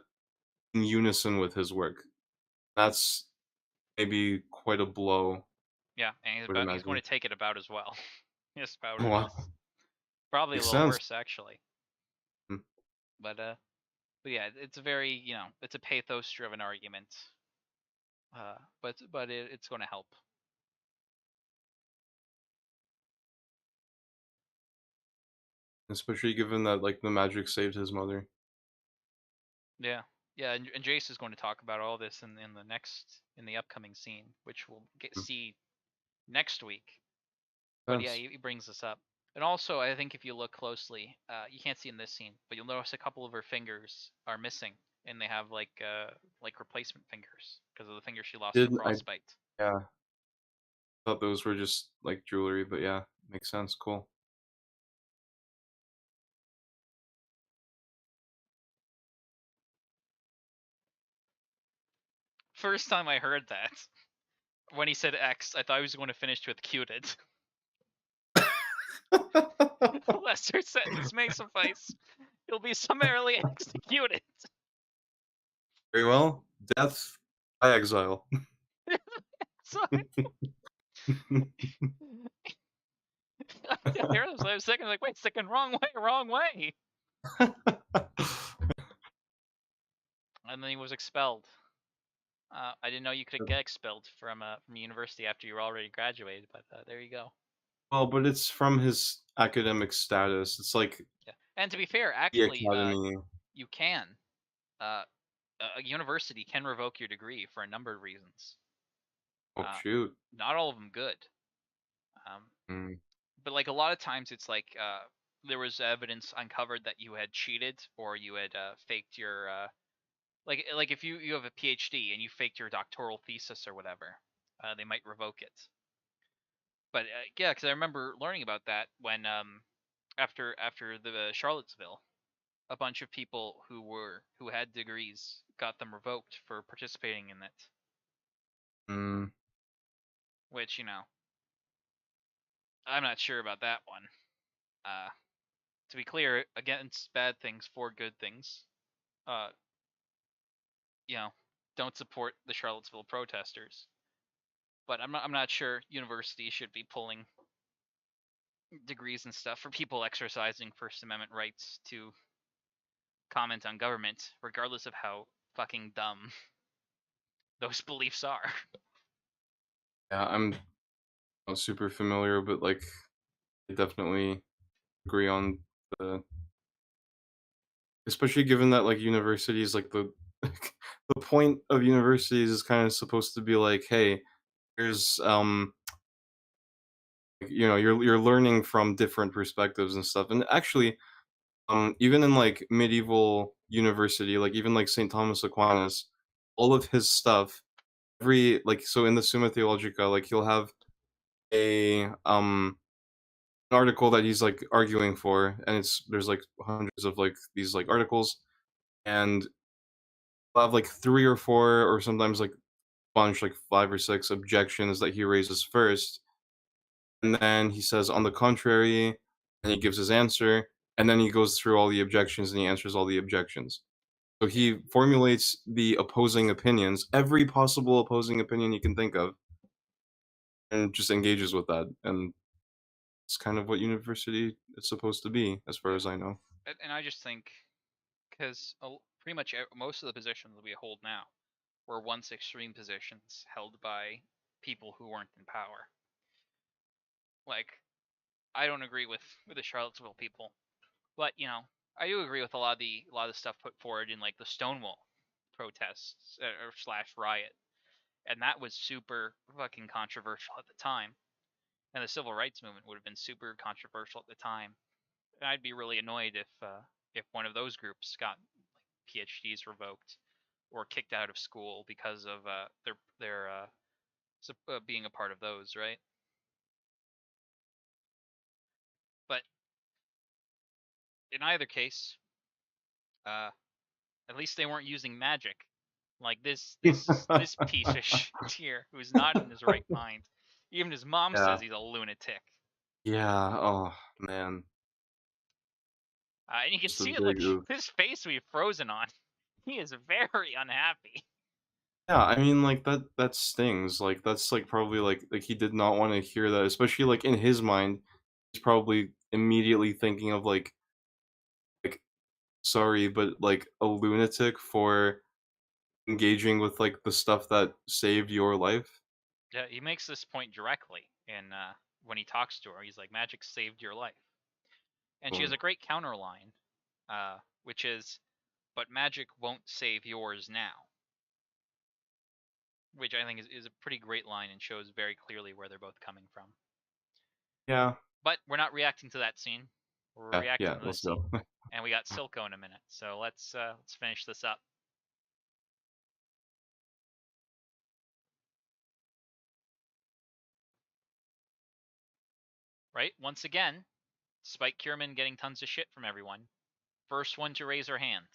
in unison with his work. That's maybe quite a blow, Yeah, and I would he's going imagine. to take it about as well. Yes, about Wow. enough. Probably a Makes little sense. worse actually. Hmm. But yeah, it's a very it's a pathos-driven argument. But it's going to help. Especially given that like the magic saved his mother. Yeah, yeah, and Jace is going to talk about all this in the upcoming scene, which we'll Hmm. see next week. But yeah, Sense. he brings this up. And also, I think if you look closely, you can't see in this scene, but you'll notice a couple of her fingers are missing, and they have like replacement fingers because of the finger she lost to Did I? frostbite. Yeah. Thought those were just like jewelry, but yeah, makes sense. Cool. First time I heard that, when he said X, I thought he was going to finish with cuted. Lesser sentence may suffice. He'll be summarily executed. Very well. Death by exile. So I hear this. I was thinking, like, wait, second, wrong way, wrong way. And then he was expelled. I didn't know you could get expelled from university after you were already graduated, but there you go. Well, but it's from his academic status. It's like Yeah. And to be fair, the actually, academy. you can. Uh, a university can revoke your degree for a number of reasons. Oh Uh, shoot. Not all of them good. Um, Mm. but like a lot of times, it's like there was evidence uncovered that you had cheated or you had faked your like if you have a PhD and you faked your doctoral thesis or whatever, they might revoke it. But yeah, because I remember learning about that when after the Charlottesville, a bunch of people who had degrees got them revoked for participating in it. Mm. Which I'm not sure about that one. Uh, to be clear, against bad things for good things. Uh, you know, don't support the Charlottesville protesters. But I'm not sure universities should be pulling degrees and stuff for people exercising First Amendment rights to comment on government, regardless of how fucking dumb those beliefs are. Yeah, I'm not super familiar, but like I definitely agree on the especially given that like universities like the the point of universities is kind of supposed to be like, hey, here's you're learning from different perspectives and stuff. And actually, even in like medieval university, like even like St. Thomas Aquinas, all of his stuff, every like so in the Summa Theologica, like he'll have a an article that he's like arguing for, and there's like hundreds of like these like articles, and he'll have like three or four, or sometimes like bunch, like five or six objections that he raises first, and then he says, on the contrary, and he gives his answer, and then he goes through all the objections and he answers all the objections. So Yeah, he formulates the opposing opinions, every possible opposing opinion you can think of, and just engages with that. And it's kind of what university is supposed to be, as far yeah. as I know. And I just think because pretty much most of the positions we hold now were once extreme positions held by people who weren't in power. Like I don't agree with the Charlottesville people, but I do agree with a lot of the stuff put forward in like the Stonewall protests or slash riot, and that was super fucking controversial at the time. And the civil rights movement would have been super controversial at the time. And I'd be really annoyed if one of those groups got like PhDs revoked or kicked out of school because of their being a part of those, right? But in either case, uh, at least they weren't using magic like this piece of shit here who's not in his right mind. Even his mom Yeah. says he's a lunatic, Yeah. Oh man, and you can just a see it big like oof. his face we frozen on. He is very unhappy. Yeah, I mean, like that stings. Like that's like probably like he did not want to hear that, especially like in his mind. He's probably immediately thinking of like sorry, but like a lunatic for engaging with like the stuff that saved your life. Yeah, he makes this point directly in when he talks to her. He's like, "Magic saved your life," and she has Um, a great counter line, which is, "But magic won't save yours now," which I think is a pretty great line and shows very clearly where they're both coming from. yeah, But we're not reacting to that scene. We're yeah. reacting to this Let's scene, go. and we got Silco in a minute. So let's finish this up. Right? Once again, despite Kierman getting tons of shit from everyone, first one to raise her hand.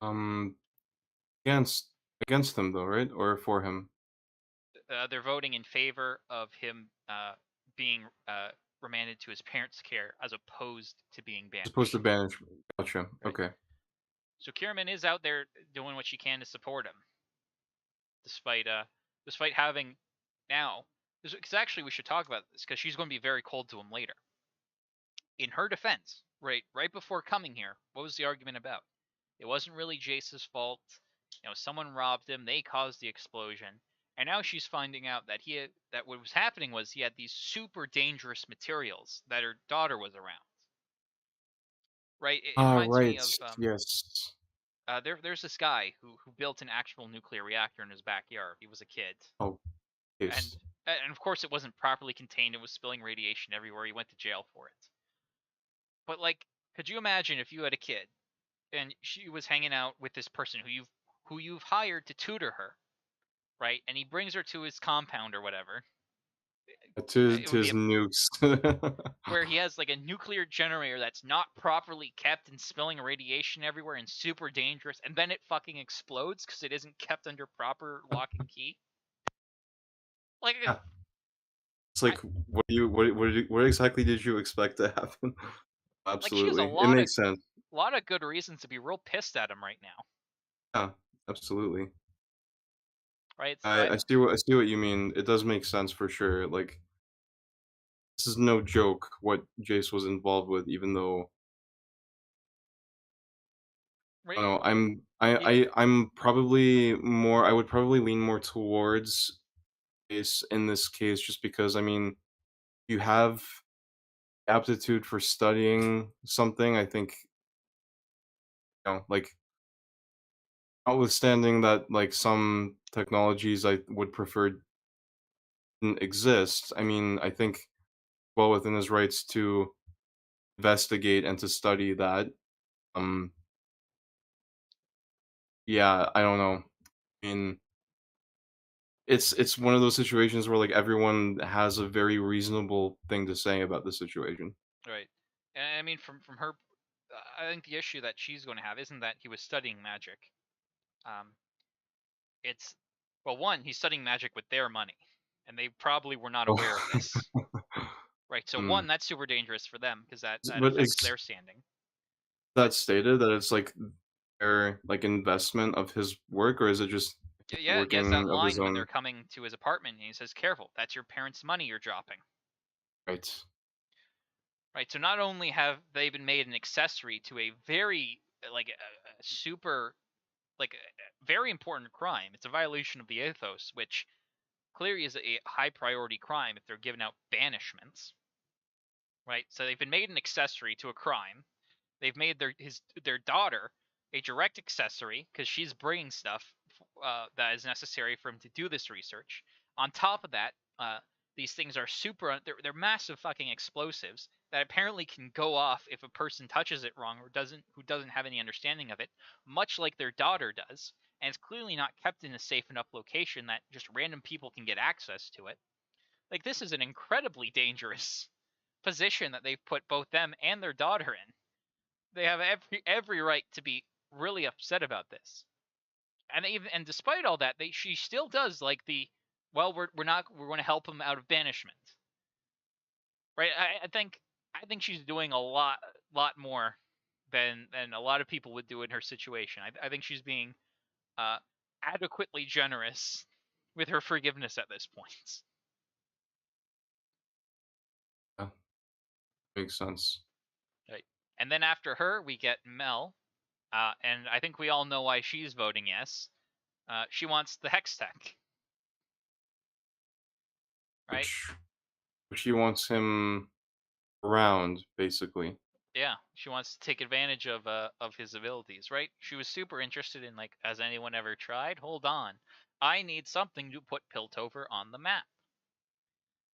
Um, against against him though, right? Or for him? They're voting in favor of him being remanded to his parents' care as opposed to being As opposed to banished. banishment. Gotcha. Right. Okay. So Kierman is out there doing what she can to support him, despite despite having now. Because actually, we should talk about this because she's going to be very cold to him later. In her defense, right before coming here, what was the argument about? It wasn't really Jace's fault. Someone robbed him. They caused the explosion. And now she's finding out that that what was happening was he had these super dangerous materials that her daughter was around. Right? It Ah, reminds me right. of Yes. there's this guy who built an actual nuclear reactor in his backyard. He was a kid, Oh, and yes. and of course it wasn't properly contained. It was spilling radiation everywhere. He went to jail for it. But like, could you imagine if you had a kid and she was hanging out with this person who you've hired to tutor her, right? And he brings her to his compound or whatever. To It to would be his nukes. where he has like a nuclear generator that's not properly kept and spilling radiation everywhere and super dangerous, and then it fucking explodes because it isn't kept under proper lock and key. Like, Yeah. It's I, like, what exactly did you expect to happen? like she has a Absolutely, it lot of makes sense. good reasons to be real pissed at him right now, Yeah, absolutely. right? So I see what you mean. It does make sense for sure. Like this is no joke what Jace was involved with, even though I right, don't know, he, I'm probably more I would probably lean more towards Jace in this case just because I mean you have aptitude for studying something, I think, like notwithstanding that like some technologies I would prefer didn't exist, I mean, I think well within his rights to investigate and to study that. Um, yeah, I don't know. I mean, it's one of those situations where like everyone has a very reasonable thing to say about the situation. right. And I mean, from her, I think the issue that she's going to have isn't that he was studying magic. Um, it's well, one, he's studying magic with their money, and they probably were not aware of Oh. this. Right. So Hmm. one, that's super dangerous for them because that But affects it's their standing. But that stated that it's like their like investment of his work, or is it just yeah, he has that working of his line when they're own coming to his apartment, and he says, "Careful, that's your parents' money you're dropping." right? Right. So not only have they been made an accessory to a very like a super like a very important crime. It's a violation of the ethos, which clearly is a high priority crime if they're giving out banishments. Right. So they've been made an accessory to a crime. They've made their daughter a direct accessory because she's bringing stuff that is necessary for him to do this research. On top of that, these things are they're massive fucking explosives that apparently can go off if a person touches it wrong or doesn't have any understanding of it, much like their daughter does. And it's clearly not kept in a safe enough location that just random people can get access to it. Like, this is an incredibly dangerous position that they've put both them and their daughter in. They have every right to be really upset about this. And despite all that, she still does like well, we're going to help him out of banishment, right? I think she's doing a lot more than a lot of people would do in her situation. I think she's being uh, adequately generous with her forgiveness at this point. Yeah, makes sense. Right. And then after her, we get Mel, and I think we all know why she's voting yes. She wants the Hex Tech, right? Which he wants him around, basically. Yeah, she wants to take advantage of his abilities, right? She was super interested in, like, has anyone ever tried? Hold on, I need something to put Piltover on the map.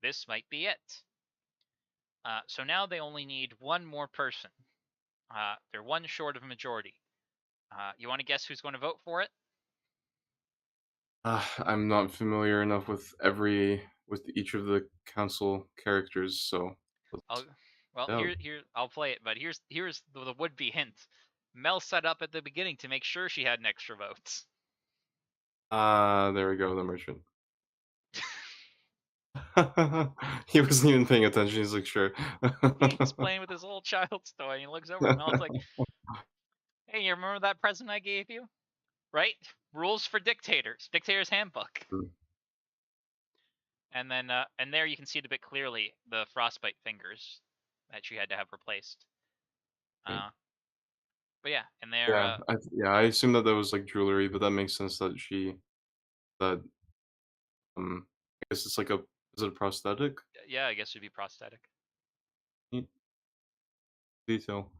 This might be it. So now they only need one more person. They're one short of a majority. You want to guess who's going to vote for it? I'm not familiar enough with each of the council characters, so I'll, let's well, find out. here I'll play it, but here's the would-be hint. Mel set up at the beginning to make sure she had an extra votes. There we go, the merchant. He wasn't even paying attention. He's like, sure. He's playing with his little child's toy, and he looks over at Mel. It's like, hey, you remember that present I gave you? Right? Rules for dictators. Dictator's handbook. And then, and there you can see it a bit clearly, the frostbite fingers that she had to have replaced. But yeah, and there, I assume that that was like jewelry, but that makes sense that that I guess it's like a is it a prosthetic? yeah, I guess it'd be prosthetic. Neat detail.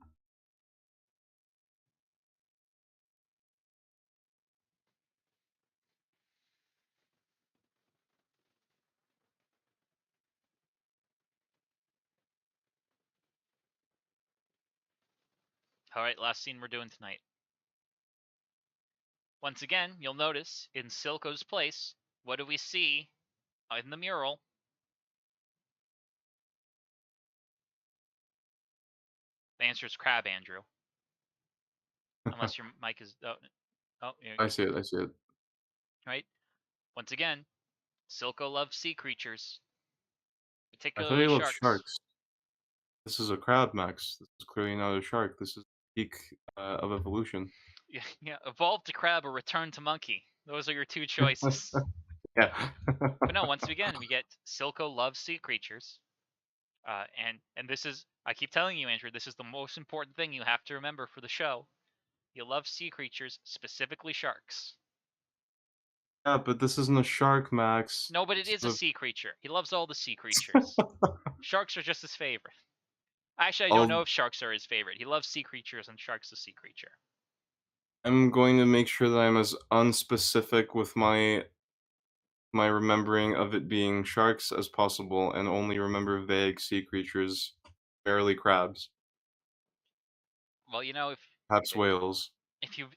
All right, last scene we're doing tonight. Once again, you'll notice in Silco's place, what do we see in the mural? The answer is crab, Andrew. Unless your mic is I see it. I see it. right. Once again, Silco loves sea creatures, I thought he particularly loved sharks. sharks. This is a crab, Max. This is clearly not a shark. This is the peak of evolution. Yeah, evolve to crab or return to monkey. Those are your two choices. Yeah. But no, once again, we get Silco loves sea creatures. And this is, I keep telling you, Andrew, this is the most important thing you have to remember for the show. You love sea creatures, specifically sharks. Yeah, but this isn't a shark, Max. No, but it This is is a sea creature. He loves all the sea creatures. Sharks are just his favorite. Actually, I don't know I'll, if sharks are his favorite. He loves sea creatures, and sharks a sea creature. I'm going to make sure that I'm as unspecific with my remembering of it being sharks as possible, and only remember vague sea creatures, barely crabs, Well, you know, perhaps whales. if you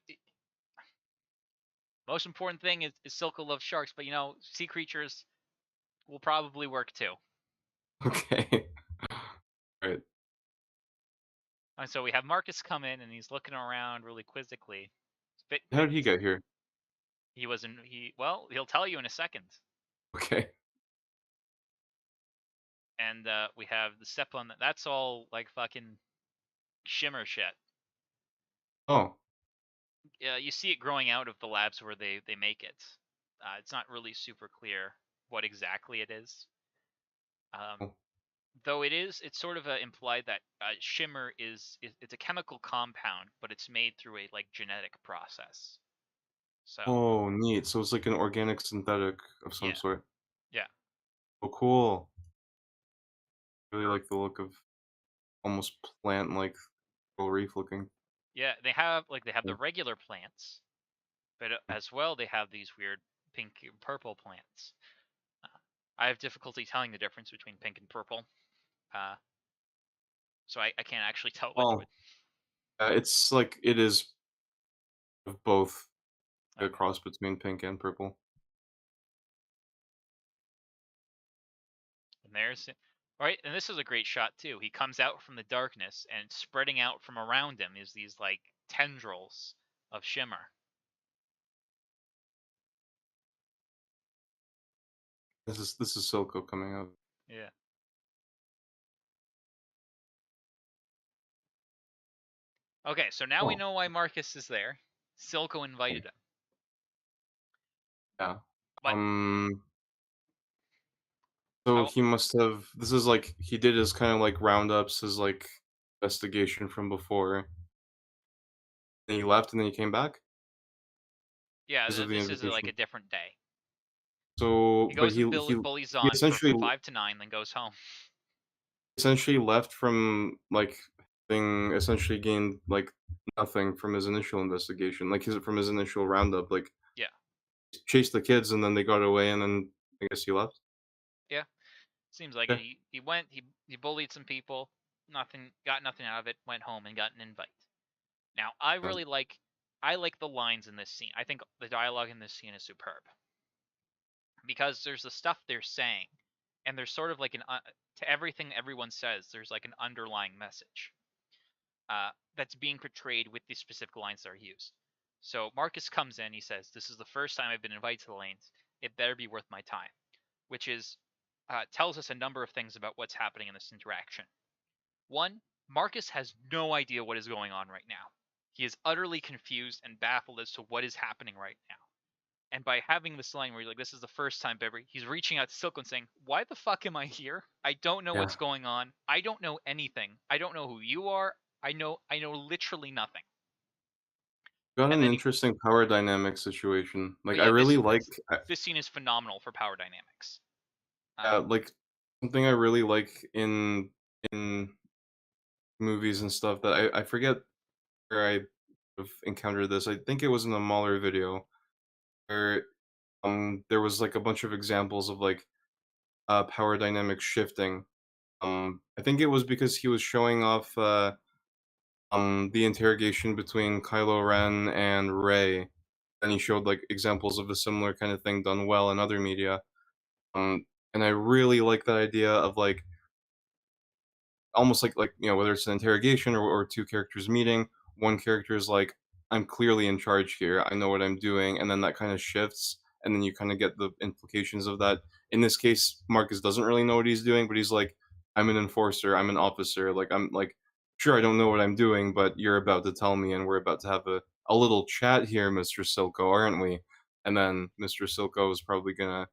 most important thing is Silco loves sharks, but you know, sea creatures will probably work too. Okay. Right. And so we have Marcus come in, and he's looking around really quizzically. How did he get here? He wasn't. Well, he'll tell you in a second. Okay. And we have the step on that. That's all like fucking shimmer shit. Oh. You see it growing out of the labs where they make it. It's not really super clear what exactly it is. Oh. Though it's sort of implied that shimmer it's a chemical compound, but it's made through a like genetic process. So Oh, neat. So it's like an organic synthetic of some yeah, sort. yeah, Oh, cool. Really like the look of almost plant-like coral reef looking. yeah. They have the regular plants, but as well they have these weird pink and purple plants. I have difficulty telling the difference between pink and purple, uh, so I can't actually tell which Oh, would. it's like it is of both a Okay. cross between pink and purple. And there's right, and this is a great shot too. He comes out from the darkness, and spreading out from around him is these like tendrils of shimmer. This is Silco coming out. Yeah. Okay, so now we Oh, know why Marcus is there. Silco okay. invited him. Yeah. But So oh he must have. This is like he did his kind of like roundups, his like investigation from before. Then he left, and then he came back yeah, because of the this is like invitation. a different day. So, He but goes and bullies he on for essentially from 5 to 9, then goes home. essentially left from like thing essentially gained like nothing from his initial investigation, like his from his initial roundup, like Yeah, chased the kids and then they got away and then I guess he left. yeah. Seems like it. Yeah, He went. He bullied some people. Nothing. Got nothing out of it. Went home and got an invite. Now I yeah, really like. I like the lines in this scene. I think the dialogue in this scene is superb because there's the stuff they're saying, and there's sort of like an to everything everyone says. There's like an underlying message that's being portrayed with the specific lines that are used. So Marcus comes in. He says, "This is the first time I've been invited to the lanes. It better be worth my time," which is tells us a number of things about what's happening in this interaction. One, Marcus has no idea what is going on right now. He is utterly confused and baffled as to what is happening right now. And by having this line where he's like, "This is the first time ever," he's reaching out to Silco and saying, "Why the fuck am I here? I don't know yeah. what's going on. I don't know anything. I don't know who you are. I know literally nothing." Got And an then you, interesting power dynamic situation. oh Like I yeah, really like this scene is phenomenal for power dynamics. Um, like something I really like in movies and stuff that I forget where I have encountered this. I think it was in a Mahler video where there was like a bunch of examples of like power dynamics shifting. I think it was because he was showing off the interrogation between Kylo Ren and Rey, and he showed like examples of a similar kind of thing done well in other media. And I really like that idea of like almost like you know whether it's an interrogation or two characters meeting, one character is like I'm clearly in charge here, I know what I'm doing, and then that kind of shifts and then you kind of get the implications of that. In this case Marcus doesn't really know what he's doing, but he's like I'm an enforcer, I'm an officer, like I'm like sure I don't know what I'm doing, but you're about to tell me and we're about to have a little chat here, Mr. Silco, aren't we? And then Mr. Silco is probably gonna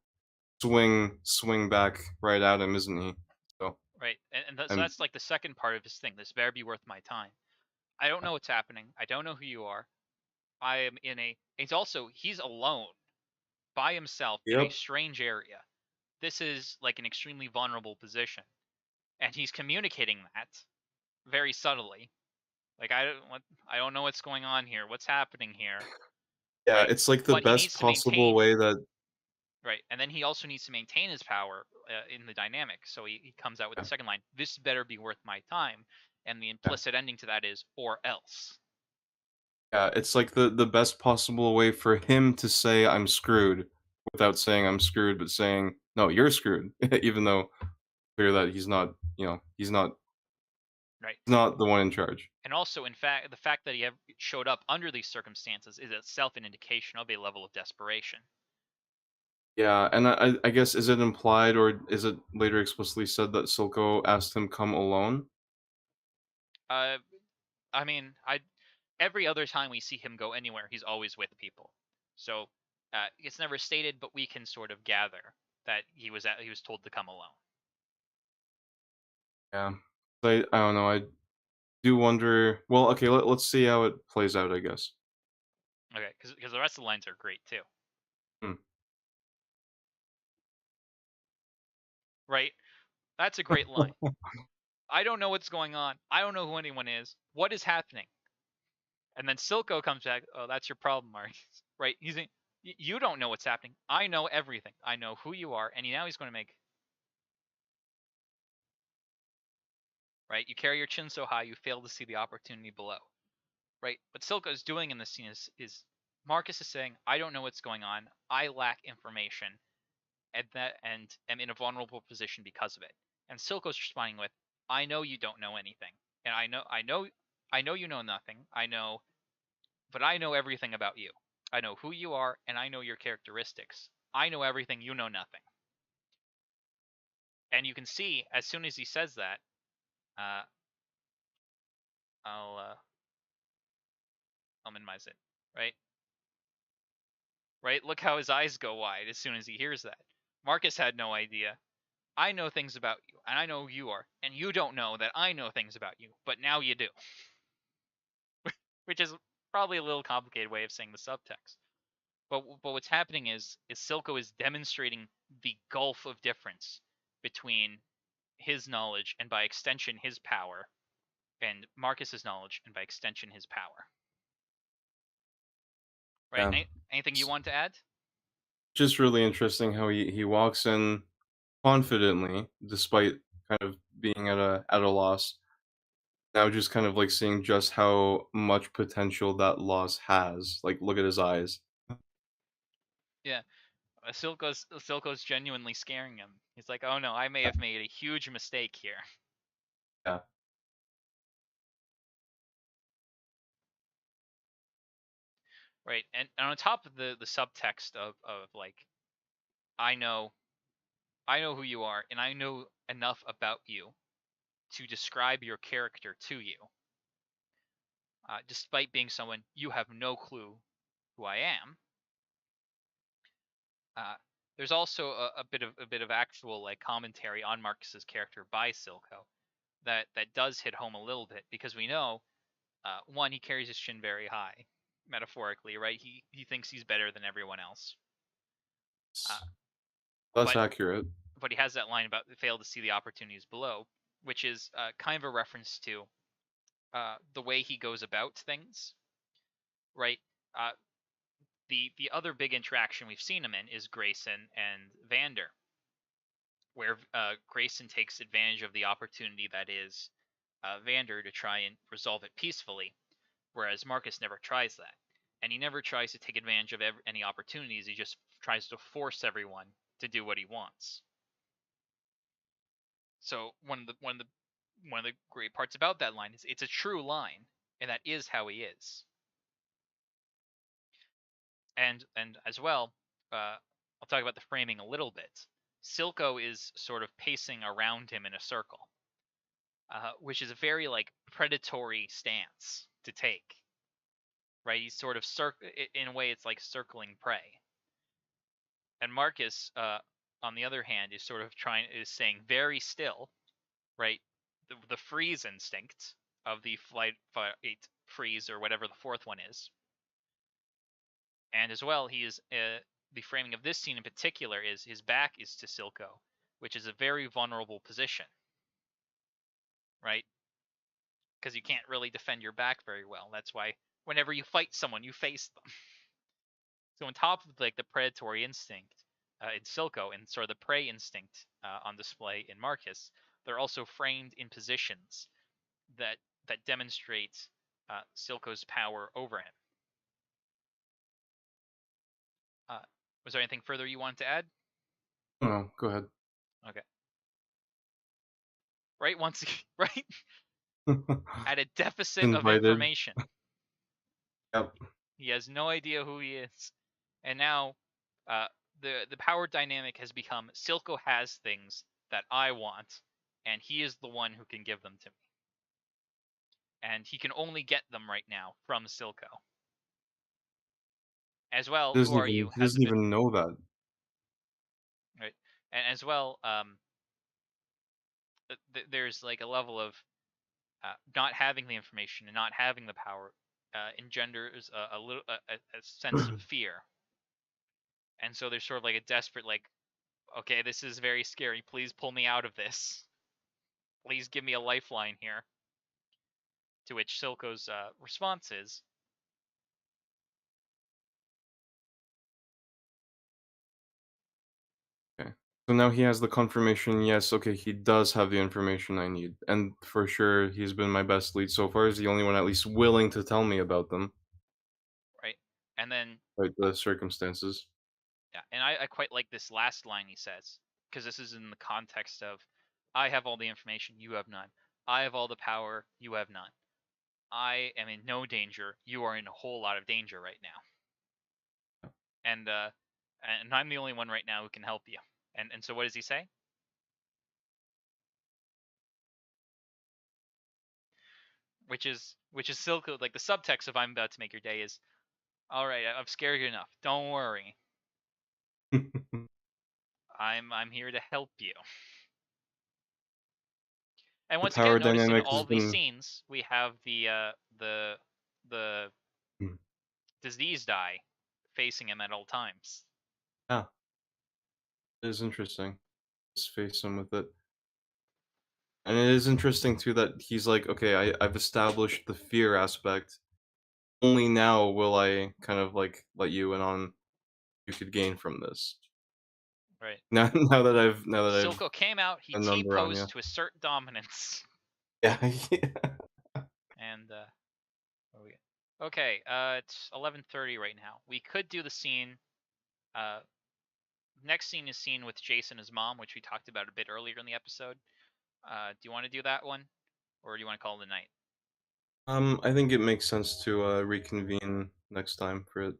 swing back right at him, isn't he? So right, so I'm that's like the second part of his thing. This better be worth my time. I don't know what's happening. I don't know who you are. I am in a. He's alone by himself in a yep. strange area. This is like an extremely vulnerable position, and he's communicating that very subtly. Like I don't know what's going on here. What's happening here, Yeah, right? it's like the But he best needs to possible maintain, way that right, and then he also needs to maintain his power in the dynamic. So he comes out with the yeah, second line: "This better be worth my time," and the yeah, implicit ending to that is "or else." yeah, it's like the best possible way for him to say I'm screwed without saying I'm screwed, but saying, "No, you're screwed," even though clear that he's not, you know, Right. he's not the one in charge. And also, in fact, the fact that he showed up under these circumstances is itself an indication of a level of desperation. Yeah, and I guess is it implied or is it later explicitly said that Silco asked him come alone? Uh, I mean, every other time we see him go anywhere, he's always with people. So it's never stated, but we can sort of gather that he was told to come alone. Yeah. I don't know, I do wonder well, okay, let's see how it plays out, I guess. Okay, because the rest of the lines are great too. Hmm. Right? That's a great line. I don't know what's going on. I don't know who anyone is. What is happening? And then Silco comes back. Oh, that's your problem, Marcus. Right? He's saying, you don't know what's happening. I know everything. I know who you are. And now he's going to make, right? You carry your chin so high, you fail to see the opportunity below. Right? What Silco is doing in this scene is Marcus is saying, I don't know what's going on. I lack information and am in a vulnerable position because of it. And Silco's responding with, I know you don't know anything. And I know you know nothing. But I know everything about you. I know who you are, and I know your characteristics. I know everything, you know nothing. And you can see, as soon as he says that, uh, I'll, uh, I'll minimize it, right? right? Look how his eyes go wide as soon as he hears that. Marcus had no idea. I know things about you, and I know who you are, and you don't know that I know things about you, but now you do. Which is probably a little complicated way of saying the subtext. But what's happening is Silco is demonstrating the gulf of difference between his knowledge and by extension his power, and Marcus's knowledge and by extension his power. Right? Yeah. Anything you want to add? Just really interesting how he walks in confidently despite kind of being at a loss. Now just kind of like seeing just how much potential that loss has. Like look at his eyes. Yeah. Silco's genuinely scaring him. He's like, "Oh no, I may have made a huge mistake here." Yeah. Right? And on top of the subtext of like, I know I know who you are, and I know enough about you to describe your character to you. Despite being someone you have no clue who I am. Uh, there's also a bit of actual like commentary on Marcus's character by Silco that does hit home a little bit, because we know, one, he carries his chin very high, metaphorically, right? He thinks he's better than everyone else. Uh, That's but accurate. but he has that line about fail to see the opportunities below, which is kind of a reference to the way he goes about things, right? Uh, the other big interaction we've seen him in is Grayson and Vander, where Grayson takes advantage of the opportunity that is Vander to try and resolve it peacefully, whereas Marcus never tries that, and he never tries to take advantage of any opportunities. He just tries to force everyone to do what he wants. So one of the great parts about that line is it's a true line, and that is how he is. And as well, I'll talk about the framing a little bit. Silco is sort of pacing around him in a circle, which is a very like predatory stance to take. Right? He's sort of in a way, it's like circling prey. And Marcus, on the other hand, is saying very still, right? The freeze instinct of the flight, fight, freeze, or whatever the fourth one is. And as well, he is the framing of this scene in particular is his back is to Silco, which is a very vulnerable position, right? Because you can't really defend your back very well. That's why whenever you fight someone, you face them. So on top of like the predatory instinct in Silco and sort of the prey instinct on display in Marcus, they're also framed in positions that demonstrate Silco's power over him. Uh, was there anything further you wanted to add? No, go ahead. Okay. Right, once right, at a deficit of Invited. information, Yep. he has no idea who he is, and now uh, the power dynamic has become Silco has things that I want, and he is the one who can give them to me, and he can only get them right now from Silco. As well, who are you? He Has a doesn't bit, even know that. right, and as well, there's like a level of not having the information and not having the power engenders a sense of fear, and so there's sort of like a desperate like, okay, this is very scary. Please pull me out of this. Please give me a lifeline here. To which Silco's response is, Okay. So now he has the confirmation, yes, okay, he does have the information I need. And for sure, he's been my best lead so far. He's the only one at least willing to tell me about them, right? And then, right? The circumstances. yeah, and I quite like this last line he says, because this is in the context of, I have all the information, you have none. I have all the power, you have none. I am in no danger, you are in a whole lot of danger right now. And I'm the only one right now who can help you. And so what does he say? Which is Silco, like the subtext of I'm about to make your day is, All right, I've scared you enough. Don't worry. I'm here to help you. And The once power again, notice in dynamic has all these been scenes we have the hmm, disease die facing him at all times. yeah, it is interesting. Just face him with it. And it is interesting too that he's like, okay, I've established the fear aspect. Only now will I kind of like let you in on you could gain from this. Right. Now that I've Silco came out, he a number on T-posed you. to assert dominance. Yeah, yeah. And where are we at? Okay, it's 11:30 right now. We could do the scene. Uh, next scene is seen with Jason and his mom, which we talked about a bit earlier in the episode. Do you want to do that one, or do you want to call it a night? I think it makes sense to reconvene next time for it.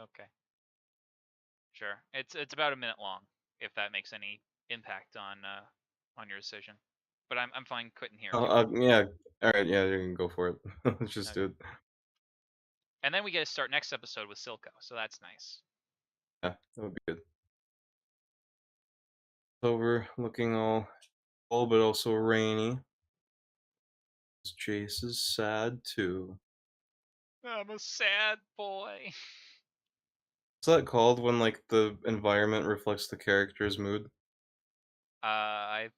Okay, sure. It's about a minute long, if that makes any impact on your decision. But I'm fine quitting here if you want. Yeah, all right, yeah, you can go for it. Let's just do Okay. it. And then we get to start next episode with Silco, so that's nice. Yeah, that would be good. So we're looking all cold, but also rainy. Chase is sad too. I'm a sad boy. What's that called when like the environment reflects the character's mood? I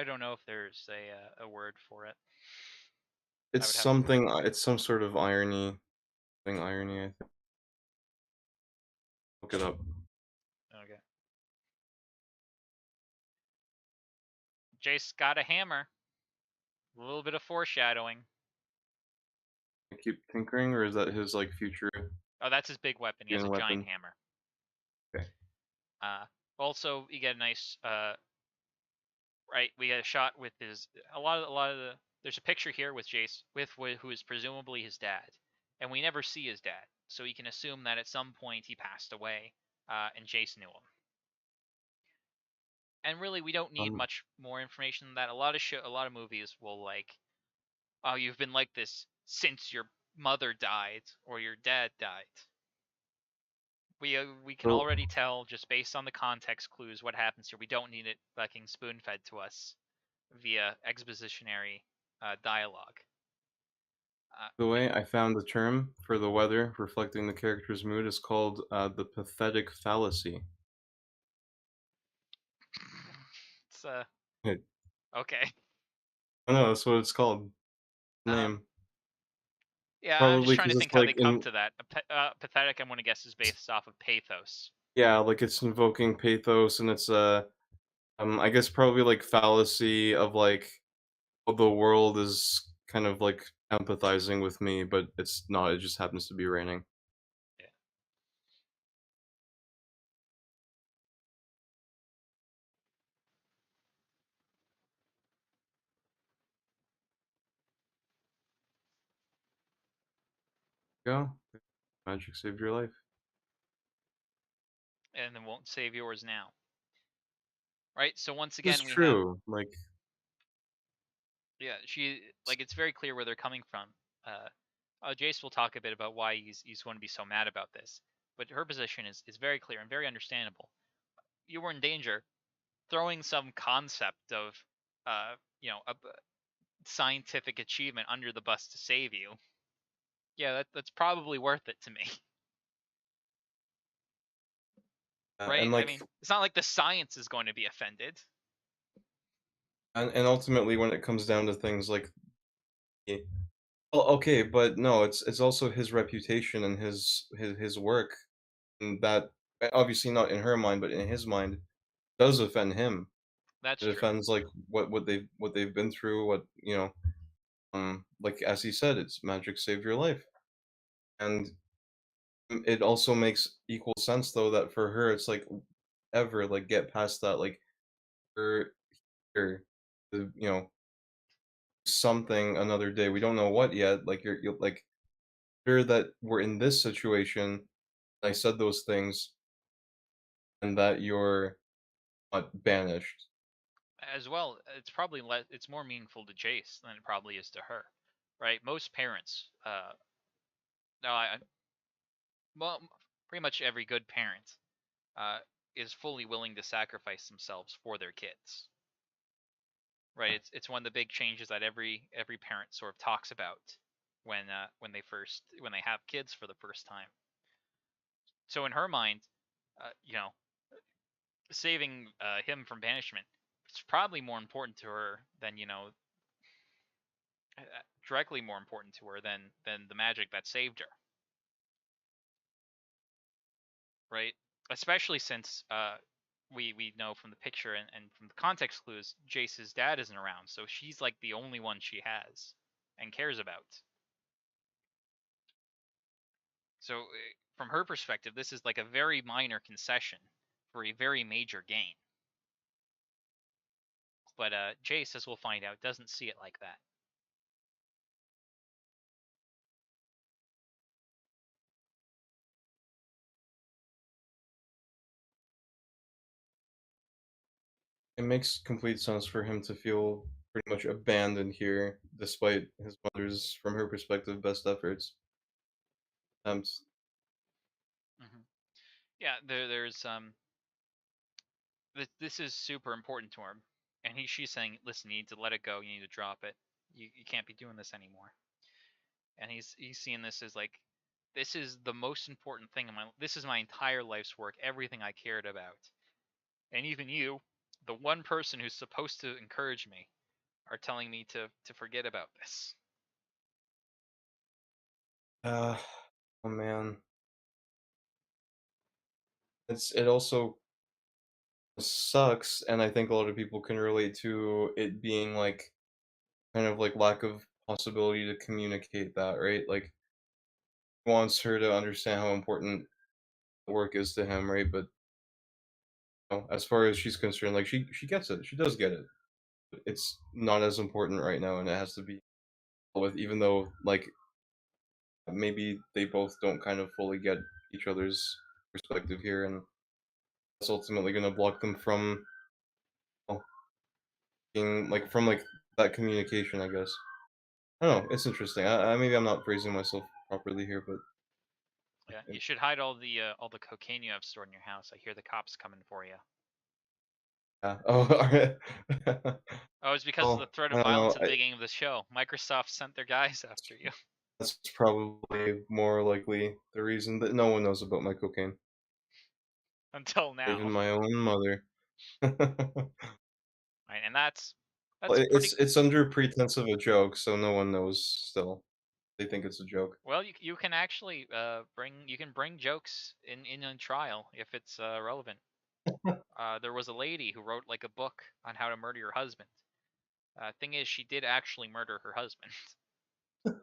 don't know if there's a word for it. I It's would have to. something. It's some sort of irony. Thing irony. I think. Look it up. Okay. Jace got a hammer. A little bit of foreshadowing. I keep tinkering, or is that his like future Oh, that's his big weapon. He has a giant weapon? hammer. Okay. Uh, Also, you get a nice right. We get a shot with his a lot of the. There's a picture here with Jace with who is presumably his dad, and we never see his dad, so you can assume that at some point he passed away, and Jace knew him. And really, we don't need Um. much more information than that. A lot of movies will like, oh, you've been like this since your mother died or your dad died. We can So already tell just based on the context clues what happens here. We don't need it fucking spoon fed to us via expositionary dialogue. the Yeah, way I found the term for the weather reflecting the character's mood is called the pathetic fallacy. it's It, okay. I know that's what it's called. Um, Name yeah, I'm just probably trying to because think it's how like they come in to that. Pathetic, I'm gonna guess is based off of pathos. yeah, like it's invoking pathos and it's I guess probably like fallacy of like oh, the world is kind of like empathizing with me, but it's not. It just happens to be raining. Yeah. Go. Magic saved your life. And it won't save yours now. Right? So once This is again, we have true. Like, yeah, she like it's very clear where they're coming from. Jace will talk a bit about why he's going to be so mad about this, but her position is very clear and very understandable. You were in danger, throwing some concept of a scientific achievement under the bus to save you. Yeah, that's probably worth it to me, right? and I like, mean, it's not like the science is going to be offended. and ultimately, when it comes down to things like, oh, okay, but no, it's also his reputation and his work, and that obviously not in her mind, but in his mind, does offend him. That's It true. offends like what they've been through. What like as he said, it's magic saved your life, and it also makes equal sense though that for her it's like ever like get past that like her here the something another day we don't know what yet like you're like sure that we're in this situation. I said those things and that you're not banished. As well, it's more meaningful to Jace than it probably is to her, right? Most parents No, well, pretty much every good parent uh, is fully willing to sacrifice themselves for their kids. Right? It's one of the big changes that every parent sort of talks about when they have kids for the first time. So in her mind, you know, saving him from banishment is probably more important to her than directly more important to her than the magic that saved her. Right? Especially since we know from the picture and from the context clues, Jace's dad isn't around, so she's like the only one she has and cares about. So from her perspective, this is like a very minor concession for a very major gain. But Jace, as we'll find out, doesn't see it like that. It makes complete sense for him to feel pretty much abandoned here, despite his mother's, from her perspective, best efforts. Attempts. Mm-hmm. Yeah, there's this is super important to him, and she's saying, listen, you need to let it go, you need to drop it, you can't be doing this anymore. And he's seeing this as like, this is the most important thing in this is my entire life's work, everything I cared about, and even you, the one person who's supposed to encourage me, are telling me to forget about this. Uh, oh man, it also sucks, and I think a lot of people can relate to it being like kind of like lack of possibility to communicate that, right? Like he wants her to understand how important the work is to him, right? But as far as she's concerned, like she gets it, she does get it. It's not as important right now, and it has to be dealt with, even though like maybe they both don't kind of fully get each other's perspective here, and that's ultimately going to block them from well, being like from like that communication, I guess. I don't know. It's interesting. I maybe I'm not phrasing myself properly here, but Yeah, you should hide all the cocaine you have stored in your house. I hear the cops coming for you. yeah. Oh, all right. Oh, it's because of the Well, threat of I don't know. violence at the beginning of the show. Microsoft sent their guys after you. That's probably more likely the reason that no one knows about my cocaine, Until even now. my own mother. Right, and that's Well, pretty. it's under pretense of a joke, so no one knows still. They think it's a joke. Well, you can actually bring jokes in a trial if it's relevant. There was a lady who wrote like a book on how to murder your husband. Thing is, she did actually murder her husband, so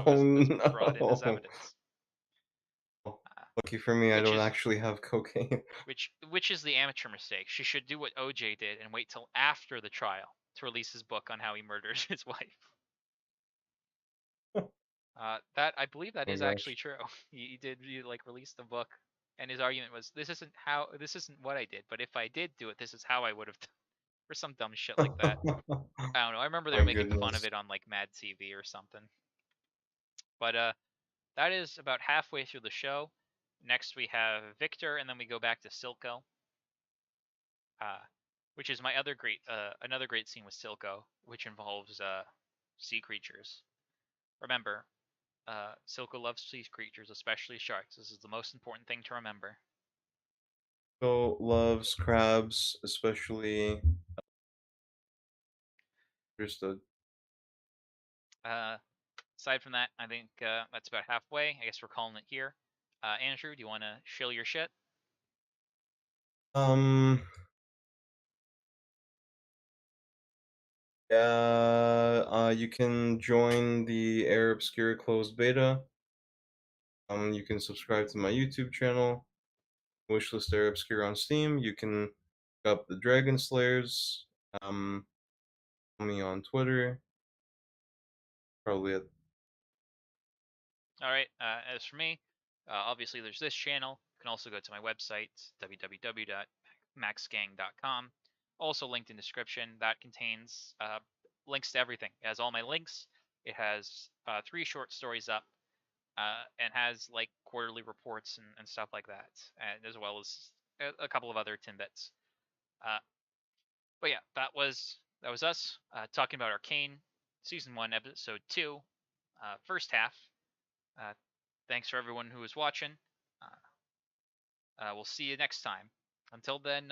Oh this was brought in as no. evidence. Uh, Lucky for me, I which don't is actually have cocaine. which is the amateur mistake. She should do what OJ did and wait till after the trial to release his book on how he murdered his wife. That I believe that Oh is my actually gosh. true. He like released the book, and his argument was, this isn't what I did, but if I did do it, this is how I would have done, or some dumb shit like that. I don't know. I remember they were My making fun of goodness. it on like Mad TV or something. But that is about halfway through the show. Next we have Victor, and then we go back to Silco, uh, which is my other great another great scene with Silco, which involves sea creatures. Remember, Silco loves sea creatures, especially sharks. This is the most important thing to remember. So loves crabs, especially understood. Uh, Aside from that, I think that's about halfway. I guess we're calling it here. Andrew, do you want to shill your shit? Um yeah, you can join the Air Obscure closed beta. You can subscribe to my YouTube channel, Wishlist Air Obscure on Steam. You can look up the Dragon Slayers. Um, follow me on Twitter. Probably at All right. As for me, obviously there's this channel. You can also go to my website, www.maxgang.com. Also linked in description. That contains links to everything. It has all my links. It has 3 short stories up. and has like quarterly reports and stuff like that, and as well as a couple of other tidbits. But yeah, that was us talking about Arcane, season 1, episode 2, first half. Uh, Thanks for everyone who was watching. We'll see you next time. Until then,